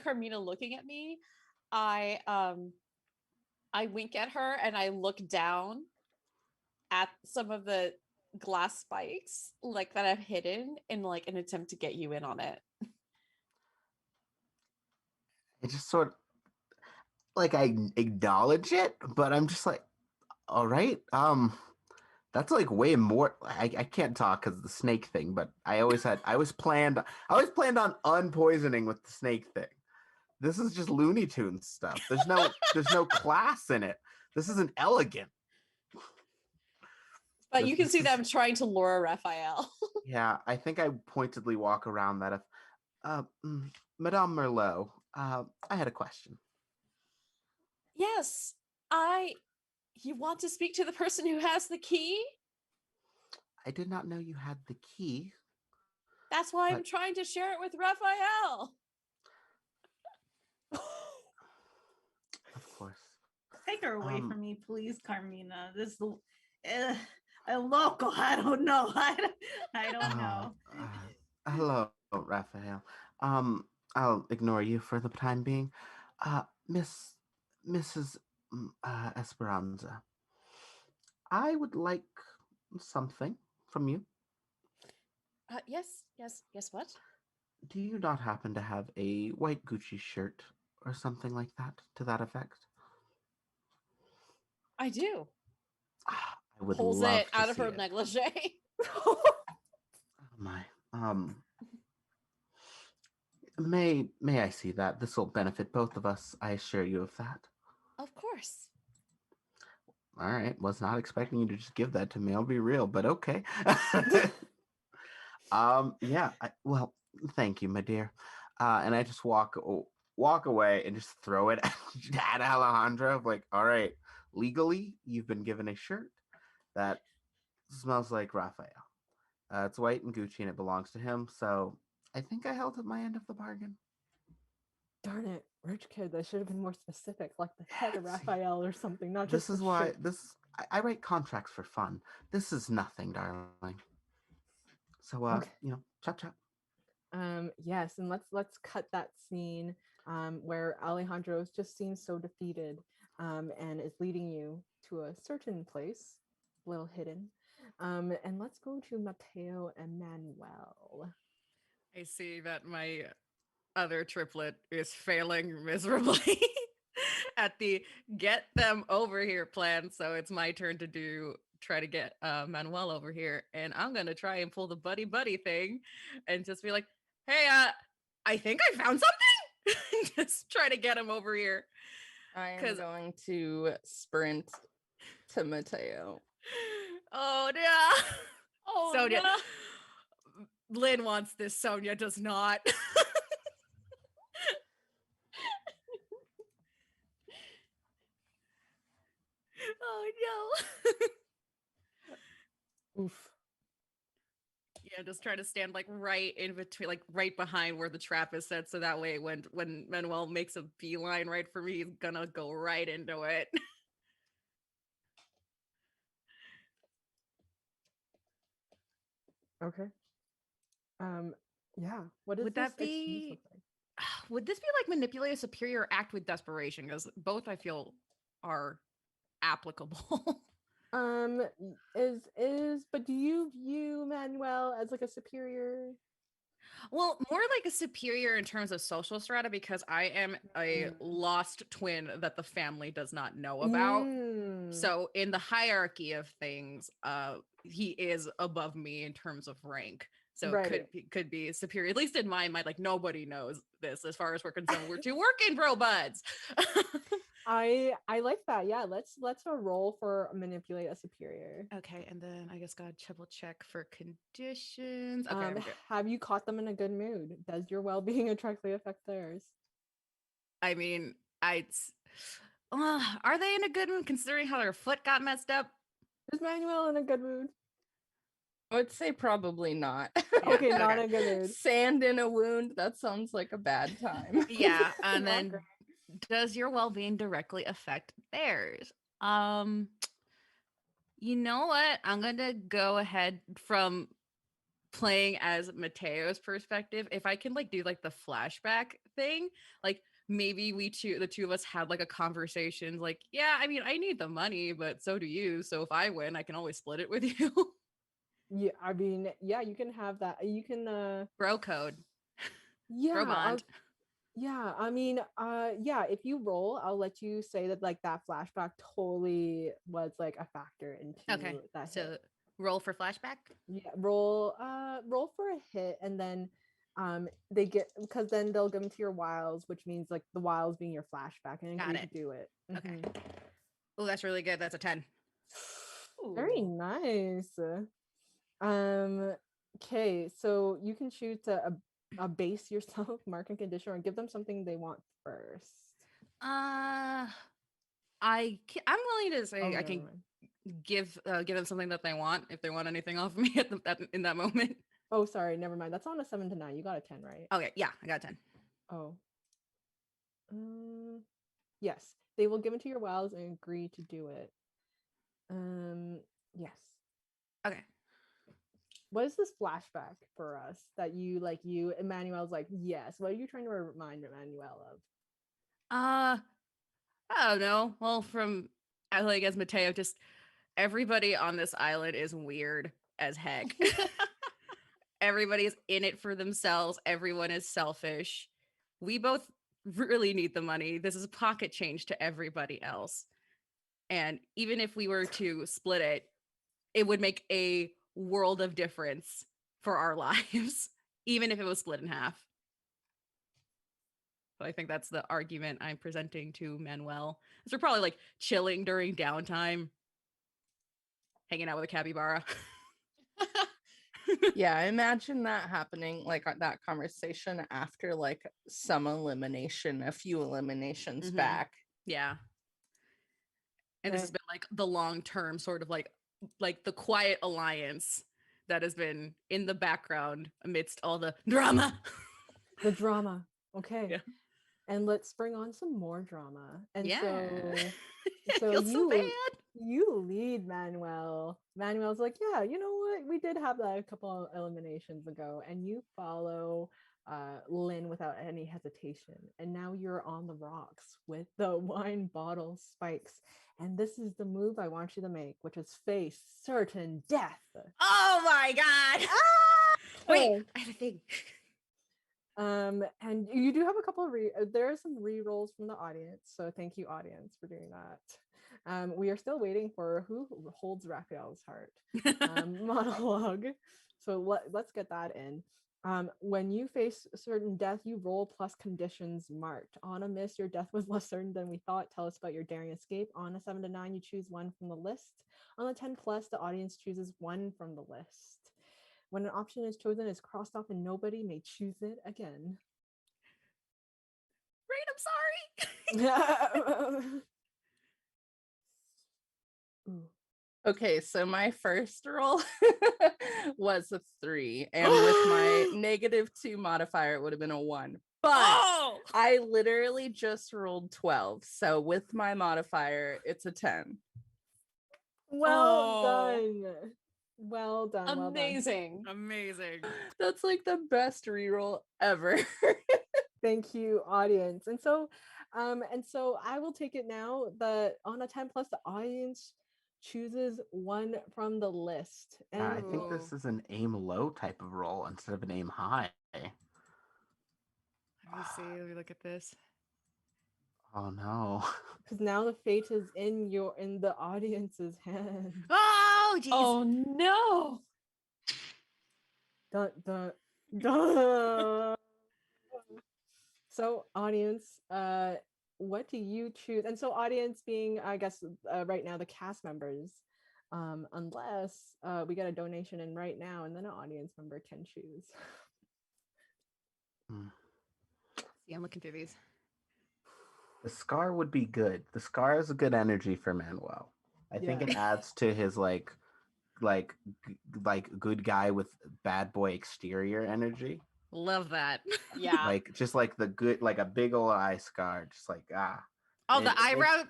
Speaker 3: Carmina looking at me, I wink at her and I look down at some of the glass spikes like that I've hidden in like an attempt to get you in on it.
Speaker 6: I just sort of like I acknowledge it, but I'm just like, all right. That's like way more. I can't talk because of the snake thing, but I always planned on unpoisoning with the snake thing. This is just Looney Tunes stuff. There's no class in it. This isn't elegant.
Speaker 3: But you can see
Speaker 6: is,
Speaker 3: that I'm trying to lure Raphael.
Speaker 6: yeah, I think I pointedly walk around that. If, Madame Merlot, I had a question.
Speaker 3: Yes, you want to speak to the person who has the key?
Speaker 6: I did not know you had the key.
Speaker 3: That's why
Speaker 6: but
Speaker 3: I'm trying to share it with Raphael.
Speaker 6: Of course.
Speaker 4: Take her away from me, please, Carmina. This El Loco. I don't know. I don't know.
Speaker 6: Hello, Raphael. I'll ignore you for the time being. Miss Mrs. Esperanza, I would like something from you.
Speaker 3: Yes, what?
Speaker 6: Do you not happen to have a white Gucci shirt or something like that to that effect?
Speaker 3: I do.
Speaker 6: I would
Speaker 3: Pulls
Speaker 6: love
Speaker 3: it
Speaker 6: to
Speaker 3: out of
Speaker 6: see
Speaker 3: her
Speaker 6: it.
Speaker 3: negligee.
Speaker 6: Oh my. May I see that? This will benefit both of us. I assure you of that.
Speaker 3: Of course.
Speaker 6: All right. Was not expecting you to just give that to me. I'll be real, but okay. Yeah. Well, thank you, my dear. And I just walk away and just throw it at Alejandro. Like, all right, legally, you've been given a shirt that smells like Rafael. It's white and Gucci, and it belongs to him. So I think I held up my end of the bargain.
Speaker 2: Darn it, rich kid. That should have been more specific, like the head of
Speaker 6: See,
Speaker 2: Raphael or something, not
Speaker 6: this
Speaker 2: just the
Speaker 6: is why
Speaker 2: shirt.
Speaker 6: I write contracts for fun. This is nothing, darling. So
Speaker 2: Okay.
Speaker 6: chop chop.
Speaker 2: Yes, and let's cut that scene where Alejandro just seems so defeated and is leading you to a certain place, a little hidden. And let's go to Mateo and Manuel.
Speaker 5: I see that my other triplet is failing miserably at the get them over here plan. So it's my turn to try to get Manuel over here. And I'm gonna try and pull the buddy buddy thing and just be like, hey, I think I found something. Just try to get him over here.
Speaker 7: I am going to sprint to Mateo.
Speaker 5: Oh no.
Speaker 3: Oh,
Speaker 5: Sonya.
Speaker 3: no.
Speaker 5: Lynn wants this, Sonya does not. Oh no.
Speaker 2: Oof.
Speaker 5: Yeah, just try to stand like right in between, like right behind where the trap is set, so that way when Manuel makes a beeline right for me, he's gonna go right into it.
Speaker 2: Okay. Yeah. What does
Speaker 5: Would
Speaker 2: this
Speaker 5: that
Speaker 2: excuse
Speaker 5: be?
Speaker 2: look like?
Speaker 5: Would this be like manipulate a superior or act with desperation? Because both I feel are applicable.
Speaker 2: But do you view Manuel as like a superior?
Speaker 5: Well, more like a superior in terms of social strata, because I am a lost twin that the family does not know about. So in the hierarchy of things, he is above me in terms of rank. So
Speaker 2: Right.
Speaker 5: it could be superior, at least in my mind. Like nobody knows this as far as we're concerned. We're two working bro buds.
Speaker 2: I like that. Yeah, let's roll for manipulate a superior.
Speaker 5: Okay, and then I guess gotta triple check for conditions. Okay, I'm good.
Speaker 2: Have you caught them in a good mood? Does your well-being directly affect theirs?
Speaker 5: I mean, are they in a good mood considering how their foot got messed up?
Speaker 2: Is Manuel in a good mood?
Speaker 7: I would say probably not.
Speaker 2: Okay, not a good mood.
Speaker 7: Sand in a wound, that sounds like a bad time.
Speaker 5: Yeah, and
Speaker 2: Not
Speaker 5: then
Speaker 2: great.
Speaker 5: does your well-being directly affect theirs? You know what? I'm gonna go ahead from playing as Mateo's perspective. If I can like do like the flashback thing, like maybe the two of us had like a conversation like, yeah, I mean, I need the money, but so do you. So if I win, I can always split it with you.
Speaker 2: Yeah, I mean, yeah, you can have that. You can
Speaker 5: Bro code.
Speaker 2: yeah,
Speaker 5: Bro bond.
Speaker 2: yeah, I mean, yeah, if you roll, I'll let you say that like that flashback totally was like a factor into
Speaker 5: Okay.
Speaker 2: that
Speaker 5: So
Speaker 2: hit.
Speaker 5: roll for flashback.
Speaker 2: Yeah, roll for a hit, and then they get, because then they'll give them to your wiles, which means like the wiles being your flashback, and
Speaker 5: Got
Speaker 2: agree to
Speaker 5: it.
Speaker 2: do it.
Speaker 5: Okay.
Speaker 2: Mhm.
Speaker 5: Oh, that's really good. That's a 10.
Speaker 2: Very
Speaker 3: Ooh.
Speaker 2: nice. Okay, so you can choose to base yourself, mark and condition, or give them something they want first.
Speaker 5: I'm willing to say
Speaker 2: Oh,
Speaker 5: I
Speaker 2: never
Speaker 5: can
Speaker 2: mind.
Speaker 5: give them something that they want if they want anything off of me in that moment.
Speaker 2: Oh, sorry, never mind. That's on a 7 to 9. You got a 10, right?
Speaker 5: Okay, yeah, I got a 10.
Speaker 2: Oh. Yes, they will give it to your wiles and agree to do it. Yes.
Speaker 5: Okay.
Speaker 2: What is this flashback for us that Emmanuel's like, yes. What are you trying to remind Emmanuel of?
Speaker 5: I don't know. Well, I guess Mateo, just everybody on this island is weird as heck. Everybody's in it for themselves. Everyone is selfish. We both really need the money. This is pocket change to everybody else. And even if we were to split it, it would make a world of difference for our lives, even if it was split in half. So I think that's the argument I'm presenting to Manuel. So we're probably like chilling during downtime, hanging out with a capybara.
Speaker 7: Yeah, I imagine that happening, like that conversation after like some elimination, a few eliminations
Speaker 5: Mhm.
Speaker 7: back.
Speaker 5: Yeah. And this has
Speaker 2: Okay.
Speaker 5: been like the long-term sort of like the quiet alliance that has been in the background amidst all the drama.
Speaker 2: The drama. Okay.
Speaker 5: Yeah.
Speaker 2: And let's bring on some more drama. And
Speaker 5: Yeah. I
Speaker 2: so
Speaker 5: feel so bad.
Speaker 2: you lead Manuel. Manuel's like, yeah, you know what? We did have that a couple of eliminations ago, and you follow Lynn without any hesitation. And now you're on the rocks with the wine bottle spikes. And this is the move I want you to make, which is face certain death.
Speaker 5: Oh my god.
Speaker 2: Ah!
Speaker 5: Wait, I have a thing.
Speaker 2: And you do have a couple of there are some re-rolls from the audience, so thank you, audience, for doing that. We are still waiting for who holds Raphael's heart monologue, so let's get that in. When you face certain death, you roll plus conditions marked. On a miss, your death was less certain than we thought. Tell us about your daring escape. On a 7 to 9, you choose one from the list. On the 10 plus, the audience chooses one from the list. When an option is chosen, it's crossed off and nobody may choose it again.
Speaker 5: Right, I'm sorry.
Speaker 7: Okay, so my first roll was a 3, and with my -2 modifier, it would have been a 1. But I literally just rolled 12, so with my modifier, it's a 10.
Speaker 2: Well done. Well done.
Speaker 3: Amazing.
Speaker 5: Amazing.
Speaker 7: That's like the best reroll ever.
Speaker 2: Thank you, audience. And so I will take it now that on a 10 plus, the audience chooses one from the list. And
Speaker 6: I think this is an aim low type of roll instead of an aim high.
Speaker 5: Let me see. Let me look at this.
Speaker 6: Oh no.
Speaker 2: Because now the fate is in the audience's hands.
Speaker 5: Oh, geez.
Speaker 3: Oh no.
Speaker 2: Dun, dun, dun. So, audience, what do you choose? And so, audience being, I guess, right now the cast members, unless we get a donation in right now, and then an audience member can choose.
Speaker 5: Yeah, I'm looking through these.
Speaker 6: The scar would be good. The scar is a good energy for Manuel. I think it adds to his like good guy with bad boy exterior energy.
Speaker 5: Love that.
Speaker 3: Yeah.
Speaker 6: Like just like the good, like a big old eye scar, just like
Speaker 5: Oh, the eyebrow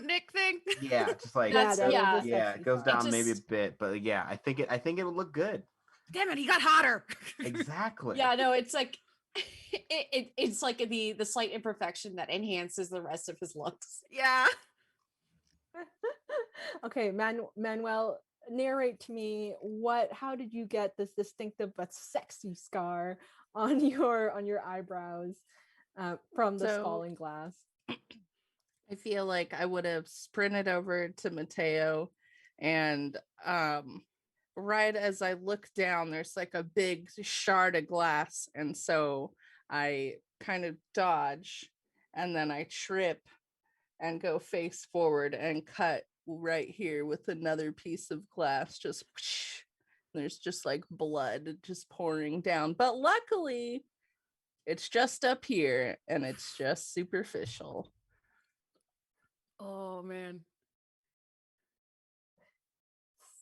Speaker 5: Nick thing.
Speaker 6: Yeah, just like it goes down maybe a bit, but yeah, I think it would look good.
Speaker 5: Damn it, he got hotter.
Speaker 6: Exactly.
Speaker 3: Yeah, no, it's like it's like the slight imperfection that enhances the rest of his looks.
Speaker 5: Yeah.
Speaker 2: Okay, Manuel, narrate to me how did you get this distinctive but sexy scar on your eyebrows from the falling glass?
Speaker 7: I feel like I would have sprinted over to Mateo, and right as I look down, there's like a big shard of glass, and so I kind of dodge, and then I trip and go face forward and cut right here with another piece of glass. Just whoosh, there's just like blood just pouring down, but luckily it's just up here and it's just superficial.
Speaker 5: Oh man.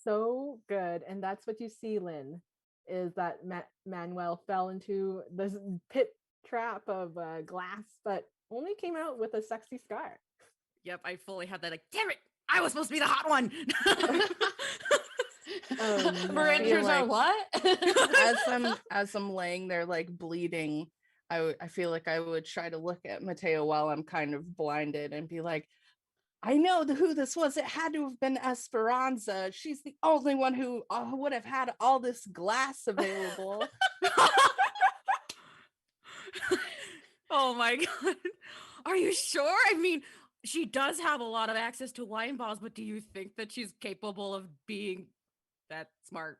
Speaker 2: So good. And that's what you see, Lynn, is that Manuel fell into this pit trap of glass, but only came out with a sexy scar.
Speaker 5: Yep, I fully had that. Like, damn it, I was supposed to be the hot one.
Speaker 3: Rangers are what?
Speaker 7: as I'm laying there like bleeding, I feel like I would try to look at Mateo while I'm kind of blinded and be like, I know who this was. It had to have been Esperanza. She's the only one who would have had all this glass available.
Speaker 5: Oh my god. Are you sure? I mean, she does have a lot of access to wine bottles, but do you think that she's capable of being that smart?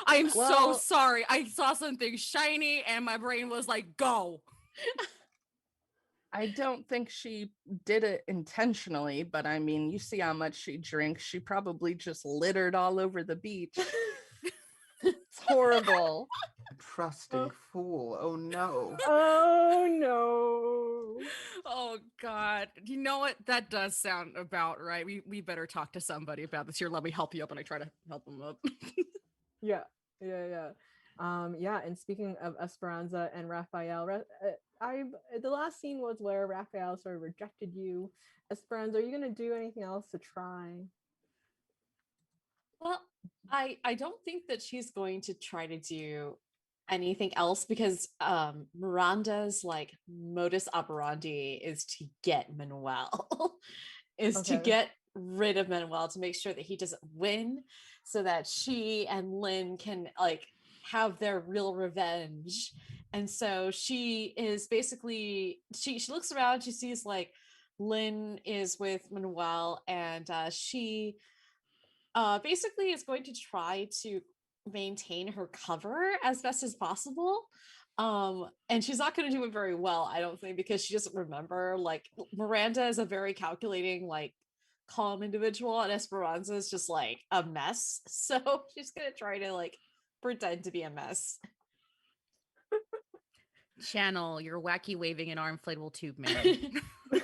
Speaker 5: I am so sorry. I saw something shiny and my brain was like, go.
Speaker 7: I don't think she did it intentionally, but I mean, you see how much she drinks. She probably just littered all over the beach. It's horrible.
Speaker 6: Trusting fool. Oh no.
Speaker 2: Oh no.
Speaker 5: Oh god. You know what? That does sound about right. We better talk to somebody about this. Here, let me help you up, and I try to help him up.
Speaker 2: Yeah. And speaking of Esperanza and Rafael, the last scene was where Rafael sort of rejected you. Esperanza, are you gonna do anything else to try?
Speaker 3: Well, I don't think that she's going to try to do anything else because Miranda's like modus operandi is to get Manuel, to get rid of Manuel, to make sure that he doesn't win, so that she and Lynn can like have their real revenge. And so she is basically she looks around, she sees like Lynn is with Manuel, and she basically is going to try to maintain her cover as best as possible. And she's not going to do it very well, I don't think, because she doesn't remember. Like, Miranda is a very calculating, like, calm individual, and Esperanza is just like a mess. So she's going to try to like pretend to be a mess.
Speaker 5: Channel your wacky waving and arm inflatable tube man.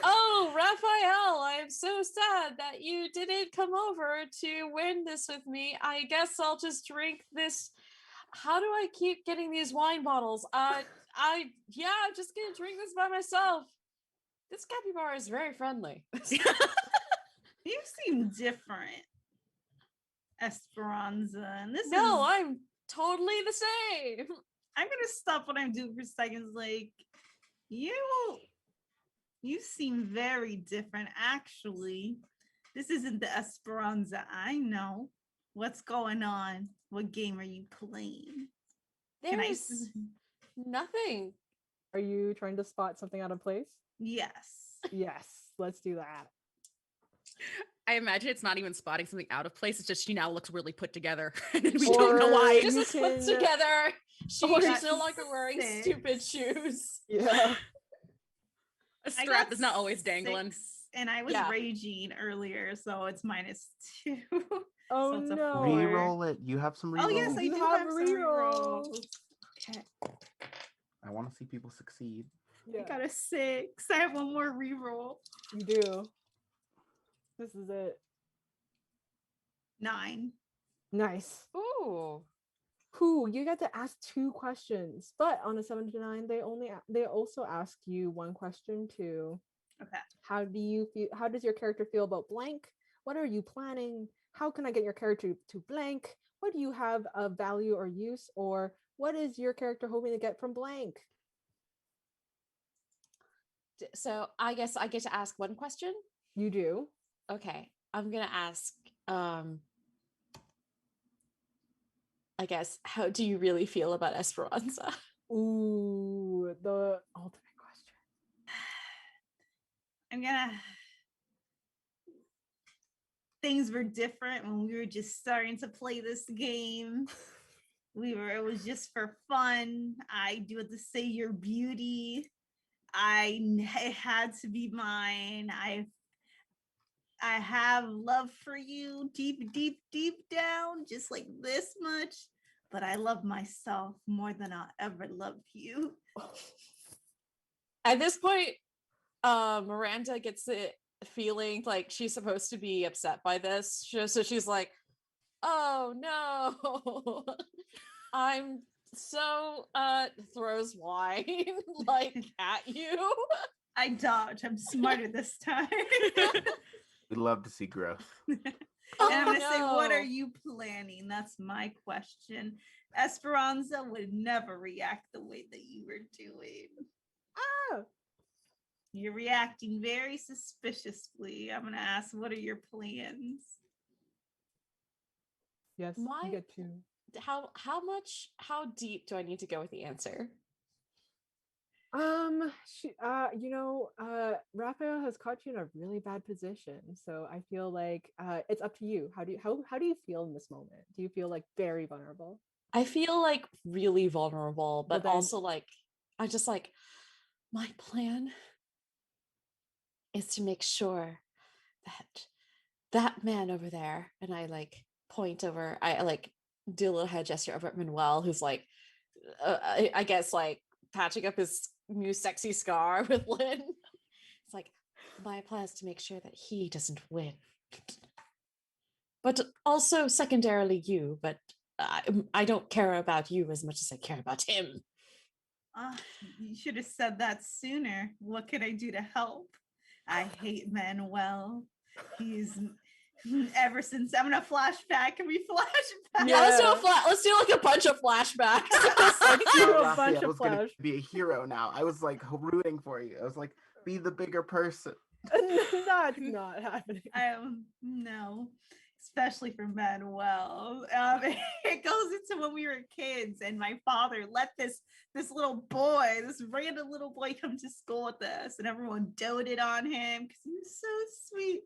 Speaker 3: Oh, Rafael, I am so sad that you didn't come over to win this with me. I guess I'll just drink this. How do I keep getting these wine bottles? I'm just gonna drink this by myself. This capybara is very friendly.
Speaker 4: You seem different, Esperanza. And
Speaker 3: I'm totally the same.
Speaker 4: I'm gonna stop what I'm doing for seconds. Like, you seem very different, actually. This isn't the Esperanza I know. What's going on? What game are you playing?
Speaker 3: There's nothing.
Speaker 2: Are you trying to spot something out of place?
Speaker 4: Yes.
Speaker 2: Yes, let's do that.
Speaker 5: I imagine it's not even spotting something out of place. It's just she now looks really put together. And we
Speaker 2: Or
Speaker 5: don't know why.
Speaker 2: you
Speaker 3: Just put
Speaker 2: can-
Speaker 3: together.
Speaker 2: Or
Speaker 3: She's no longer wearing
Speaker 4: 6.
Speaker 3: stupid shoes.
Speaker 2: Yeah.
Speaker 5: A
Speaker 4: I
Speaker 5: strap
Speaker 4: got
Speaker 5: is not always dangling.
Speaker 4: 6, and I was
Speaker 3: Yeah.
Speaker 4: raging earlier, so it's -2.
Speaker 2: Oh
Speaker 4: So it's a
Speaker 2: no.
Speaker 4: 4.
Speaker 6: Reroll it. You have some rerolls.
Speaker 4: Oh yes, I
Speaker 2: You
Speaker 4: do
Speaker 2: have
Speaker 4: have some
Speaker 2: rerolls.
Speaker 4: rerolls. Okay,
Speaker 6: I want to see people succeed.
Speaker 4: I
Speaker 2: Yeah,
Speaker 4: got a 6. I have one more reroll.
Speaker 2: you do. This is it.
Speaker 4: 9.
Speaker 2: Nice.
Speaker 3: Ooh.
Speaker 2: Cool. You get to ask 2 questions, but on a 7 to 9, they also ask you 1 question too.
Speaker 4: Okay.
Speaker 2: How do you feel? How does your character feel about blank? What are you planning? How can I get your character to blank? What do you have of value or use? Or what is your character hoping to get from blank?
Speaker 3: So I guess I get to ask one question.
Speaker 2: You do.
Speaker 3: Okay, I'm gonna ask. I guess, how do you really feel about Esperanza?
Speaker 2: Ooh, the ultimate question.
Speaker 4: I'm gonna. Things were different when we were just starting to play this game. It was just for fun. I do have to say your beauty. It had to be mine. I have love for you deep, deep, deep down, just like this much. But I love myself more than I'll ever love you.
Speaker 3: At this point, Miranda gets the feeling like she's supposed to be upset by this. So she's like, oh no, I'm so throws wine like at you.
Speaker 4: I dodge. I'm smarter this time.
Speaker 6: We'd love to see growth.
Speaker 3: Oh,
Speaker 4: And I'm gonna say, what
Speaker 3: no.
Speaker 4: are you planning? That's my question. Esperanza would never react the way that you were doing.
Speaker 2: Ah,
Speaker 4: You're reacting very suspiciously. I'm gonna ask, what are your plans?
Speaker 2: yes,
Speaker 3: My-
Speaker 2: you get to.
Speaker 3: How deep do I need to go with the answer?
Speaker 2: Rafael has caught you in a really bad position, so I feel like it's up to you. How do you feel in this moment? Do you feel like very vulnerable?
Speaker 3: I feel like really vulnerable, but
Speaker 2: then-
Speaker 3: also like I just like my plan is to make sure that man over there, and I like point over, I like do a little head gesture over at Manuel, who's like I guess like patching up his new sexy scar with Lynn. It's like, my plan is to make sure that he doesn't win, but also secondarily you, but I don't care about you as much as I care about him.
Speaker 4: You should have said that sooner. What can I do to help? I hate Manuel. He's ever since I'm gonna flashback. Can we flashback?
Speaker 3: Yeah, let's do a
Speaker 2: Yeah.
Speaker 3: let's do like a bunch of flashbacks.
Speaker 2: Let's do a
Speaker 6: Rafael
Speaker 2: bunch of
Speaker 6: was gonna
Speaker 2: flash.
Speaker 6: be a hero now. I was like rooting for you. I was like, be the bigger person.
Speaker 2: That's not happening.
Speaker 4: No. especially for Manuel. It goes into when we were kids, and my father let this little boy, this random little boy, come to school with us, and everyone doted on him because he was so sweet.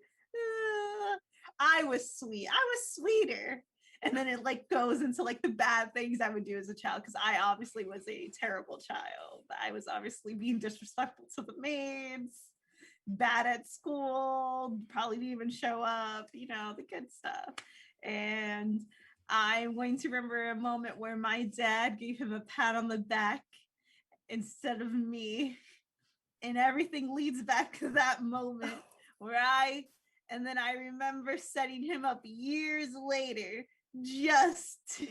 Speaker 4: I was sweet. I was sweeter. And then it like goes into like the bad things I would do as a child, because I obviously was a terrible child. I was obviously being disrespectful to the maids, bad at school, probably didn't even show up, you know, the good stuff. And I'm going to remember a moment where my dad gave him a pat on the back instead of me. And everything leads back to that moment where and then I remember setting him up years later just to,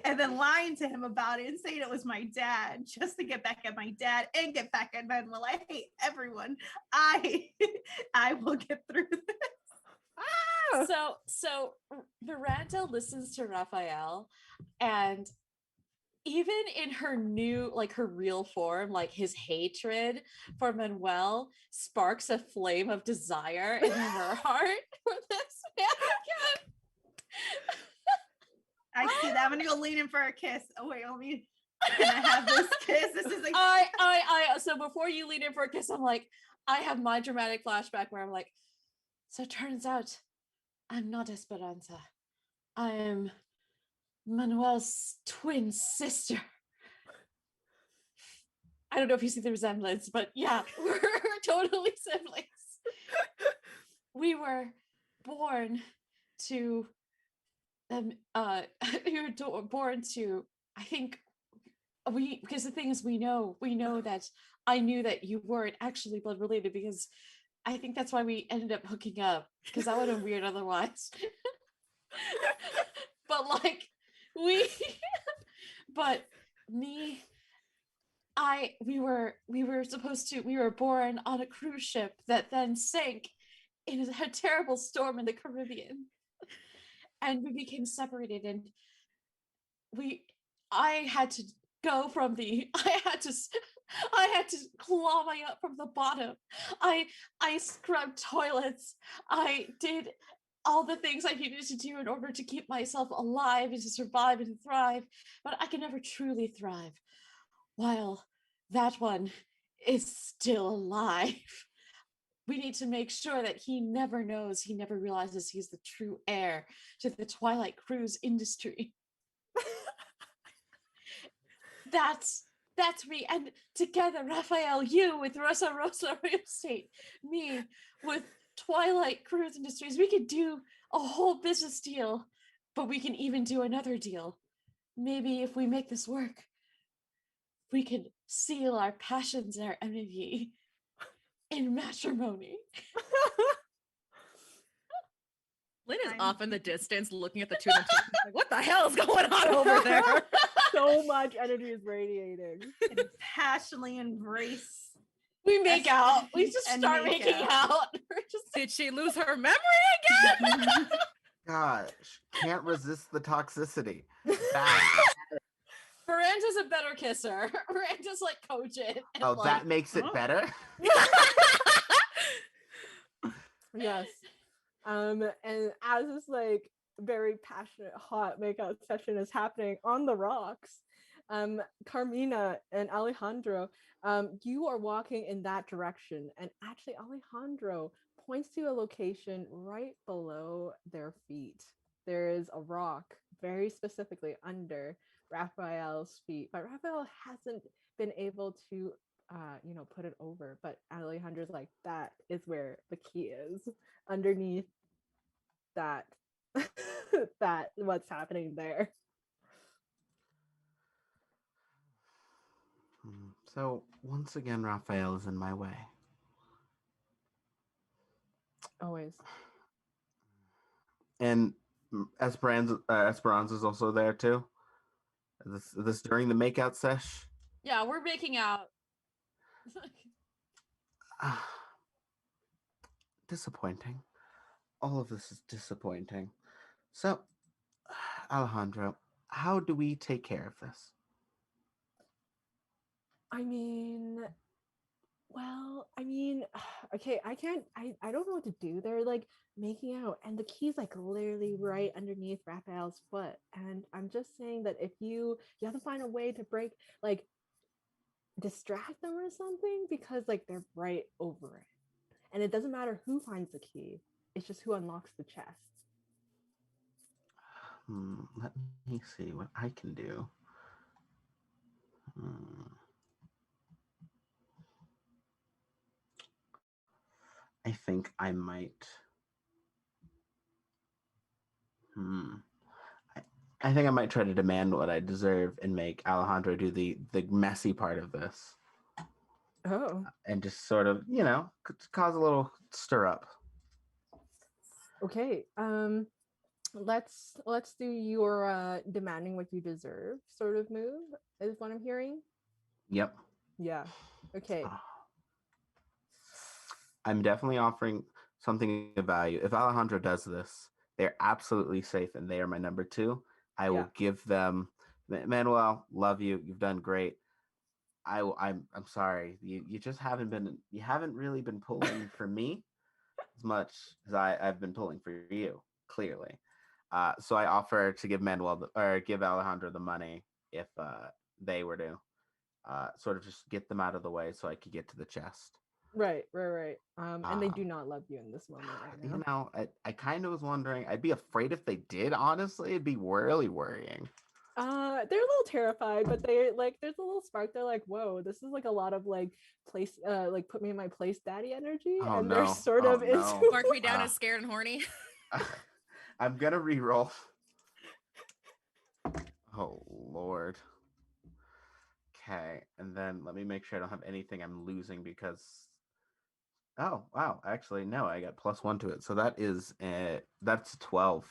Speaker 4: and then lying to him about it and saying it was my dad just to get back at my dad and get back at Manuel. I hate everyone. I will get through this.
Speaker 3: So Miranda listens to Rafael, and even in her new, like her real form, like his hatred for Manuel sparks a flame of desire in her heart for this man.
Speaker 4: I see that. I'm gonna go lean in for a kiss. Oh wait, can I have this kiss? This is like
Speaker 3: so before you lean in for a kiss, I'm like, I have my dramatic flashback where I'm like, so it turns out I'm not Esperanza. I am Manuel's twin sister. I don't know if you see the resemblance, but yeah, we're totally siblings. We were born to born to, I think because the thing is, we know that I knew that you weren't actually blood related, because I think that's why we ended up hooking up, because that would have been weird otherwise. But like we we were born on a cruise ship that then sank in a terrible storm in the Caribbean, and we became separated, and I had to go from I had to claw my up from the bottom. I scrubbed toilets. I did all the things I needed to do in order to keep myself alive and to survive and thrive, but I can never truly thrive while that one is still alive. We need to make sure that he never realizes he's the true heir to the Twilight Cruise industry. That's me. And together, Rafael, you with Rosa Real Estate, me with Twilight Cruise Industries, we could do a whole business deal, but we can even do another deal. Maybe if we make this work, we can seal our passions and our enmity in matrimony.
Speaker 5: Lynn is off in the distance looking at the two of them. Like, what the hell is going on over there?
Speaker 2: So much energy is radiating.
Speaker 4: and passionately embrace.
Speaker 3: We make out. We just start making out.
Speaker 5: Did she lose her memory again?
Speaker 6: Gosh, can't resist the toxicity.
Speaker 3: Miranda's a better kisser. Miranda's like cogent.
Speaker 6: Oh, that makes it better?
Speaker 2: Yes. And as this like very passionate, hot makeout session is happening on the rocks, Carmina and Alejandro, you are walking in that direction, and actually Alejandro points to a location right below their feet. There is a rock very specifically under Rafael's feet, but Rafael hasn't been able to put it over, but Alejandro's like, that is where the key is, underneath that that what's happening there.
Speaker 6: So once again, Rafael is in my way.
Speaker 2: Always.
Speaker 6: And Esperanza's also there too. This during the makeout sesh.
Speaker 3: Yeah, we're making out.
Speaker 6: Disappointing. All of this is disappointing. So, Alejandro, how do we take care of this?
Speaker 2: I mean, Well, I mean, okay, I don't know what to do. They're like making out, and the key's like literally right underneath Raphael's foot. And I'm just saying that if you have to find a way to break, like, distract them or something, because like they're right over it. And it doesn't matter who finds the key, it's just who unlocks the chest.
Speaker 6: Let me see what I can do. I think I might. I think I might try to demand what I deserve and make Alejandro do the messy part of this.
Speaker 2: Oh.
Speaker 6: And just sort of, cause a little stir up.
Speaker 2: Okay. Let's do your demanding what you deserve sort of move, is what I'm hearing.
Speaker 6: Yep.
Speaker 2: Yeah. Okay.
Speaker 6: I'm definitely offering something of value. If Alejandro does this, they're absolutely safe and they are my number 2. I will give them, Manuel, love you. You've done great. I'm sorry. You just haven't really been pulling for me as much as I've been pulling for you, clearly. So I offer to give give Alejandro the money if they were to sort of just get them out of the way so I could get to the chest.
Speaker 2: Right. And they do not love you in this moment right
Speaker 6: now. I kind of was wondering. I'd be afraid if they did. Honestly, it'd be really worrying.
Speaker 2: They're a little terrified, but they like there's a little spark. They're like, whoa, this is like a lot of like place, like put me in my place, daddy energy.
Speaker 6: Oh,
Speaker 2: and
Speaker 6: no.
Speaker 2: They're sort of into
Speaker 5: mark me down as scared and horny.
Speaker 6: I'm gonna re-roll. Oh Lord. Okay, and then let me make sure I don't have anything I'm losing because. Oh wow! Actually, no, I got +1 to it, so that's 12.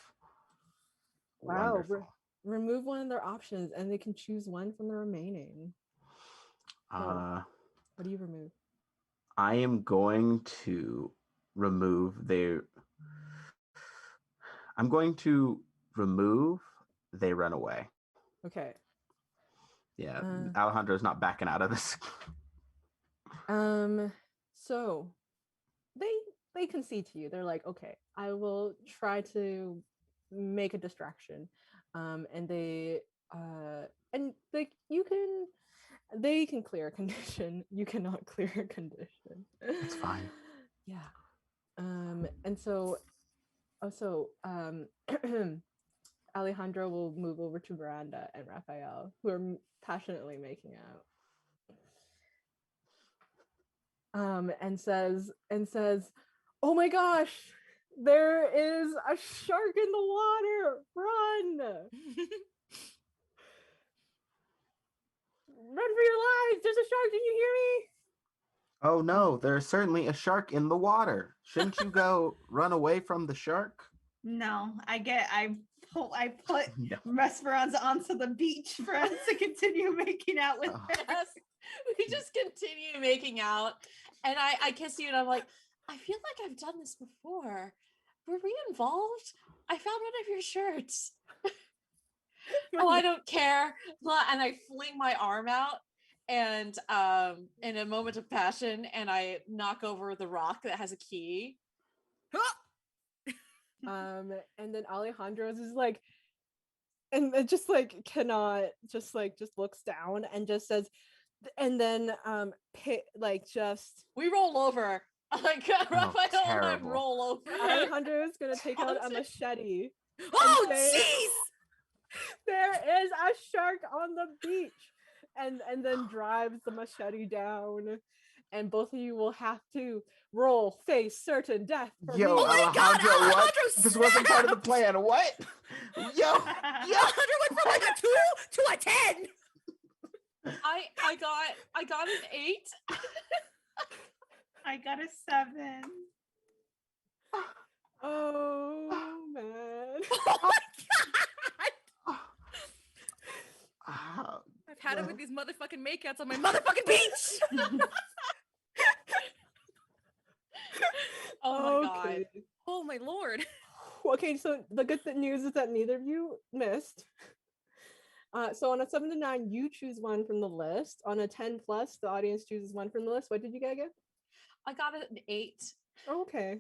Speaker 2: Wow.
Speaker 6: Wonderful.
Speaker 2: Remove one of their options, and they can choose one from the remaining. So, what do you remove?
Speaker 6: I am going to remove I'm going to remove they run away.
Speaker 2: Okay.
Speaker 6: Yeah, Alejandro's not backing out of this.
Speaker 2: So they concede to you. They're like, okay, I will try to make a distraction. And they they can clear a condition. You cannot clear a condition.
Speaker 6: That's fine.
Speaker 2: Yeah. And so Alejandro will move over to Miranda and Rafael, who are passionately making out. And says, "Oh my gosh, there is a shark in the water! Run! Run for your lives! There's a shark! Did you hear me?"
Speaker 6: Oh no, there's certainly a shark in the water. Shouldn't you go run away from the shark?
Speaker 4: No, I put Esperanza onto the beach for us to continue making out with her.
Speaker 3: Yes. We just continue making out, and I kiss you, and I'm like, I feel like I've done this before. Were we involved? I found one of your shirts. Oh, I don't care. And I fling my arm out, and in a moment of passion, and I knock over the rock that has a key.
Speaker 2: And then Alejandro's is like, and it just like cannot, just looks down and just says, and then we
Speaker 3: roll over. Like Rafael and I roll over.
Speaker 2: Alejandro is gonna take out a machete.
Speaker 5: Oh jeez!
Speaker 2: There is a shark on the beach, and then drives the machete down, and both of you will have to roll face certain death.
Speaker 6: Yo, Alejandro, what? This wasn't part of the plan. What? Yo,
Speaker 5: Alejandro went from like a 2 to a 10.
Speaker 3: I got an 8.
Speaker 4: I got a 7.
Speaker 2: Oh man.
Speaker 5: Oh my god. I've had it with these motherfucking makeouts on my motherfucking beach.
Speaker 3: Oh my god.
Speaker 5: Oh my lord.
Speaker 2: Okay, so the good news is that neither of you missed. So on a 7 to 9, you choose one from the list. On a 10 plus, the audience chooses one from the list. What did you get again?
Speaker 3: I got an 8.
Speaker 2: Oh, okay.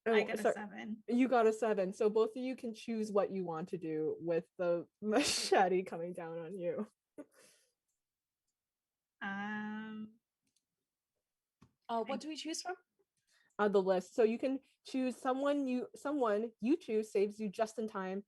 Speaker 4: I
Speaker 2: Oh,
Speaker 4: got a
Speaker 2: sorry.
Speaker 4: 7.
Speaker 2: You got a 7. So both of you can choose what you want to do with the machete coming down on you.
Speaker 3: What do we choose from?
Speaker 2: On the list. So you can choose someone you choose saves you just in time.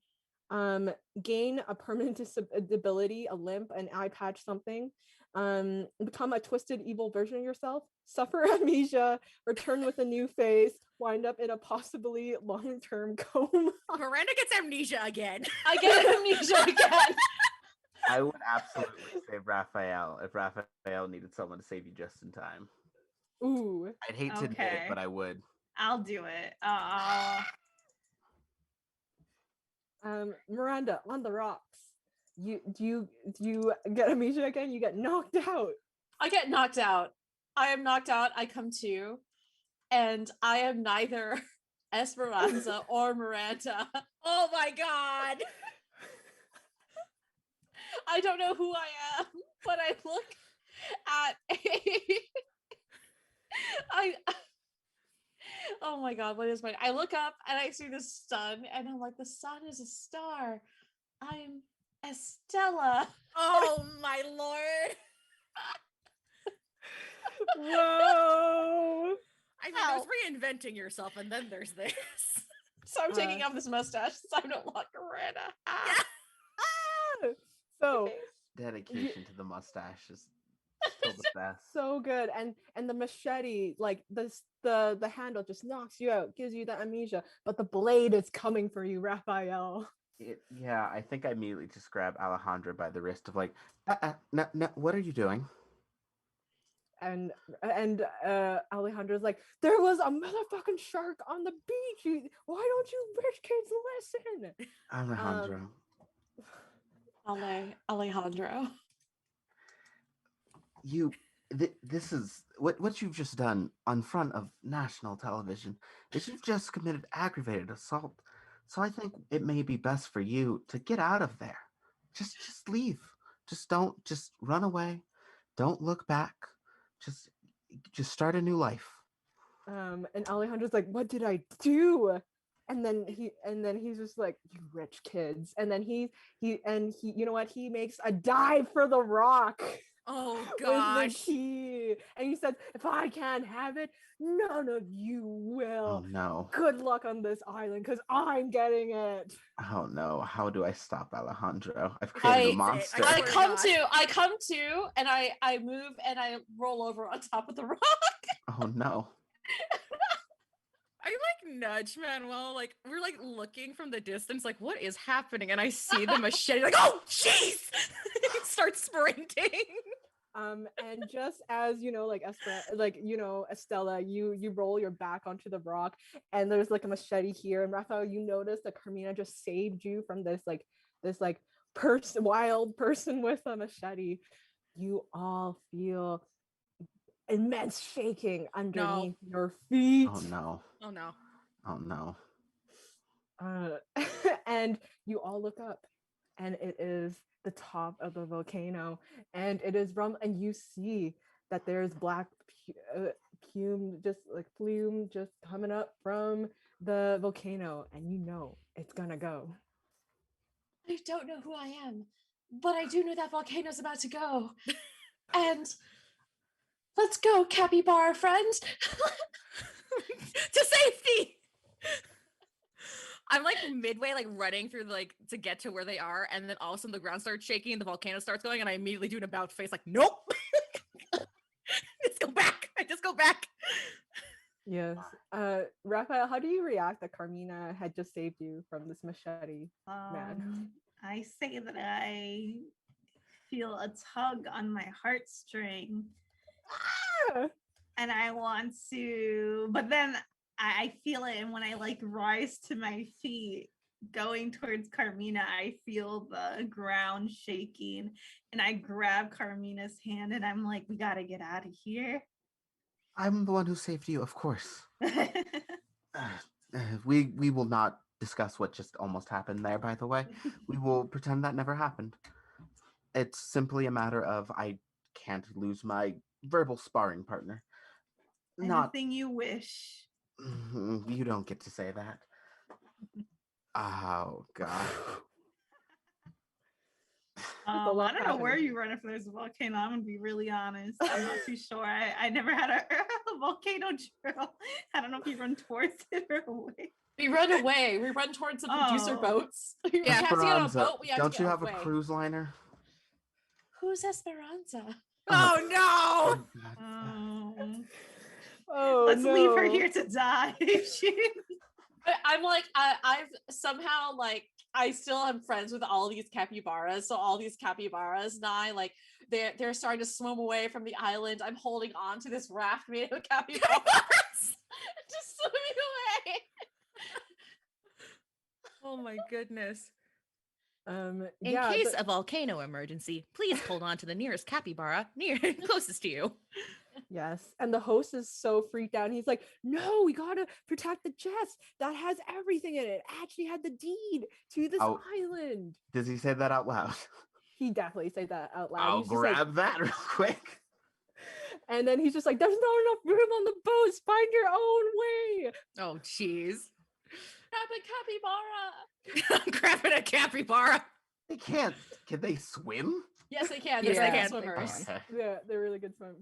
Speaker 2: Gain a permanent disability, a limp, an eye patch, something. Become a twisted evil version of yourself, suffer amnesia, return with a new face, wind up in a possibly long-term coma.
Speaker 5: Miranda gets amnesia again.
Speaker 3: I get amnesia again.
Speaker 6: I would absolutely save Rafael if Rafael needed someone to save you just in time.
Speaker 2: Ooh.
Speaker 6: I'd hate to admit it, but I would.
Speaker 4: I'll do it.
Speaker 2: Miranda, on the rocks. Do you get amnesia again? You get knocked out.
Speaker 3: I get knocked out. I am knocked out. I come to, and I am neither Esperanza or Miranda.
Speaker 5: Oh my god.
Speaker 3: I don't know who I am, but I look at oh my god, what is my I look up and I see the sun and I'm like, the sun is a star. I'm Estella.
Speaker 5: Oh my lord.
Speaker 2: Whoa.
Speaker 5: I mean, there's reinventing yourself, and then there's this.
Speaker 3: So I'm taking off this mustache so I'm no longer Miranda.
Speaker 2: So
Speaker 6: dedication to the mustache is still the best.
Speaker 2: So good. And the machete, like the handle just knocks you out, gives you the amnesia, but the blade is coming for you, Rafael.
Speaker 6: Yeah, I think I immediately just grab Alejandra by the wrist of like, no, what are you doing?
Speaker 2: And Alejandra's like, there was a motherfucking shark on the beach. Why don't you rich kids listen?
Speaker 6: Alejandro.
Speaker 3: Alejandro.
Speaker 6: This is what you've just done on front of national television is you've just committed aggravated assault. So I think it may be best for you to get out of there. Just leave. Just run away. Don't look back. Just start a new life.
Speaker 2: And Alejandra's like, what did I do? And then he's just like, you rich kids. And then he you know what, he makes a dive for the rock.
Speaker 5: Oh gosh.
Speaker 2: With the key. And he says, if I can't have it, none of you will.
Speaker 6: Oh no.
Speaker 2: Good luck on this island, because I'm getting it.
Speaker 6: Oh no. How do I stop Alejandro? I've created a monster.
Speaker 3: I come to, and I move and I roll over on top of the rock.
Speaker 6: Oh no.
Speaker 5: I like nudge Manuel, like we're like looking from the distance, like what is happening? And I see the machete, like, oh jeez! Start sprinting.
Speaker 2: And just as Estella, you roll your back onto the rock, and there's like a machete here. And Rafael, you notice that Carmina just saved you from this wild person with a machete. You all feel immense shaking underneath your feet.
Speaker 6: Oh no.
Speaker 5: Oh no.
Speaker 6: Oh no.
Speaker 2: And you all look up, and it is the top of the volcano, and it is and you see that there's black plume just coming up from the volcano, and you know it's gonna go.
Speaker 3: I don't know who I am, but I do know that volcano's about to go. And let's go, capybara friends.
Speaker 5: To safety. I'm like midway, like running through to get to where they are, and then all of a sudden the ground starts shaking and the volcano starts going, and I immediately do an about face, like, nope. I just go back.
Speaker 2: Yes. Rafael, how do you react that Carmina had just saved you from this machete man?
Speaker 4: I say that I feel a tug on my heartstring. And I want to, but then I feel it, and when I like rise to my feet going towards Carmina, I feel the ground shaking, and I grab Carmina's hand and I'm like, we gotta get out of here.
Speaker 6: I'm the one who saved you, of course. We will not discuss what just almost happened there, by the way. We will pretend that never happened. It's simply a matter of I can't lose my verbal sparring partner. Not
Speaker 4: Anything you wish.
Speaker 6: you don't get to say that. Oh god.
Speaker 2: a lot
Speaker 4: I don't know where
Speaker 2: happening.
Speaker 4: you run if there's a volcano. I'm gonna be really honest. I'm not too sure. I never had a volcano drill. I don't know if you run towards it or away.
Speaker 3: We run away. We run towards the producer
Speaker 4: Oh.
Speaker 3: boats. We
Speaker 5: Yeah.
Speaker 3: have to get on a
Speaker 6: Esperanza,
Speaker 3: boat. We have
Speaker 6: don't
Speaker 3: to
Speaker 6: you
Speaker 3: get
Speaker 6: have
Speaker 3: away.
Speaker 6: a cruise liner?
Speaker 3: Who's Esperanza?
Speaker 5: Oh no!
Speaker 2: Oh,
Speaker 4: Let's leave her
Speaker 2: no.
Speaker 4: here to die.
Speaker 3: I'm like, I've somehow like, I still am friends with all these capybaras. So all these capybaras now, like, they're starting to swim away from the island. I'm holding on to this raft made of capybaras, just swimming away.
Speaker 5: Oh my goodness.
Speaker 2: In
Speaker 5: In case of volcano emergency, please hold on to the nearest capybara closest to you.
Speaker 2: Yes. And the host is so freaked out. He's like, no, we gotta protect the chest. That has everything in it. It actually had the deed to this
Speaker 6: Oh.
Speaker 2: island.
Speaker 6: Does he say that out loud?
Speaker 2: He definitely said that out loud.
Speaker 6: I'll
Speaker 2: He's just like-
Speaker 6: grab that real quick.
Speaker 2: and then he's just like, there's not enough room on the boats. Find your own way.
Speaker 5: Oh jeez.
Speaker 3: Grab a capybara.
Speaker 5: Grabbing a capybara.
Speaker 6: They can't. Can they swim?
Speaker 3: Yes, they can.
Speaker 5: Yes,
Speaker 3: They're
Speaker 5: they
Speaker 3: good
Speaker 5: can.
Speaker 3: swimmers.
Speaker 6: Okay.
Speaker 2: Yeah, they're really good swim.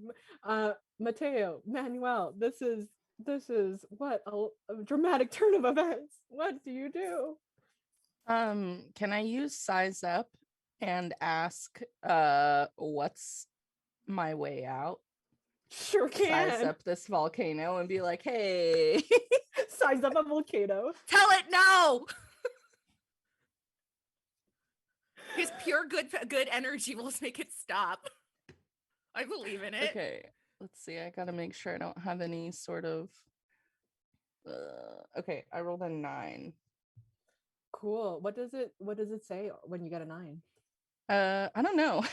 Speaker 2: Mateo, Manuel, this is what a dramatic turn of events. What do you do?
Speaker 7: Can I use size up and ask what's my way out?
Speaker 2: Sure can.
Speaker 7: Size up this volcano and be like, hey.
Speaker 2: Size up a volcano.
Speaker 5: Tell it no. His pure good energy will make it stop. I believe in it.
Speaker 7: Okay, let's see. I gotta make sure I don't have any sort of okay, I rolled a 9.
Speaker 2: Cool. What does it say when you get a 9?
Speaker 7: I don't know.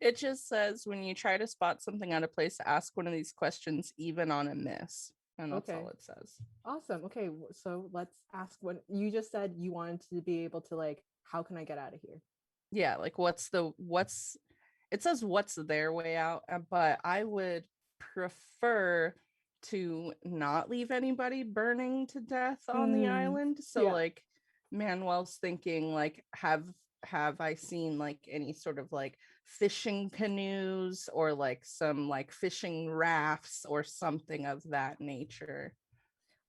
Speaker 7: It just says when you try to spot something out of place, ask one of these questions even on a miss. And that's all it says.
Speaker 2: Awesome. Okay, so let's ask what you just said. You wanted to be able to, like, how can I get out of here?
Speaker 7: Yeah, like it says what's their way out, but I would prefer to not leave anybody burning to death on the island. So
Speaker 2: yeah.
Speaker 7: like Manuel's thinking like have I seen like any sort of like fishing canoes or like some like fishing rafts or something of that nature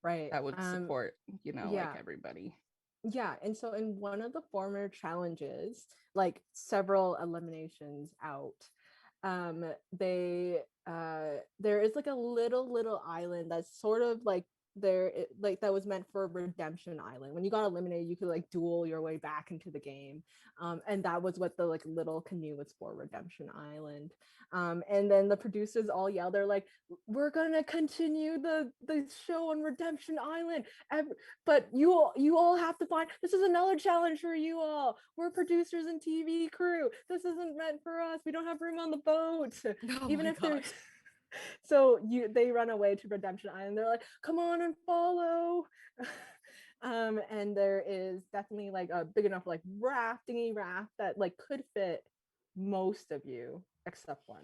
Speaker 2: Right.
Speaker 7: that would support,
Speaker 2: yeah.
Speaker 7: like everybody.
Speaker 2: Yeah, and so in one of the former challenges, like several eliminations out, there is like a little island that's sort of like like that was meant for a redemption island. When you got eliminated, you could like duel your way back into the game, and that was what the like little canoe was for, redemption island. And then the producers all yell, they're like, we're gonna continue the show on redemption island, but you all have to find, this is another challenge for you all. We're producers and TV crew. This isn't meant for us. We don't have room on the boat.
Speaker 5: Oh
Speaker 2: Even
Speaker 5: my
Speaker 2: if they're
Speaker 5: God.
Speaker 2: so they run away to redemption island. They're like, come on and follow. And there is definitely like a big enough like raft that like could fit most of you except one.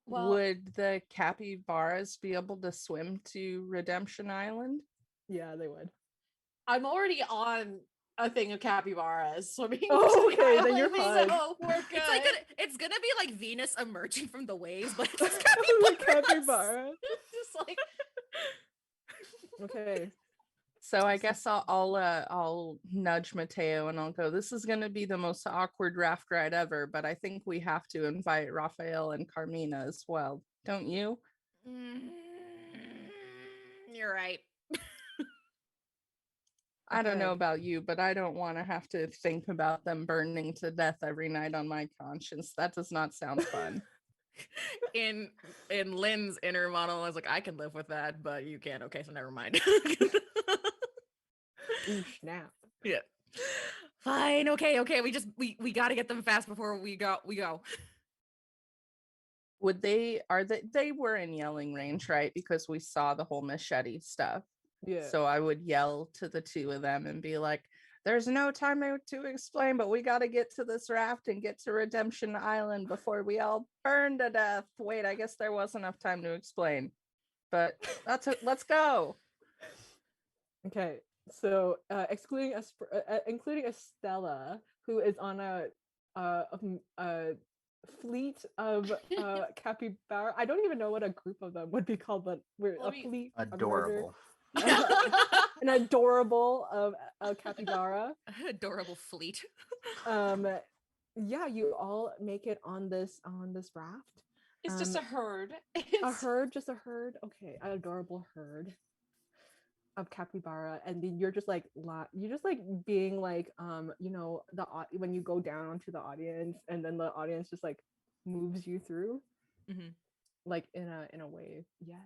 Speaker 3: Well,
Speaker 7: Would the capybaras be able to swim to Redemption Island?
Speaker 2: Yeah, they would.
Speaker 3: I'm already on a thing of capybaras swimming.
Speaker 2: Oh,
Speaker 3: to the
Speaker 2: okay, then you're
Speaker 3: island,
Speaker 2: fine.
Speaker 3: so we're good.
Speaker 5: It's gonna be like Venus emerging from the waves, but it's
Speaker 2: The
Speaker 5: capybaras.
Speaker 2: capybara.
Speaker 3: Just like
Speaker 2: Okay.
Speaker 7: So I guess I'll nudge Mateo and I'll go, this is going to be the most awkward raft ride ever, but I think we have to invite Rafael and Carmina as well. Don't you?
Speaker 5: You're right.
Speaker 7: I don't know
Speaker 2: Okay.
Speaker 7: about you, but I don't want to have to think about them burning to death every night on my conscience. That does not sound fun.
Speaker 5: In Lynn's inner monologue, I was like, I can live with that, but you can't. Okay, so never mind.
Speaker 2: Ooh, snap.
Speaker 5: Yeah. Fine. Okay. We got to get them fast before we go.
Speaker 7: Would they were in yelling range, right? Because we saw the whole machete stuff.
Speaker 2: Yeah.
Speaker 7: So I would yell to the two of them and be like, there's no time to explain, but we got to get to this raft and get to Redemption Island before we all burn to death. Wait, I guess there was enough time to explain, but let's go.
Speaker 2: Okay, so including Estella, who is on a fleet of capybara. I don't even know what a group of them would be called, but we're
Speaker 3: Let
Speaker 2: a
Speaker 3: me-
Speaker 2: fleet,
Speaker 6: Adorable.
Speaker 2: an adorable of a capybara.
Speaker 5: Adorable fleet.
Speaker 2: Yeah, you all make it on this raft.
Speaker 3: It's just a herd.
Speaker 2: A herd, just a herd. Okay, an adorable herd of capybara, and then you're just like being like when you go down onto the audience, and then the audience just like moves you through, like in a wave. Yes,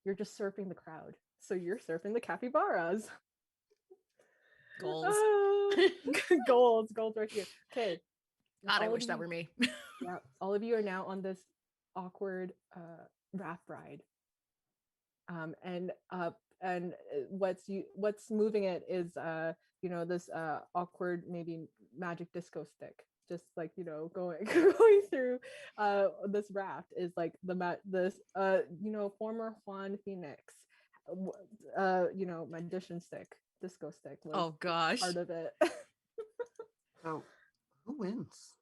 Speaker 2: you're just surfing the crowd. So you're surfing the capybaras.
Speaker 5: Goals.
Speaker 2: Goals right here. Okay.
Speaker 5: God, I wish that were me.
Speaker 2: Yeah, all of you are now on this awkward raft ride. And what's moving it is this awkward maybe magic disco stick, just like going going through this raft is like former Juan Phoenix magician stick, disco stick was
Speaker 5: Oh gosh.
Speaker 2: part of it.
Speaker 6: So, who wins?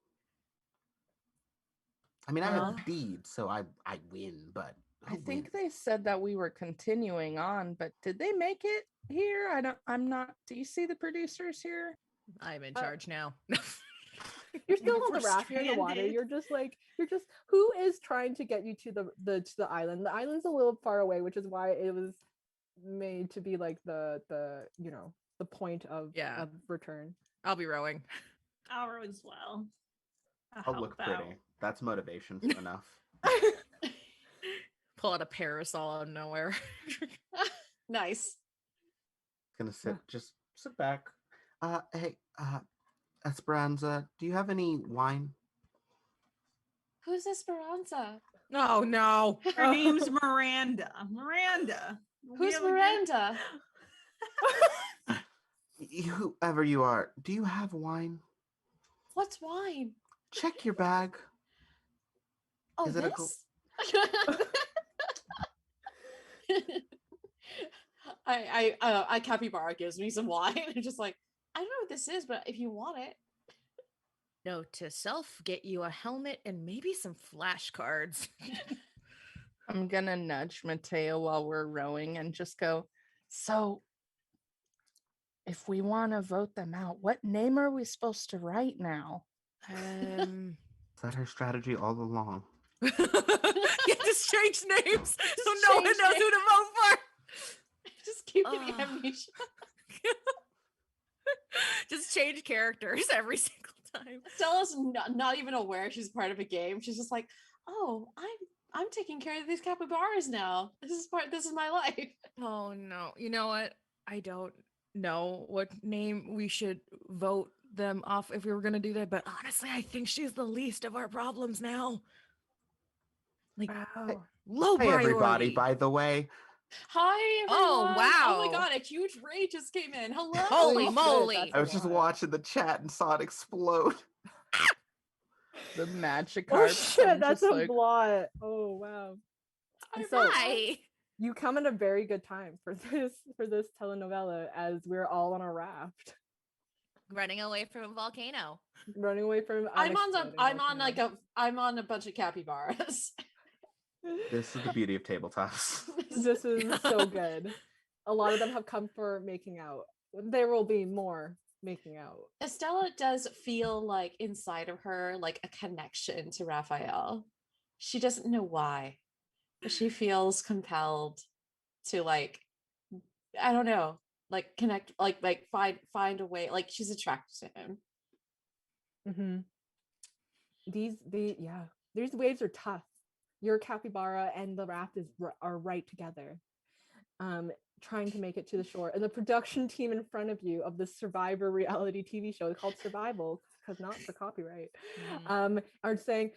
Speaker 6: I mean, I have deeds, so I win, but
Speaker 7: I think they said that we were continuing on, but did they make it here? I'm not. Do you see the producers here?
Speaker 5: I'm in charge now.
Speaker 2: You're still on
Speaker 4: We're
Speaker 2: the raft, you're in the water.
Speaker 4: stranded.
Speaker 2: You're just who is trying to get you to the island? The island's a little far away, which is why it was made to be like the point of return.
Speaker 5: I'll be rowing.
Speaker 4: I'll row as well.
Speaker 6: I'll look
Speaker 4: help out.
Speaker 6: pretty. That's motivation enough.
Speaker 5: Pull out a parasol out of nowhere.
Speaker 3: Nice.
Speaker 6: Gonna just sit back. Hey, Esperanza, do you have any wine?
Speaker 3: Who's Esperanza?
Speaker 5: Oh no.
Speaker 4: Her name's Miranda. Miranda.
Speaker 3: Who's
Speaker 4: We have a good-
Speaker 3: Miranda?
Speaker 6: Whoever you are, do you have wine?
Speaker 3: What's wine?
Speaker 6: Check your bag.
Speaker 3: Oh,
Speaker 6: Is it a
Speaker 3: this? I capybara gives me some wine. I'm just like, I don't know what this is, but if you want it.
Speaker 5: Note to self, get you a helmet and maybe some flashcards.
Speaker 7: I'm gonna nudge Mateo while we're rowing and just go, so if we want to vote them out, what name are we supposed to write now?
Speaker 6: Is that her strategy all along?
Speaker 5: You just change names so
Speaker 3: Just
Speaker 5: no one
Speaker 3: change
Speaker 5: knows who to vote for.
Speaker 3: Just keep getting amnesia.
Speaker 5: Just change characters every single time.
Speaker 3: Stella's not even aware she's part of a game. She's just like, oh, I'm taking care of these capybaras now. This is my life.
Speaker 5: Oh no. You know what? I don't know what name we should vote them off if we were gonna do that, but honestly, I think she's the least of our problems now. Like low
Speaker 6: Hey,
Speaker 5: priority.
Speaker 6: everybody, by the way.
Speaker 3: Hi, everyone.
Speaker 5: Oh, wow.
Speaker 3: Oh my god, a huge raid just came in. Hello.
Speaker 5: Holy
Speaker 2: shit,
Speaker 5: moly.
Speaker 2: that's
Speaker 6: I was just watching the chat and saw it explode.
Speaker 7: The magic
Speaker 2: Oh
Speaker 7: carp.
Speaker 2: shit,
Speaker 7: I'm
Speaker 2: that's
Speaker 7: just
Speaker 2: a
Speaker 7: like,
Speaker 2: blot. Oh wow.
Speaker 3: Hi,
Speaker 2: So
Speaker 5: Hi.
Speaker 2: you come at a very good time for this telenovela, as we're all on a raft
Speaker 5: Running away from a volcano.
Speaker 2: running away from
Speaker 3: I'm
Speaker 2: unexploding volcano.
Speaker 3: I'm on a bunch of capybaras.
Speaker 6: This is the beauty of tabletops.
Speaker 2: This is so good. A lot of them have come for making out. There will be more making out.
Speaker 3: Estella does feel like inside of her like a connection to Rafael. She doesn't know why, but she feels compelled to like, I don't know, like connect, like find a way. Like she's attracted to him.
Speaker 2: Mm-hmm. These waves are tough. Your capybara and the raft are right together, trying to make it to the shore. And the production team in front of you of the Survivor reality TV show called Survival because not for copyright,
Speaker 5: Mm.
Speaker 2: are saying,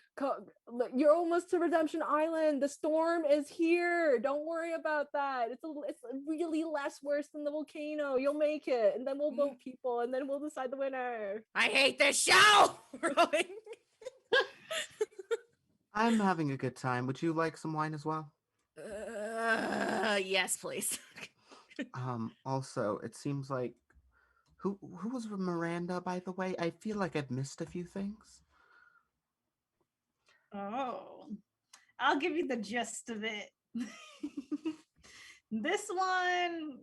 Speaker 2: Look, you're almost to Redemption Island. The storm is here. Don't worry about that. It's really less worse than the volcano. You'll make it, and then we'll vote people, and then we'll decide the winner.
Speaker 5: I hate this show.
Speaker 6: I'm having a good time. Would you like some wine as well?
Speaker 5: Yes, please.
Speaker 6: Also, it seems like who was Miranda, by the way? I feel like I've missed a few things.
Speaker 4: Oh, I'll give you the gist of it. This one,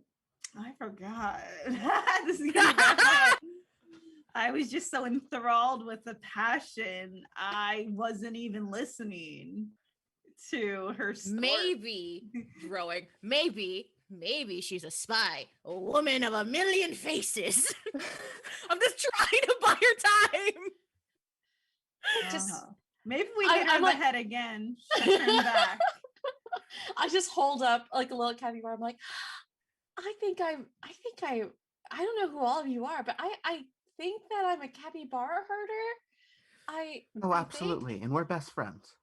Speaker 4: I forgot. This is gonna be bad. I was just so enthralled with the passion, I wasn't even listening to her story.
Speaker 5: Maybe growing. Maybe she's a spy, a woman of a million faces. I'm just trying to buy her time.
Speaker 3: Just
Speaker 4: maybe we get on the head again. Turn back.
Speaker 3: I just hold up like a little capybara. I'm like, I don't know who all of you are, but I think that I'm a capybara herder. I
Speaker 6: Absolutely.
Speaker 3: think...
Speaker 6: And we're best friends.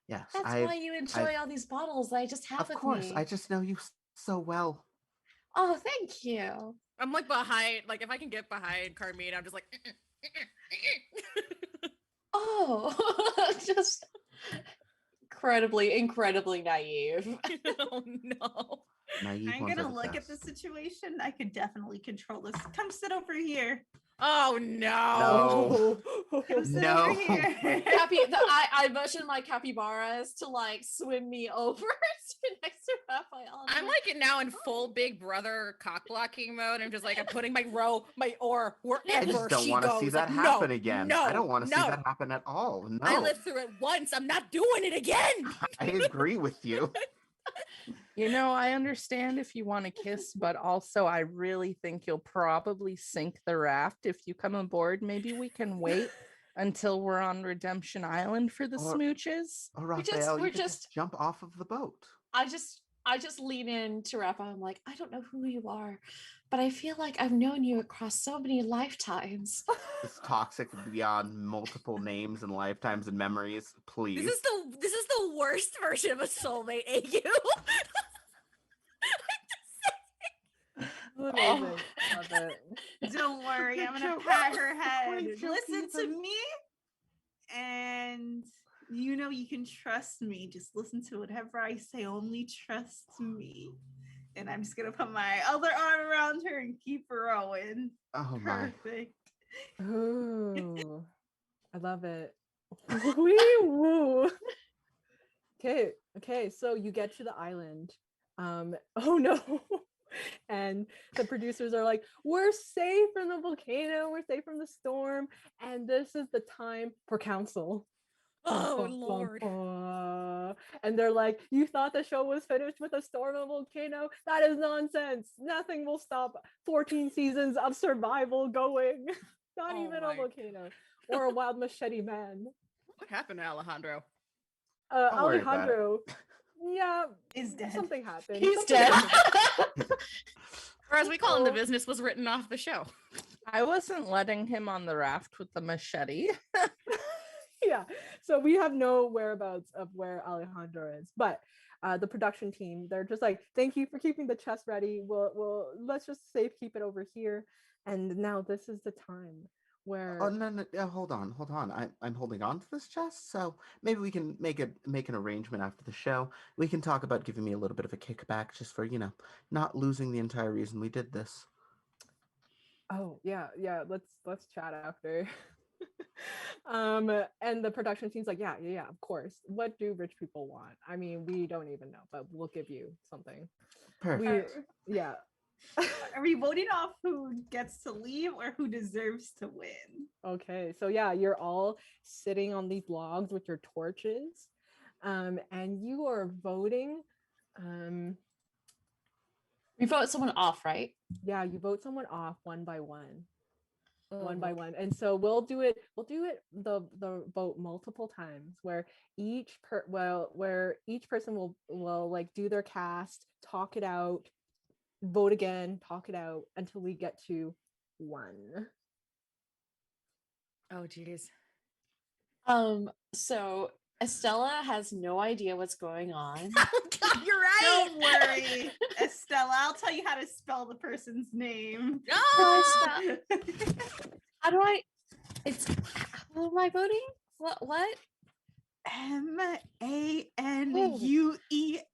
Speaker 6: Yes.
Speaker 3: That's why you enjoy all these bottles that I just have with me.
Speaker 6: Of course. I just know you so well.
Speaker 3: Oh, thank you.
Speaker 5: I'm like behind, like if I can get behind Carmina, I'm just like
Speaker 3: just incredibly naive.
Speaker 5: Oh no.
Speaker 6: Naive
Speaker 4: I'm
Speaker 6: ones are
Speaker 4: gonna
Speaker 6: the
Speaker 4: look at
Speaker 6: best.
Speaker 4: the situation. I could definitely control this. Come sit over here.
Speaker 5: Oh no.
Speaker 4: Come sit
Speaker 6: No.
Speaker 4: over here.
Speaker 3: I motioned my capybaras to like swim me over to next to Rafael.
Speaker 5: I'm like it now in full Big Brother cock blocking mode. I'm just like I'm putting my oar wherever
Speaker 6: I just don't
Speaker 5: she
Speaker 6: want to
Speaker 5: goes.
Speaker 6: see that
Speaker 5: Like,
Speaker 6: happen again.
Speaker 5: No,
Speaker 6: I don't want to see
Speaker 5: no.
Speaker 6: that happen at all. No.
Speaker 5: I lived through it once. I'm not doing it again.
Speaker 6: I agree with you.
Speaker 7: You know, I understand if you want to kiss, but also I really think you'll probably sink the raft if you come aboard. Maybe we can wait until we're on Redemption Island for the smooches.
Speaker 6: Or Rafael,
Speaker 3: we're
Speaker 6: you could
Speaker 3: just
Speaker 6: jump off of the boat.
Speaker 3: I just lean in to Rafa. I'm like, I don't know who you are, but I feel like I've known you across so many lifetimes.
Speaker 6: It's toxic beyond multiple names and lifetimes and memories. Please.
Speaker 5: This is the worst version of a soulmate AU.
Speaker 2: Amazing. Love it.
Speaker 4: Don't worry, I'm gonna pat her head. Listen to me, and you know you can trust me. Just listen to whatever I say. Only trust me. And I'm just gonna put my other arm around her and keep her rowing.
Speaker 6: Oh my.
Speaker 4: Perfect.
Speaker 2: Ooh, I love it. Wee woo. Okay. So you get to the island. Oh no. And the producers are like, we're safe from the volcano, we're safe from the storm, and this is the time for council.
Speaker 5: Oh Lord.
Speaker 2: And they're like, you thought the show was finished with a storm and a volcano? That is nonsense. Nothing will stop 14 seasons of survival going. Not even a volcano or a wild machete man.
Speaker 5: What happened to Alejandro?
Speaker 2: Alejandro, yeah,
Speaker 4: is dead.
Speaker 2: Something happened.
Speaker 3: He's dead.
Speaker 5: Or as we call him, the business was written off the show.
Speaker 7: I wasn't letting him on the raft with the machete.
Speaker 2: Yeah, so we have no whereabouts of where Alejandro is, but the production team, they're just like, thank you for keeping the chest ready. We'll let's just keep it over here. And now this is the time where
Speaker 6: no, hold on. I'm holding on to this chest, so maybe we can make an arrangement after the show. We can talk about giving me a little bit of a kickback just for, not losing the entire reason we did this.
Speaker 2: Oh yeah, let's chat after. And the production team's like, yeah, of course. What do rich people want? I mean, we don't even know, but we'll give you something.
Speaker 6: Perfect.
Speaker 2: Yeah.
Speaker 4: Are we voting off who gets to leave or who deserves to win?
Speaker 2: Okay, so yeah, you're all sitting on these logs with your torches, and you are voting.
Speaker 3: We vote someone off, right?
Speaker 2: Yeah, you vote someone off one by one. One by one, and so we'll do it the vote multiple times where each person will like do their cast, talk it out, vote again, talk it out until we get to one.
Speaker 5: Oh, geez.
Speaker 3: So Estella has no idea what's going on.
Speaker 5: Oh, God, you're right.
Speaker 4: Don't worry, Estella. I'll tell you how to spell the person's name.
Speaker 3: No,
Speaker 5: Ah!
Speaker 3: How do I? It's who am I voting? What?
Speaker 4: Manuel.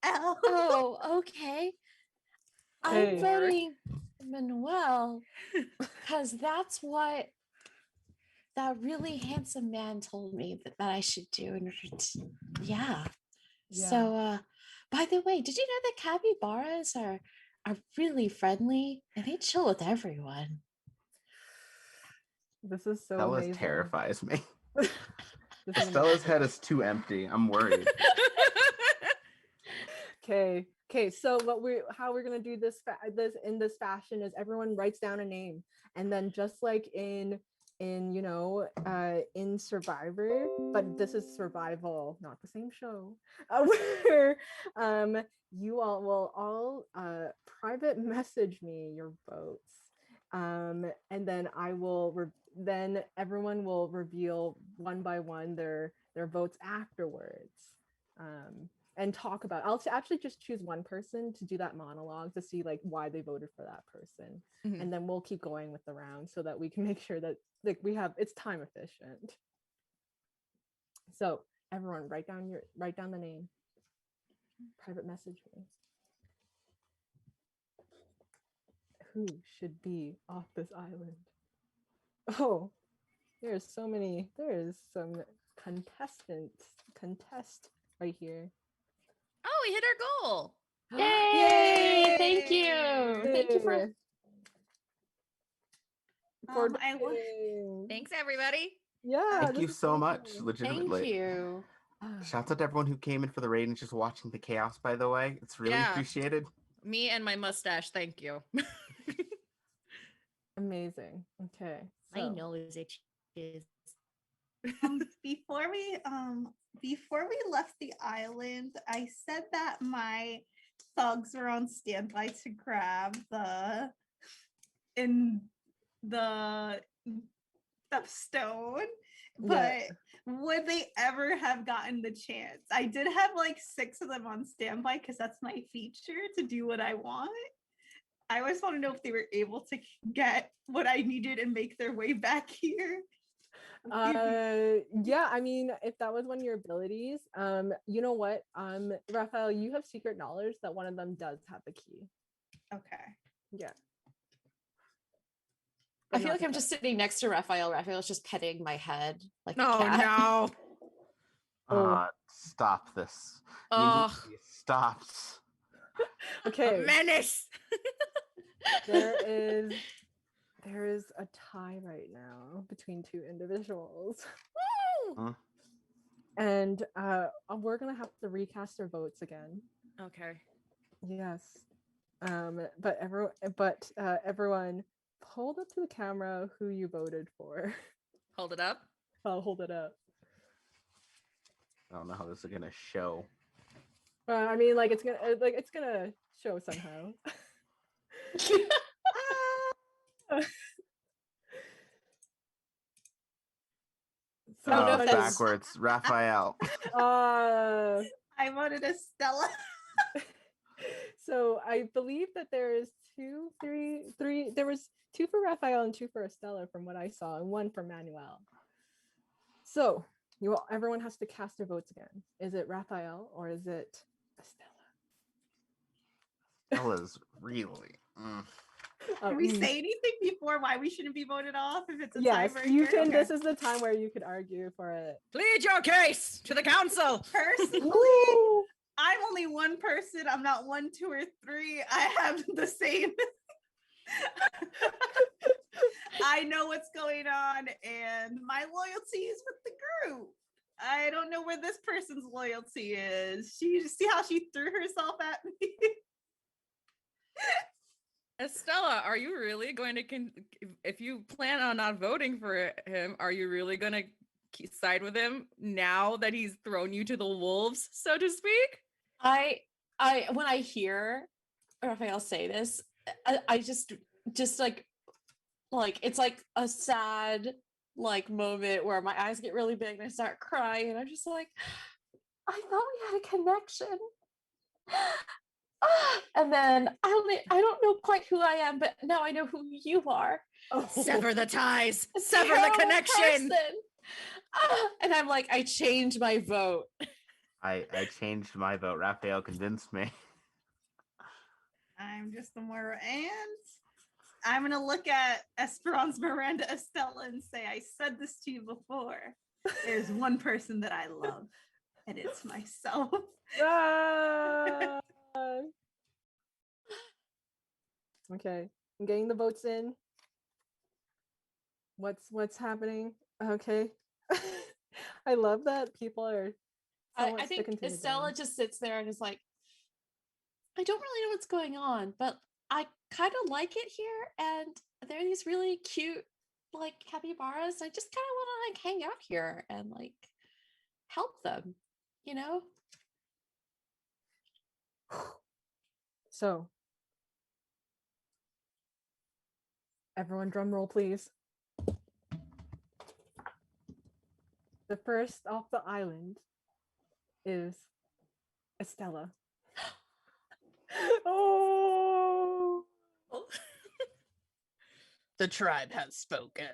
Speaker 3: Oh, okay. I'm
Speaker 2: Hey.
Speaker 3: voting Manuel because that's what that really handsome man told me that I should do in order to, yeah. So by the way, did you know that capybaras are really friendly and they chill with everyone?
Speaker 2: This is so
Speaker 6: Stella's
Speaker 2: amazing.
Speaker 6: terrifies me.
Speaker 2: This is
Speaker 6: Stella's
Speaker 2: amazing.
Speaker 6: head is too empty. I'm worried.
Speaker 2: Okay. So how we're gonna do this in this fashion is everyone writes down a name, and then just like in in Survivor, but this is survival, not the same show. Where you all will all private message me your votes, and then I will then everyone will reveal one by one their votes afterwards. And talk about I'll actually just choose one person to do that monologue to see like why they voted for that person.
Speaker 5: Mhm.
Speaker 2: And then we'll keep going with the round so that we can make sure that like it's time efficient. So everyone write down the name, private message me. Who should be off this island? Oh, there's some contest right here.
Speaker 5: Oh, we hit our goal.
Speaker 3: Yay! Thank you. Thank you for
Speaker 4: I want.
Speaker 5: Thanks, everybody.
Speaker 2: Yeah,
Speaker 6: Thank
Speaker 2: this
Speaker 6: you
Speaker 2: is
Speaker 6: so much.
Speaker 2: fun.
Speaker 6: Legitimately.
Speaker 3: thank you.
Speaker 6: Shouts out to everyone who came in for the raid and just watching the chaos, by the way. It's really
Speaker 5: Yeah.
Speaker 6: appreciated.
Speaker 5: Me and my mustache, thank you.
Speaker 2: Amazing. Okay.
Speaker 5: My
Speaker 2: So
Speaker 5: nose itches.
Speaker 4: Before we left the island, I said that my thugs were on standby to grab the stone, but would they ever have gotten the chance? I did have like 6 of them on standby because that's my feature to do what I want. I always want to know if they were able to get what I needed and make their way back here.
Speaker 2: yeah, I mean, if that was one of your abilities, you know what, Rafael, you have secret knowledge that one of them does have the key.
Speaker 4: Okay.
Speaker 2: Yeah.
Speaker 3: I feel like I'm just sitting next to Rafael. Rafael's just petting my head like a
Speaker 5: Oh,
Speaker 3: cat.
Speaker 5: no.
Speaker 6: Stop this. You
Speaker 5: Oh,
Speaker 6: need to be stopped.
Speaker 2: Okay.
Speaker 5: menace.
Speaker 2: there is a tie right now between 2 individuals.
Speaker 5: Woo!
Speaker 2: And we're gonna have to recast our votes again.
Speaker 5: Okay.
Speaker 2: Yes. But everyone hold up to the camera who you voted for.
Speaker 5: Hold it up.
Speaker 2: I'll hold it up.
Speaker 6: I don't know how this is gonna show.
Speaker 2: I mean, like it's gonna show somehow.
Speaker 3: know if that's-
Speaker 6: Backwards, Rafael.
Speaker 4: I voted Estella.
Speaker 2: So I believe that there is 2, 3. There was 2 for Rafael and 2 for Estella from what I saw, and 1 for Manuel. So everyone has to cast their votes again. Is it Rafael or is it Estella?
Speaker 6: Stella's really.
Speaker 4: Can we say anything before why we shouldn't be voted off if it's a
Speaker 2: Yes,
Speaker 4: tiebreaker?
Speaker 2: you can.
Speaker 4: Okay.
Speaker 2: This is the time where you could argue for it.
Speaker 5: Plead your case to the council.
Speaker 4: Personally,
Speaker 2: Woo!
Speaker 4: I'm only one person. I'm not 1, 2, or 3. I have the same. I know what's going on, and my loyalty is with the group. I don't know where this person's loyalty is. See how she threw herself at me?
Speaker 5: Estella, are you really going to, if you plan on not voting for him, are you really going to side with him now that he's thrown you to the wolves, so to speak?
Speaker 3: I when I hear Rafael say this, I just like it's like a sad like moment where my eyes get really big and I start crying, and I'm just like, I thought we had a connection. And then I don't know quite who I am, but now I know who you are.
Speaker 5: Sever the ties.
Speaker 3: A
Speaker 5: Sever the
Speaker 3: terrible
Speaker 5: connection.
Speaker 3: person. And I'm like, I changed my vote.
Speaker 6: I changed my vote. Rafael convinced me.
Speaker 4: I'm just the Moira, and I'm gonna look at Esperanza, Miranda, Estella, and say, I said this to you before. There's one person that I love, and it's myself.
Speaker 2: Ah! Okay, I'm getting the votes in. What's happening? Okay. I love that people are
Speaker 3: I think Estella just sits there and is like, I don't really know what's going on, but I kind of like it here, and there are these really cute like capybaras. I just kind of want to like hang out here and like help them, you know?
Speaker 2: So, everyone drum roll, please. The first off the island is Estella. Oh,
Speaker 7: The tribe has spoken.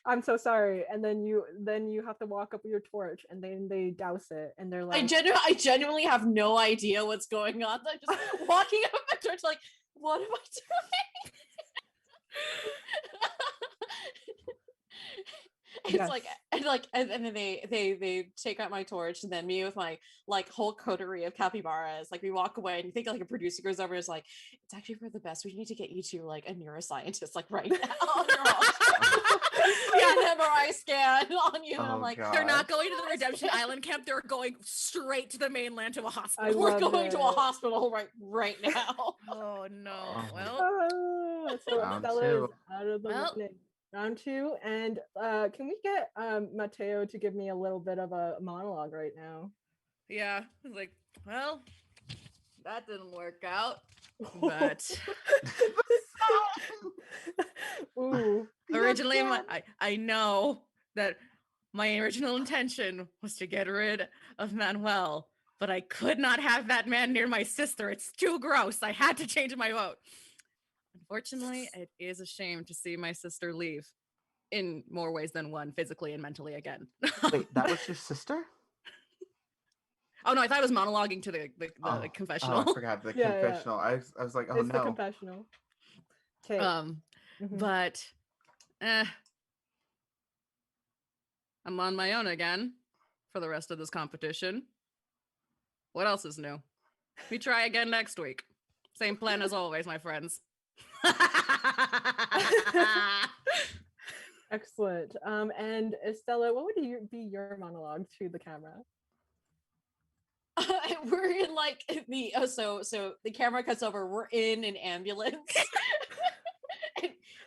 Speaker 2: I'm so sorry. And then you have to walk up with your torch, and then they douse it, and they're like,
Speaker 3: I genuinely have no idea what's going on. I'm just walking up my torch like, what am I doing? It's
Speaker 2: Yes.
Speaker 3: and then they take out my torch, and then me with my like whole coterie of capybaras, like we walk away, and you think like a producer goes over and is like, it's actually for the best. We need to get you to like a neuroscientist like right now. Yeah, an MRI scan on you. And I'm like,
Speaker 6: God.
Speaker 5: They're not going to the Redemption Island camp. They're going straight to the mainland to a hospital.
Speaker 2: I
Speaker 3: we're
Speaker 2: love
Speaker 3: going to a
Speaker 2: it.
Speaker 3: hospital right now.
Speaker 5: Oh no.
Speaker 6: Oh.
Speaker 5: Well,
Speaker 2: So
Speaker 6: Round
Speaker 2: Estella
Speaker 6: two.
Speaker 2: is out of the
Speaker 5: Well.
Speaker 2: running. Round 2, and can we get Mateo to give me a little bit of a monologue right now?
Speaker 5: yeah. It's like, well, that didn't work out. But
Speaker 2: Ooh.
Speaker 5: originally, I know that my original intention was to get rid of Manuel, but I could not have that man near my sister. It's too gross. I had to change my vote. Unfortunately, it is a shame to see my sister leave in more ways than one, physically and mentally again.
Speaker 6: Wait, that was your sister?
Speaker 5: Oh no, I thought I was monologuing to the
Speaker 6: Oh,
Speaker 5: confessional.
Speaker 6: Oh, I forgot the
Speaker 2: Yeah, yeah.
Speaker 6: confessional. I was like, oh
Speaker 2: It's the
Speaker 6: no.
Speaker 2: confessional. Okay.
Speaker 5: Mhm. But I'm on my own again for the rest of this competition. What else is new? We try again next week. Same plan as always, my friends.
Speaker 2: Excellent. And Estella, what would be your monologue to the camera?
Speaker 3: We're in like the so the camera cuts over. We're in an ambulance.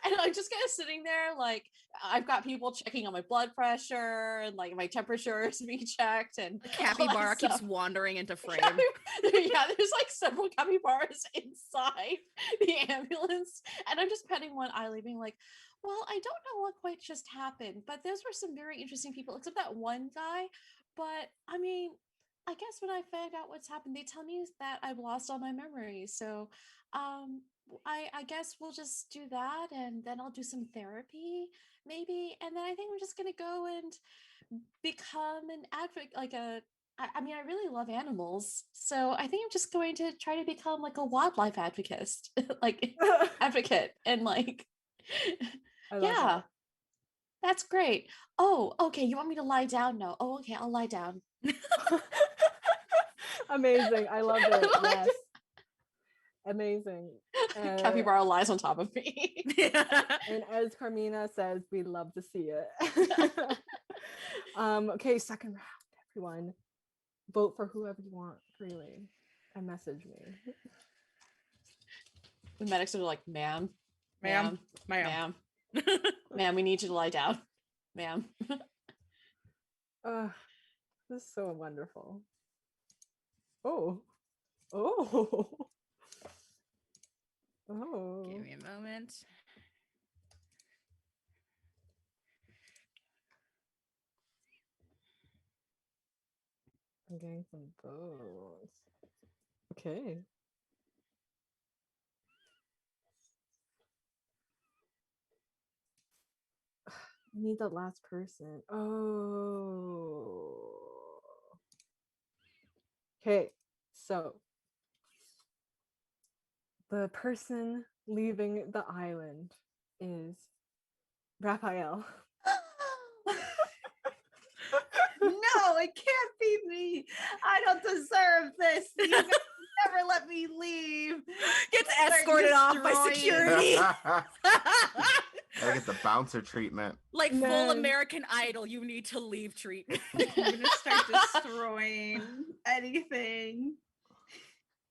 Speaker 3: And I'm just kind of sitting there, like I've got people checking on my blood pressure and like my temperature is being checked, and
Speaker 5: The capybara keeps
Speaker 3: stuff.
Speaker 5: wandering into frame.
Speaker 3: Yeah, there's like several capybaras inside the ambulance, and I'm just petting one eyelid, being like, "Well, I don't know what quite just happened, but those were some very interesting people, except that one guy. But I mean, I guess when I find out what's happened, they tell me that I've lost all my memories. So, I guess we'll just do that, and then I'll do some therapy, maybe, and then I think I'm just gonna go and become an advocate, like I mean, I really love animals, so I think I'm just going to try to become like a wildlife advocate, like advocate, and like,
Speaker 2: I love
Speaker 3: yeah,
Speaker 2: that.
Speaker 3: that's great. Oh, okay, you want me to lie down? No. Oh, okay, I'll lie down.
Speaker 2: Amazing. I love it. Yes. Amazing.
Speaker 3: Capybara lies on top of me.
Speaker 2: And as Carmina says, we love to see it. Okay, second round, everyone. Vote for whoever you want freely and message me.
Speaker 3: The medics are like, ma'am,
Speaker 5: Ma'am.
Speaker 3: ma'am, ma'am, we need you to lie down, ma'am.
Speaker 2: This is so wonderful. Oh. Oh. Oh.
Speaker 5: Give me a moment.
Speaker 2: Getting some votes. Okay. I need the last person. Oh. Okay, so the person leaving the island is Raphael.
Speaker 4: No, it can't be me. I don't deserve this. You guys never let me leave.
Speaker 5: Gets
Speaker 4: Start
Speaker 5: escorted off by
Speaker 4: destroying-
Speaker 5: security.
Speaker 6: I get the bouncer treatment.
Speaker 5: Like full
Speaker 2: Man.
Speaker 5: American Idol, you need to leave treatment.
Speaker 4: I'm gonna start destroying anything.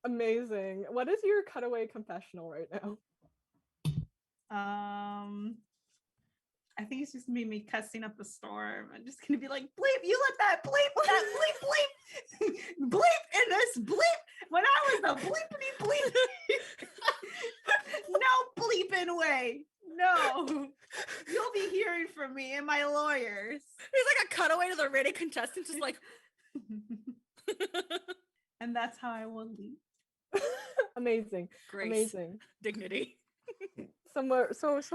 Speaker 2: Amazing. What is your cutaway confessional right now?
Speaker 4: I think it's just gonna be me cussing up a storm. I'm just gonna be like, bleep, you let that bleep, bleep in this bleep when I was the bleepity bleep. No bleeping way. No. You'll be hearing from me and my lawyers.
Speaker 5: There's like a cutaway to the ready contestant, just like,
Speaker 4: And that's how I will leave.
Speaker 2: Amazing.
Speaker 5: grace,
Speaker 2: Amazing.
Speaker 5: dignity.
Speaker 2: So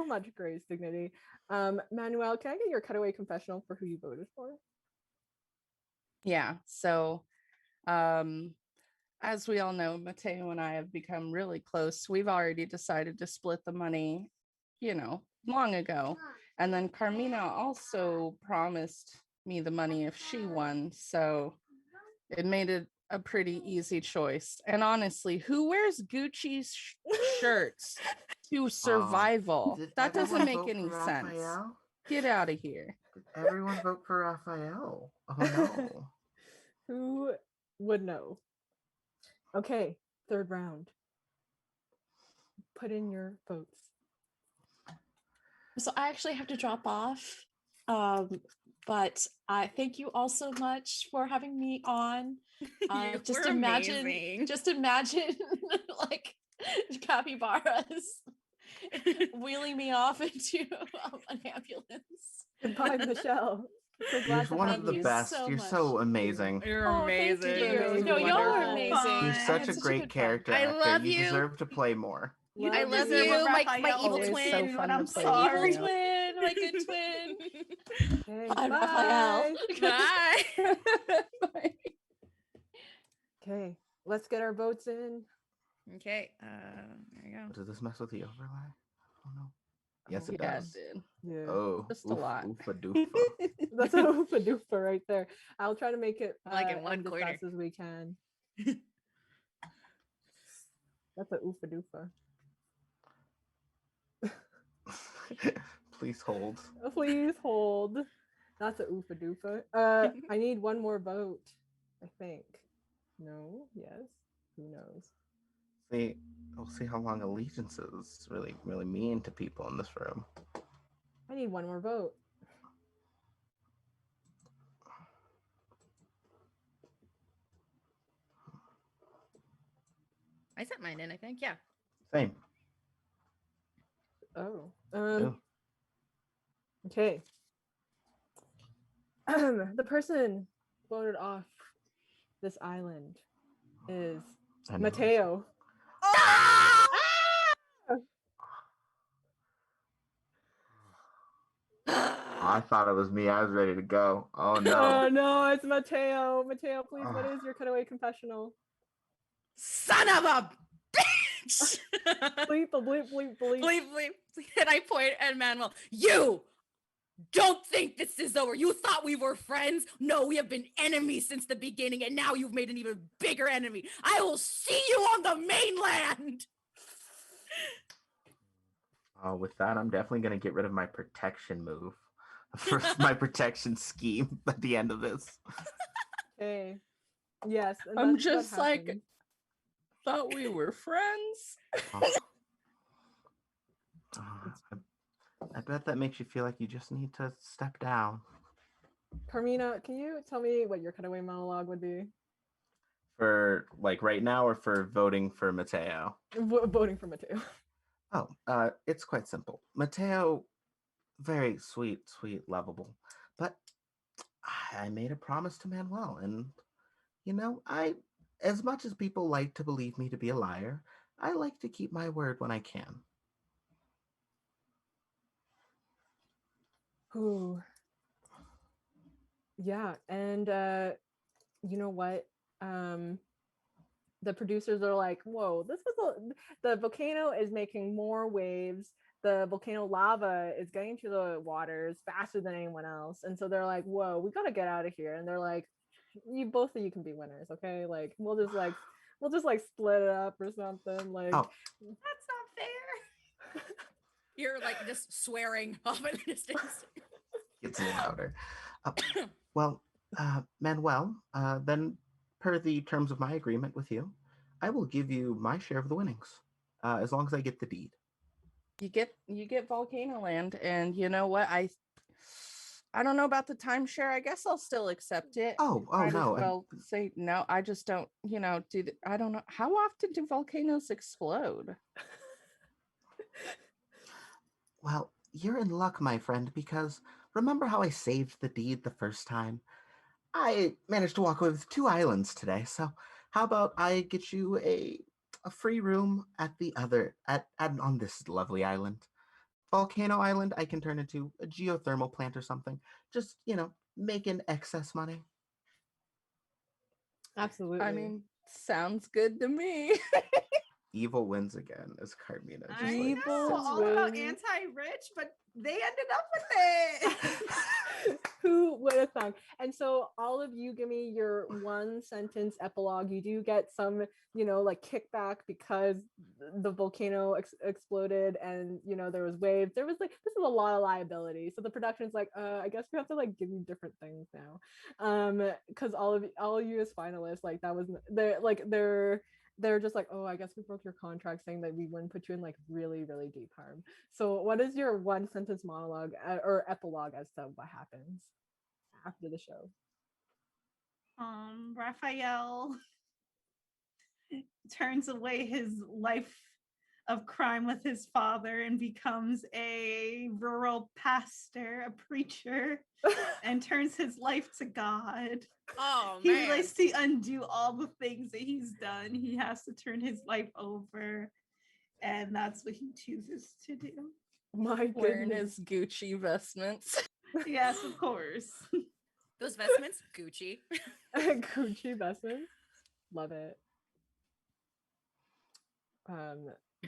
Speaker 2: much grace, dignity. Manuel, can I get your cutaway confessional for who you voted for?
Speaker 7: Yeah. So, as we all know, Mateo and I have become really close. We've already decided to split the money, long ago. And then Carmina also promised me the money if she won. So it made it a pretty easy choice. And honestly, who wears Gucci shirts to survival?
Speaker 6: Did
Speaker 7: That doesn't
Speaker 6: everyone
Speaker 7: make
Speaker 6: vote
Speaker 7: any
Speaker 6: for
Speaker 7: sense.
Speaker 6: Rafael?
Speaker 7: Get out of here.
Speaker 6: Did everyone vote for Rafael? Oh no.
Speaker 2: Who would know? Okay, third round. Put in your votes.
Speaker 3: So I actually have to drop off. But I thank you all so much for having me on.
Speaker 5: You
Speaker 3: Just
Speaker 5: were
Speaker 3: imagine,
Speaker 5: amazing.
Speaker 3: like capybaras wheeling me off into an ambulance.
Speaker 2: Goodbye, Michelle. So glad
Speaker 6: You're
Speaker 2: to
Speaker 6: one
Speaker 2: have
Speaker 6: of the
Speaker 2: you.
Speaker 6: best.
Speaker 3: so
Speaker 6: You're
Speaker 3: much.
Speaker 6: so amazing.
Speaker 5: You're
Speaker 3: Oh, thank
Speaker 5: amazing.
Speaker 3: you.
Speaker 2: You're
Speaker 3: No, y'all are
Speaker 2: wonderful.
Speaker 3: amazing.
Speaker 6: You're
Speaker 3: I
Speaker 6: such
Speaker 3: had
Speaker 6: a great
Speaker 3: good fun.
Speaker 6: character
Speaker 5: I
Speaker 6: actor.
Speaker 5: love
Speaker 6: You
Speaker 5: you.
Speaker 6: deserve to play more.
Speaker 2: Love
Speaker 5: I love
Speaker 4: Deserve
Speaker 5: you,
Speaker 4: what
Speaker 5: my
Speaker 4: Raphael
Speaker 5: evil
Speaker 4: was
Speaker 7: Always so
Speaker 5: twin.
Speaker 4: doing,
Speaker 7: fun
Speaker 4: but
Speaker 7: to
Speaker 4: I'm
Speaker 7: play
Speaker 3: My
Speaker 7: with
Speaker 4: sorry.
Speaker 7: you.
Speaker 3: evil twin, my good twin.
Speaker 2: Okay,
Speaker 3: Bye, Raphael.
Speaker 5: Bye.
Speaker 7: Bye.
Speaker 2: Okay, let's get our votes in.
Speaker 5: Okay, there you go.
Speaker 6: Does this mess with the overlay? Oh no. Yes, it
Speaker 7: Yeah,
Speaker 6: does.
Speaker 7: it did.
Speaker 2: Yeah,
Speaker 6: Oh,
Speaker 7: Just a lot.
Speaker 6: Oofa doofa.
Speaker 2: that's a oofa doofa right there. I'll try to make it
Speaker 5: Like in one
Speaker 2: end as
Speaker 5: corner.
Speaker 2: fast as we can. That's a oofa doofa.
Speaker 6: Please hold.
Speaker 2: Please hold. That's a oofa doofa. I need one more vote, I think. No, yes. Who knows?
Speaker 6: See, we'll see how long allegiances really mean to people in this room.
Speaker 2: I need one more vote.
Speaker 5: I sent mine in, I think. Yeah.
Speaker 6: Same.
Speaker 2: Oh.
Speaker 6: Oh.
Speaker 2: Okay. The person voted off this island is
Speaker 6: I know.
Speaker 2: Mateo.
Speaker 6: I thought it was me. I was ready to go. Oh no.
Speaker 2: Oh no, it's Mateo. Mateo, please, what is your cutaway confessional?
Speaker 5: Son of a bitch!
Speaker 2: Bleep, a bleep, bleep, bleep.
Speaker 5: bleep, bleep. And I point at Manuel. You don't think this is over. You thought we were friends? No, we have been enemies since the beginning, and now you've made an even bigger enemy. I will see you on the mainland.
Speaker 6: With that, I'm definitely gonna get rid of my protection move. For my protection scheme at the end of this.
Speaker 2: Okay. Yes. and
Speaker 7: I'm
Speaker 2: that's what
Speaker 7: just like,
Speaker 2: happened.
Speaker 7: thought we were friends.
Speaker 6: I bet that makes you feel like you just need to step down.
Speaker 2: Carmina, can you tell me what your cutaway monologue would be?
Speaker 6: For like right now or for voting for Mateo?
Speaker 2: Voting for Mateo.
Speaker 6: Oh, it's quite simple. Mateo, very sweet, lovable. But I made a promise to Manuel, and You know, as much as people like to believe me to be a liar, I like to keep my word when I can.
Speaker 2: Ooh. Yeah, and you know what? The producers are like, whoa, the volcano is making more waves. The volcano lava is getting to the waters faster than anyone else. And so they're like, whoa, we gotta get out of here. And they're like, you both of you can be winners, okay? Like we'll just split it up or something. Like
Speaker 6: Oh,
Speaker 4: That's not fair.
Speaker 5: You're like just swearing off in the distance.
Speaker 6: it's louder. Uh, well, Manuel, then per the terms of my agreement with you, I will give you my share of the winnings, as long as I get the deed.
Speaker 7: You get Volcano Land, and you know what? I don't know about the timeshare. I guess I'll still accept it.
Speaker 6: Oh
Speaker 7: Might as
Speaker 6: no.
Speaker 7: well say no. I just don't, I don't know. How often do volcanoes explode?
Speaker 6: Well, you're in luck, my friend, because remember how I saved the deed the first time? I managed to walk away with 2 islands today, so how about I get you a free room at the other at on this lovely island. Volcano Island I can turn into a geothermal plant or something. Just, making excess money.
Speaker 2: absolutely.
Speaker 7: I mean, sounds good to me.
Speaker 6: Evil wins again, as Carmina just
Speaker 4: I
Speaker 6: like
Speaker 4: know,
Speaker 6: sits
Speaker 4: all
Speaker 6: back.
Speaker 4: about anti-rich, but they ended up with it.
Speaker 2: Who would have thunk? And so all of you give me your one sentence epilogue. You do get some, like kickback because the volcano exploded and there was waves. There was like this is a lot of liability. So the production's like, I guess we have to like give you different things now. Because all of you as finalists, like that was they're just like, oh, I guess we broke your contract saying that we wouldn't put you in like really, really deep harm. So what is your one sentence monologue or epilogue as to what happens after the show?
Speaker 4: Rafael turns away his life of crime with his father and becomes a rural pastor, a preacher, and turns his life to God.
Speaker 5: Oh
Speaker 4: He
Speaker 5: man.
Speaker 4: likes to undo all the things that he's done. He has to turn his life over, and that's what he chooses to do.
Speaker 2: My
Speaker 7: Wearing
Speaker 2: goodness.
Speaker 7: his Gucci vestments.
Speaker 4: Yes, of course.
Speaker 5: Those vestments, Gucci.
Speaker 2: Gucci vestments. Love it.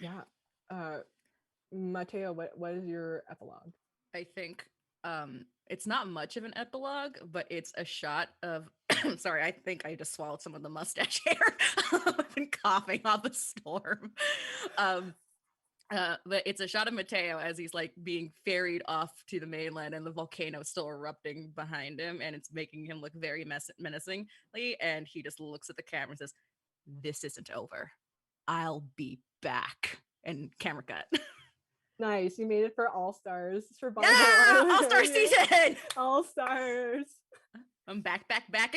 Speaker 2: Yeah. Mateo, what is your epilogue?
Speaker 5: I think it's not much of an epilogue, but it's a shot of sorry, I think I just swallowed some of the mustache hair. I've been coughing off a storm. But it's a shot of Mateo as he's like being ferried off to the mainland and the volcano is still erupting behind him and it's making him look very menacingly. And he just looks at the camera and says, "This isn't over. I'll be back." And camera cut.
Speaker 2: Nice. You made it for All Stars. Survival
Speaker 5: Yeah!
Speaker 2: Island.
Speaker 5: All-Star season!
Speaker 2: All Stars.
Speaker 5: I'm back again!
Speaker 2: Back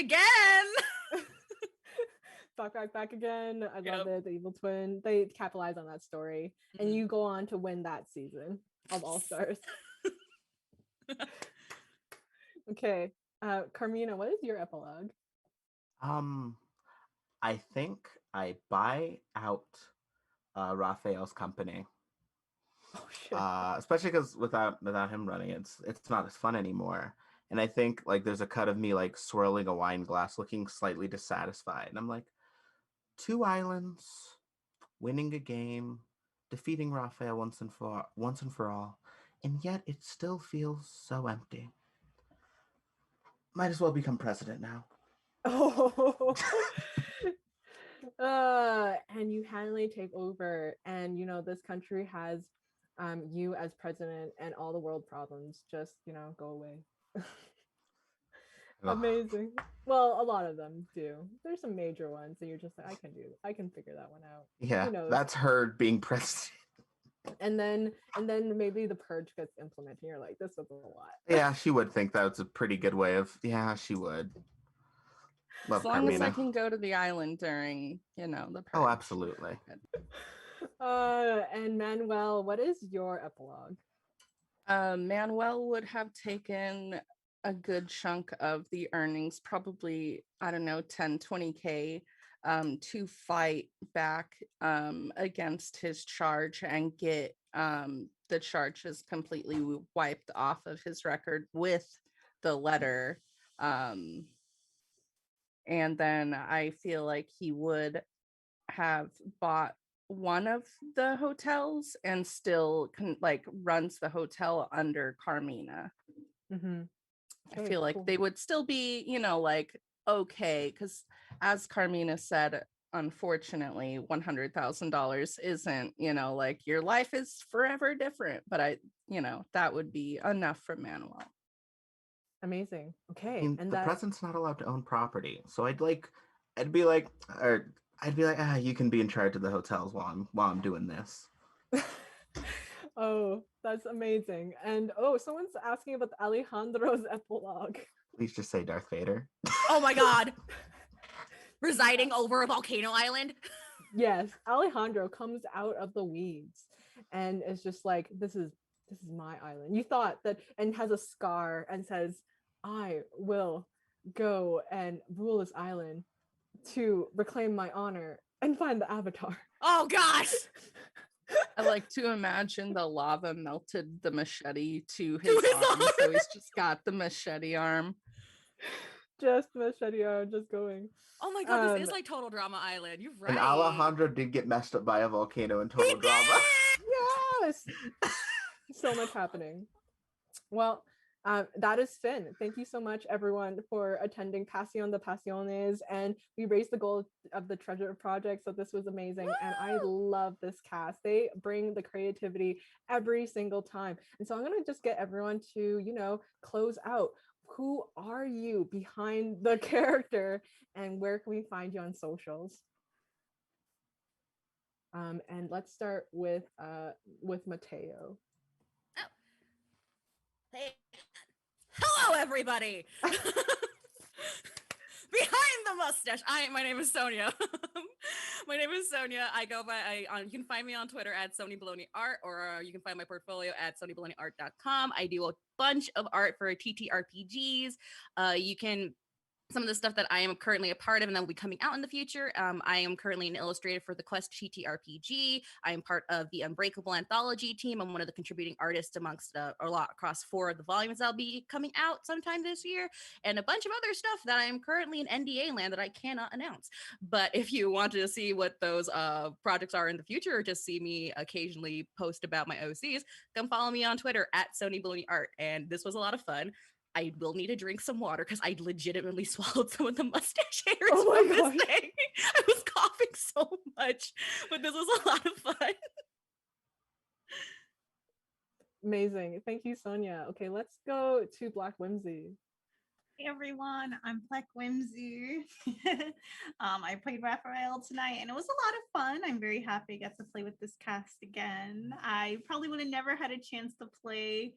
Speaker 2: again. I
Speaker 5: Yep.
Speaker 2: love it. The evil twin. They capitalize on that story. And you go on to win that season of All Stars. Okay. Carmina, what is your epilogue?
Speaker 6: I think I buy out Rafael's company.
Speaker 2: Oh shit.
Speaker 6: Especially because without him running, it's not as fun anymore. And I think like there's a cut of me like swirling a wine glass, looking slightly dissatisfied. And I'm like, 2 islands, winning a game, defeating Rafael once and for all, and yet it still feels so empty. Might as well become president now.
Speaker 2: Oh. And you handily take over, and this country has you as president, and all the world problems just go away. Amazing. Well, a lot of them do. There's some major ones, and you're just like, I can figure that one out.
Speaker 6: Yeah,
Speaker 2: Who knows?
Speaker 6: that's her being president.
Speaker 2: And then maybe the purge gets implemented. And you're like, this was a lot.
Speaker 6: Yeah, she would think that was a pretty good way of. Yeah, she would. Love
Speaker 7: As long as I
Speaker 6: Carmina.
Speaker 7: can go to the island during, the purge.
Speaker 6: Oh, absolutely.
Speaker 2: And Manuel, what is your epilogue?
Speaker 7: Manuel would have taken a good chunk of the earnings, probably, I don't know, 10, 20K, to fight back against his charge and get the charges completely wiped off of his record with the letter. And then I feel like he would have bought one of the hotels and still runs the hotel under Carmina.
Speaker 2: Mm-hmm.
Speaker 7: I feel like they would still be, okay, because as Carmina said, unfortunately, $100,000 isn't, your life is forever different. But that would be enough for Manuel.
Speaker 2: Amazing. Okay.
Speaker 6: I mean,
Speaker 2: And
Speaker 6: the president's not allowed to own property, so I'd be like, you can be in charge of the hotels while I'm doing this.
Speaker 2: Oh, that's amazing. And someone's asking about the Alejandro's epilogue.
Speaker 6: Please just say Darth Vader.
Speaker 5: Oh my god. Residing over a volcano island.
Speaker 2: Yes, Alejandro comes out of the weeds and is just like, this is my island. You thought that, and has a scar and says, I will go and rule this island to reclaim my honor and find the avatar.
Speaker 5: Oh gosh.
Speaker 7: I like to imagine the lava melted the machete to his arm, so he's just got the machete arm.
Speaker 2: Just machete arm, just going.
Speaker 5: Oh my god, this is like Total Drama Island. You're right.
Speaker 6: And Alejandro did get messed up by a volcano in Total Drama.
Speaker 2: Yes. So much happening. Well, that is Finn. Thank you so much, everyone, for attending Pasion de Pasiones. And we raised the goal of the Treasure Project. So this was amazing. Woo! And I love this cast. They bring the creativity every single time. And so I'm going to just get everyone to, close out. Who are you behind the character and where can we find you on socials? And let's start with Mateo.
Speaker 5: Hey. Hello, everybody. Behind the mustache. My name is Sonya. I go by, you can find me on Twitter at SonyBaloneyArt, or you can find my portfolio at SonyBaloneyArt.com. I do a bunch of art for TTRPGs. Some of the stuff that I am currently a part of and that will be coming out in the future. I am currently an illustrator for the Quest TTRPG. I am part of the Unbreakable Anthology team. I'm one of the contributing artists amongst across 4 of the volumes that'll be coming out sometime this year, and a bunch of other stuff that I am currently in NDA land that I cannot announce. But if you want to see what those projects are in the future, or just see me occasionally post about my OCs, come follow me on Twitter at SonyBaloneyArt. And this was a lot of fun. I will need to drink some water because I legitimately swallowed some of the mustache hairs from this thing. I was coughing so much, but this was a lot of fun.
Speaker 2: Amazing. Thank you, Sonya. Okay, let's go to BlackWhimsy.
Speaker 4: Hey everyone, I'm BlackWhimsy. I played Rafael tonight and it was a lot of fun. I'm very happy I got to play with this cast again. I probably would have never had a chance to play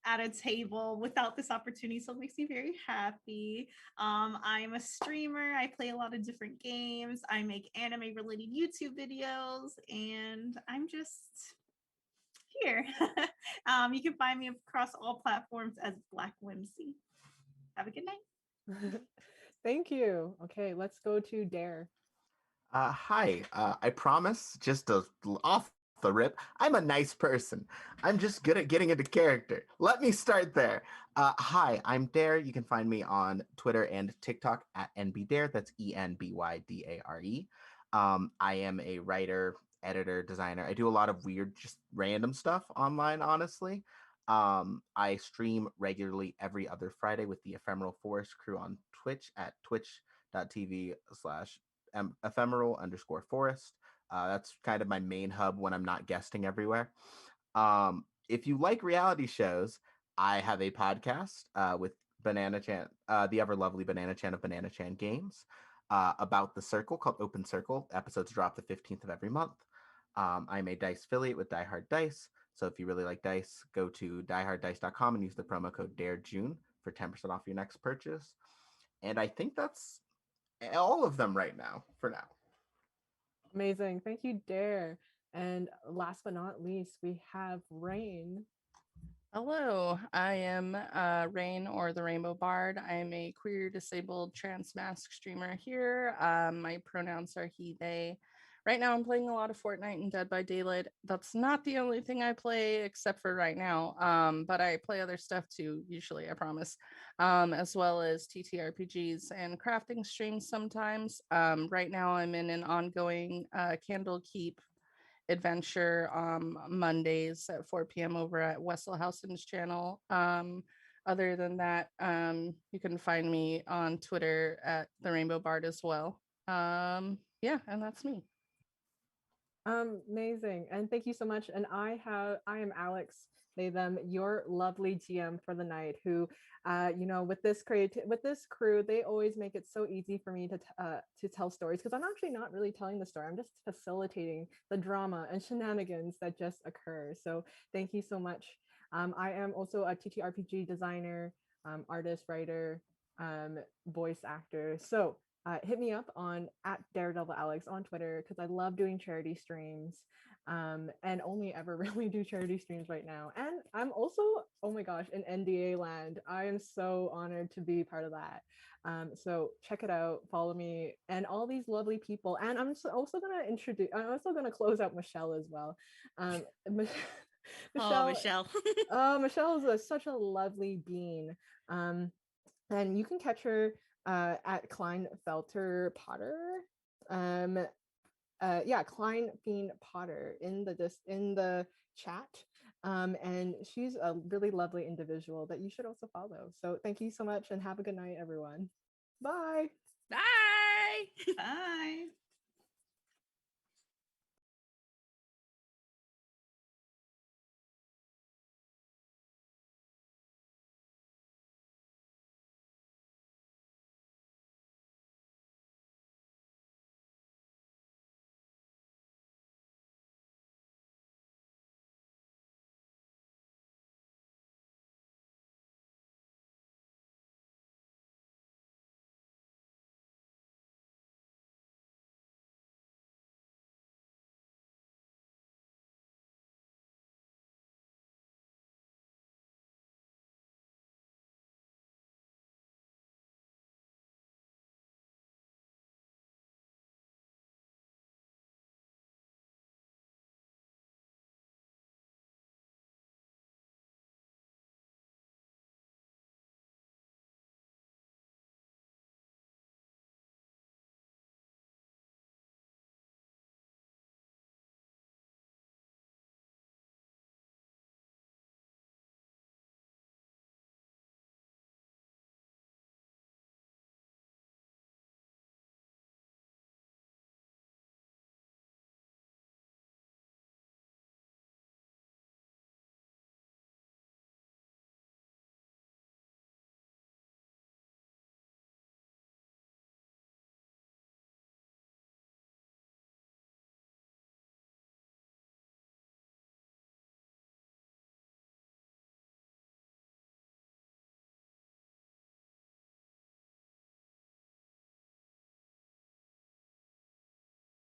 Speaker 4: at a table without this opportunity, so it makes me very happy. I'm a streamer. I play a lot of different games. I make anime related YouTube videos, and I'm just here. You can find me across all platforms as BlackWhimsy. Have a good night.
Speaker 2: Thank you. Okay, let's go to Dare.
Speaker 6: Hi. I promise, just off the rip, I'm a nice person. I'm just good at getting into character. Let me start there. Hi, I'm Dare. You can find me on Twitter and TikTok at NBDare. That's ENBYDARE. I am a writer, editor, designer. I do a lot of weird, just random stuff online, honestly. I stream regularly every other Friday with the Ephemeral Forest crew on Twitch at twitch.tv/ephemeral_forest. That's kind of my main hub when I'm not guesting everywhere. If you like reality shows, I have a podcast with Banana Chan, the ever lovely Banana Chan of Banana Chan Games, about the Circle called Open Circle. Episodes drop the 15th of every month. I'm a dice affiliate with Die Hard Dice. So if you really like dice, go to dieharddice.com and use the promo code DAREJUNE for 10% off your next purchase. And I think that's all of them right now, for now.
Speaker 2: Amazing. Thank you, Dare. And last but not least, we have Rain.
Speaker 7: Hello, I am Rain or the Rainbow Bard. I am a queer, disabled, trans mask streamer here. My pronouns are he, they. Right now, I'm playing a lot of Fortnite and Dead by Daylight. That's not the only thing I play, except for right now. But I play other stuff too, usually, I promise, as well as TTRPGs and crafting streams sometimes. Right now, I'm in an ongoing Candle Keep adventure Mondays at 4 p.m. over at Wessel Housen's channel. Other than that, you can find me on Twitter at the Rainbow Bard as well. Yeah, and that's me.
Speaker 2: Amazing. And thank you so much. And I am Alyx, they, them, your lovely GM for the night, who, with this crew, they always make it so easy for me to tell stories, because I'm actually not really telling the story. I'm just facilitating the drama and shenanigans that just occur. So thank you so much. I am also a TTRPG designer, artist, writer, voice actor. So hit me up on at Daredevil Alyx on Twitter, because I love doing charity streams, and only ever really do charity streams right now. And I'm also, oh my gosh, in NDA land. I am so honored to be part of that. So check it out, follow me, and all these lovely people. And I'm also gonna close out Michelle as well. Michelle,
Speaker 5: Oh, Michelle.
Speaker 2: Michelle is such a lovely being. And you can catch her at Kleinfelter Potter. Klein Fiend Potter in the chat. And she's a really lovely individual that you should also follow. So thank you so much and have a good night, everyone. Bye.
Speaker 5: Bye.
Speaker 4: Bye.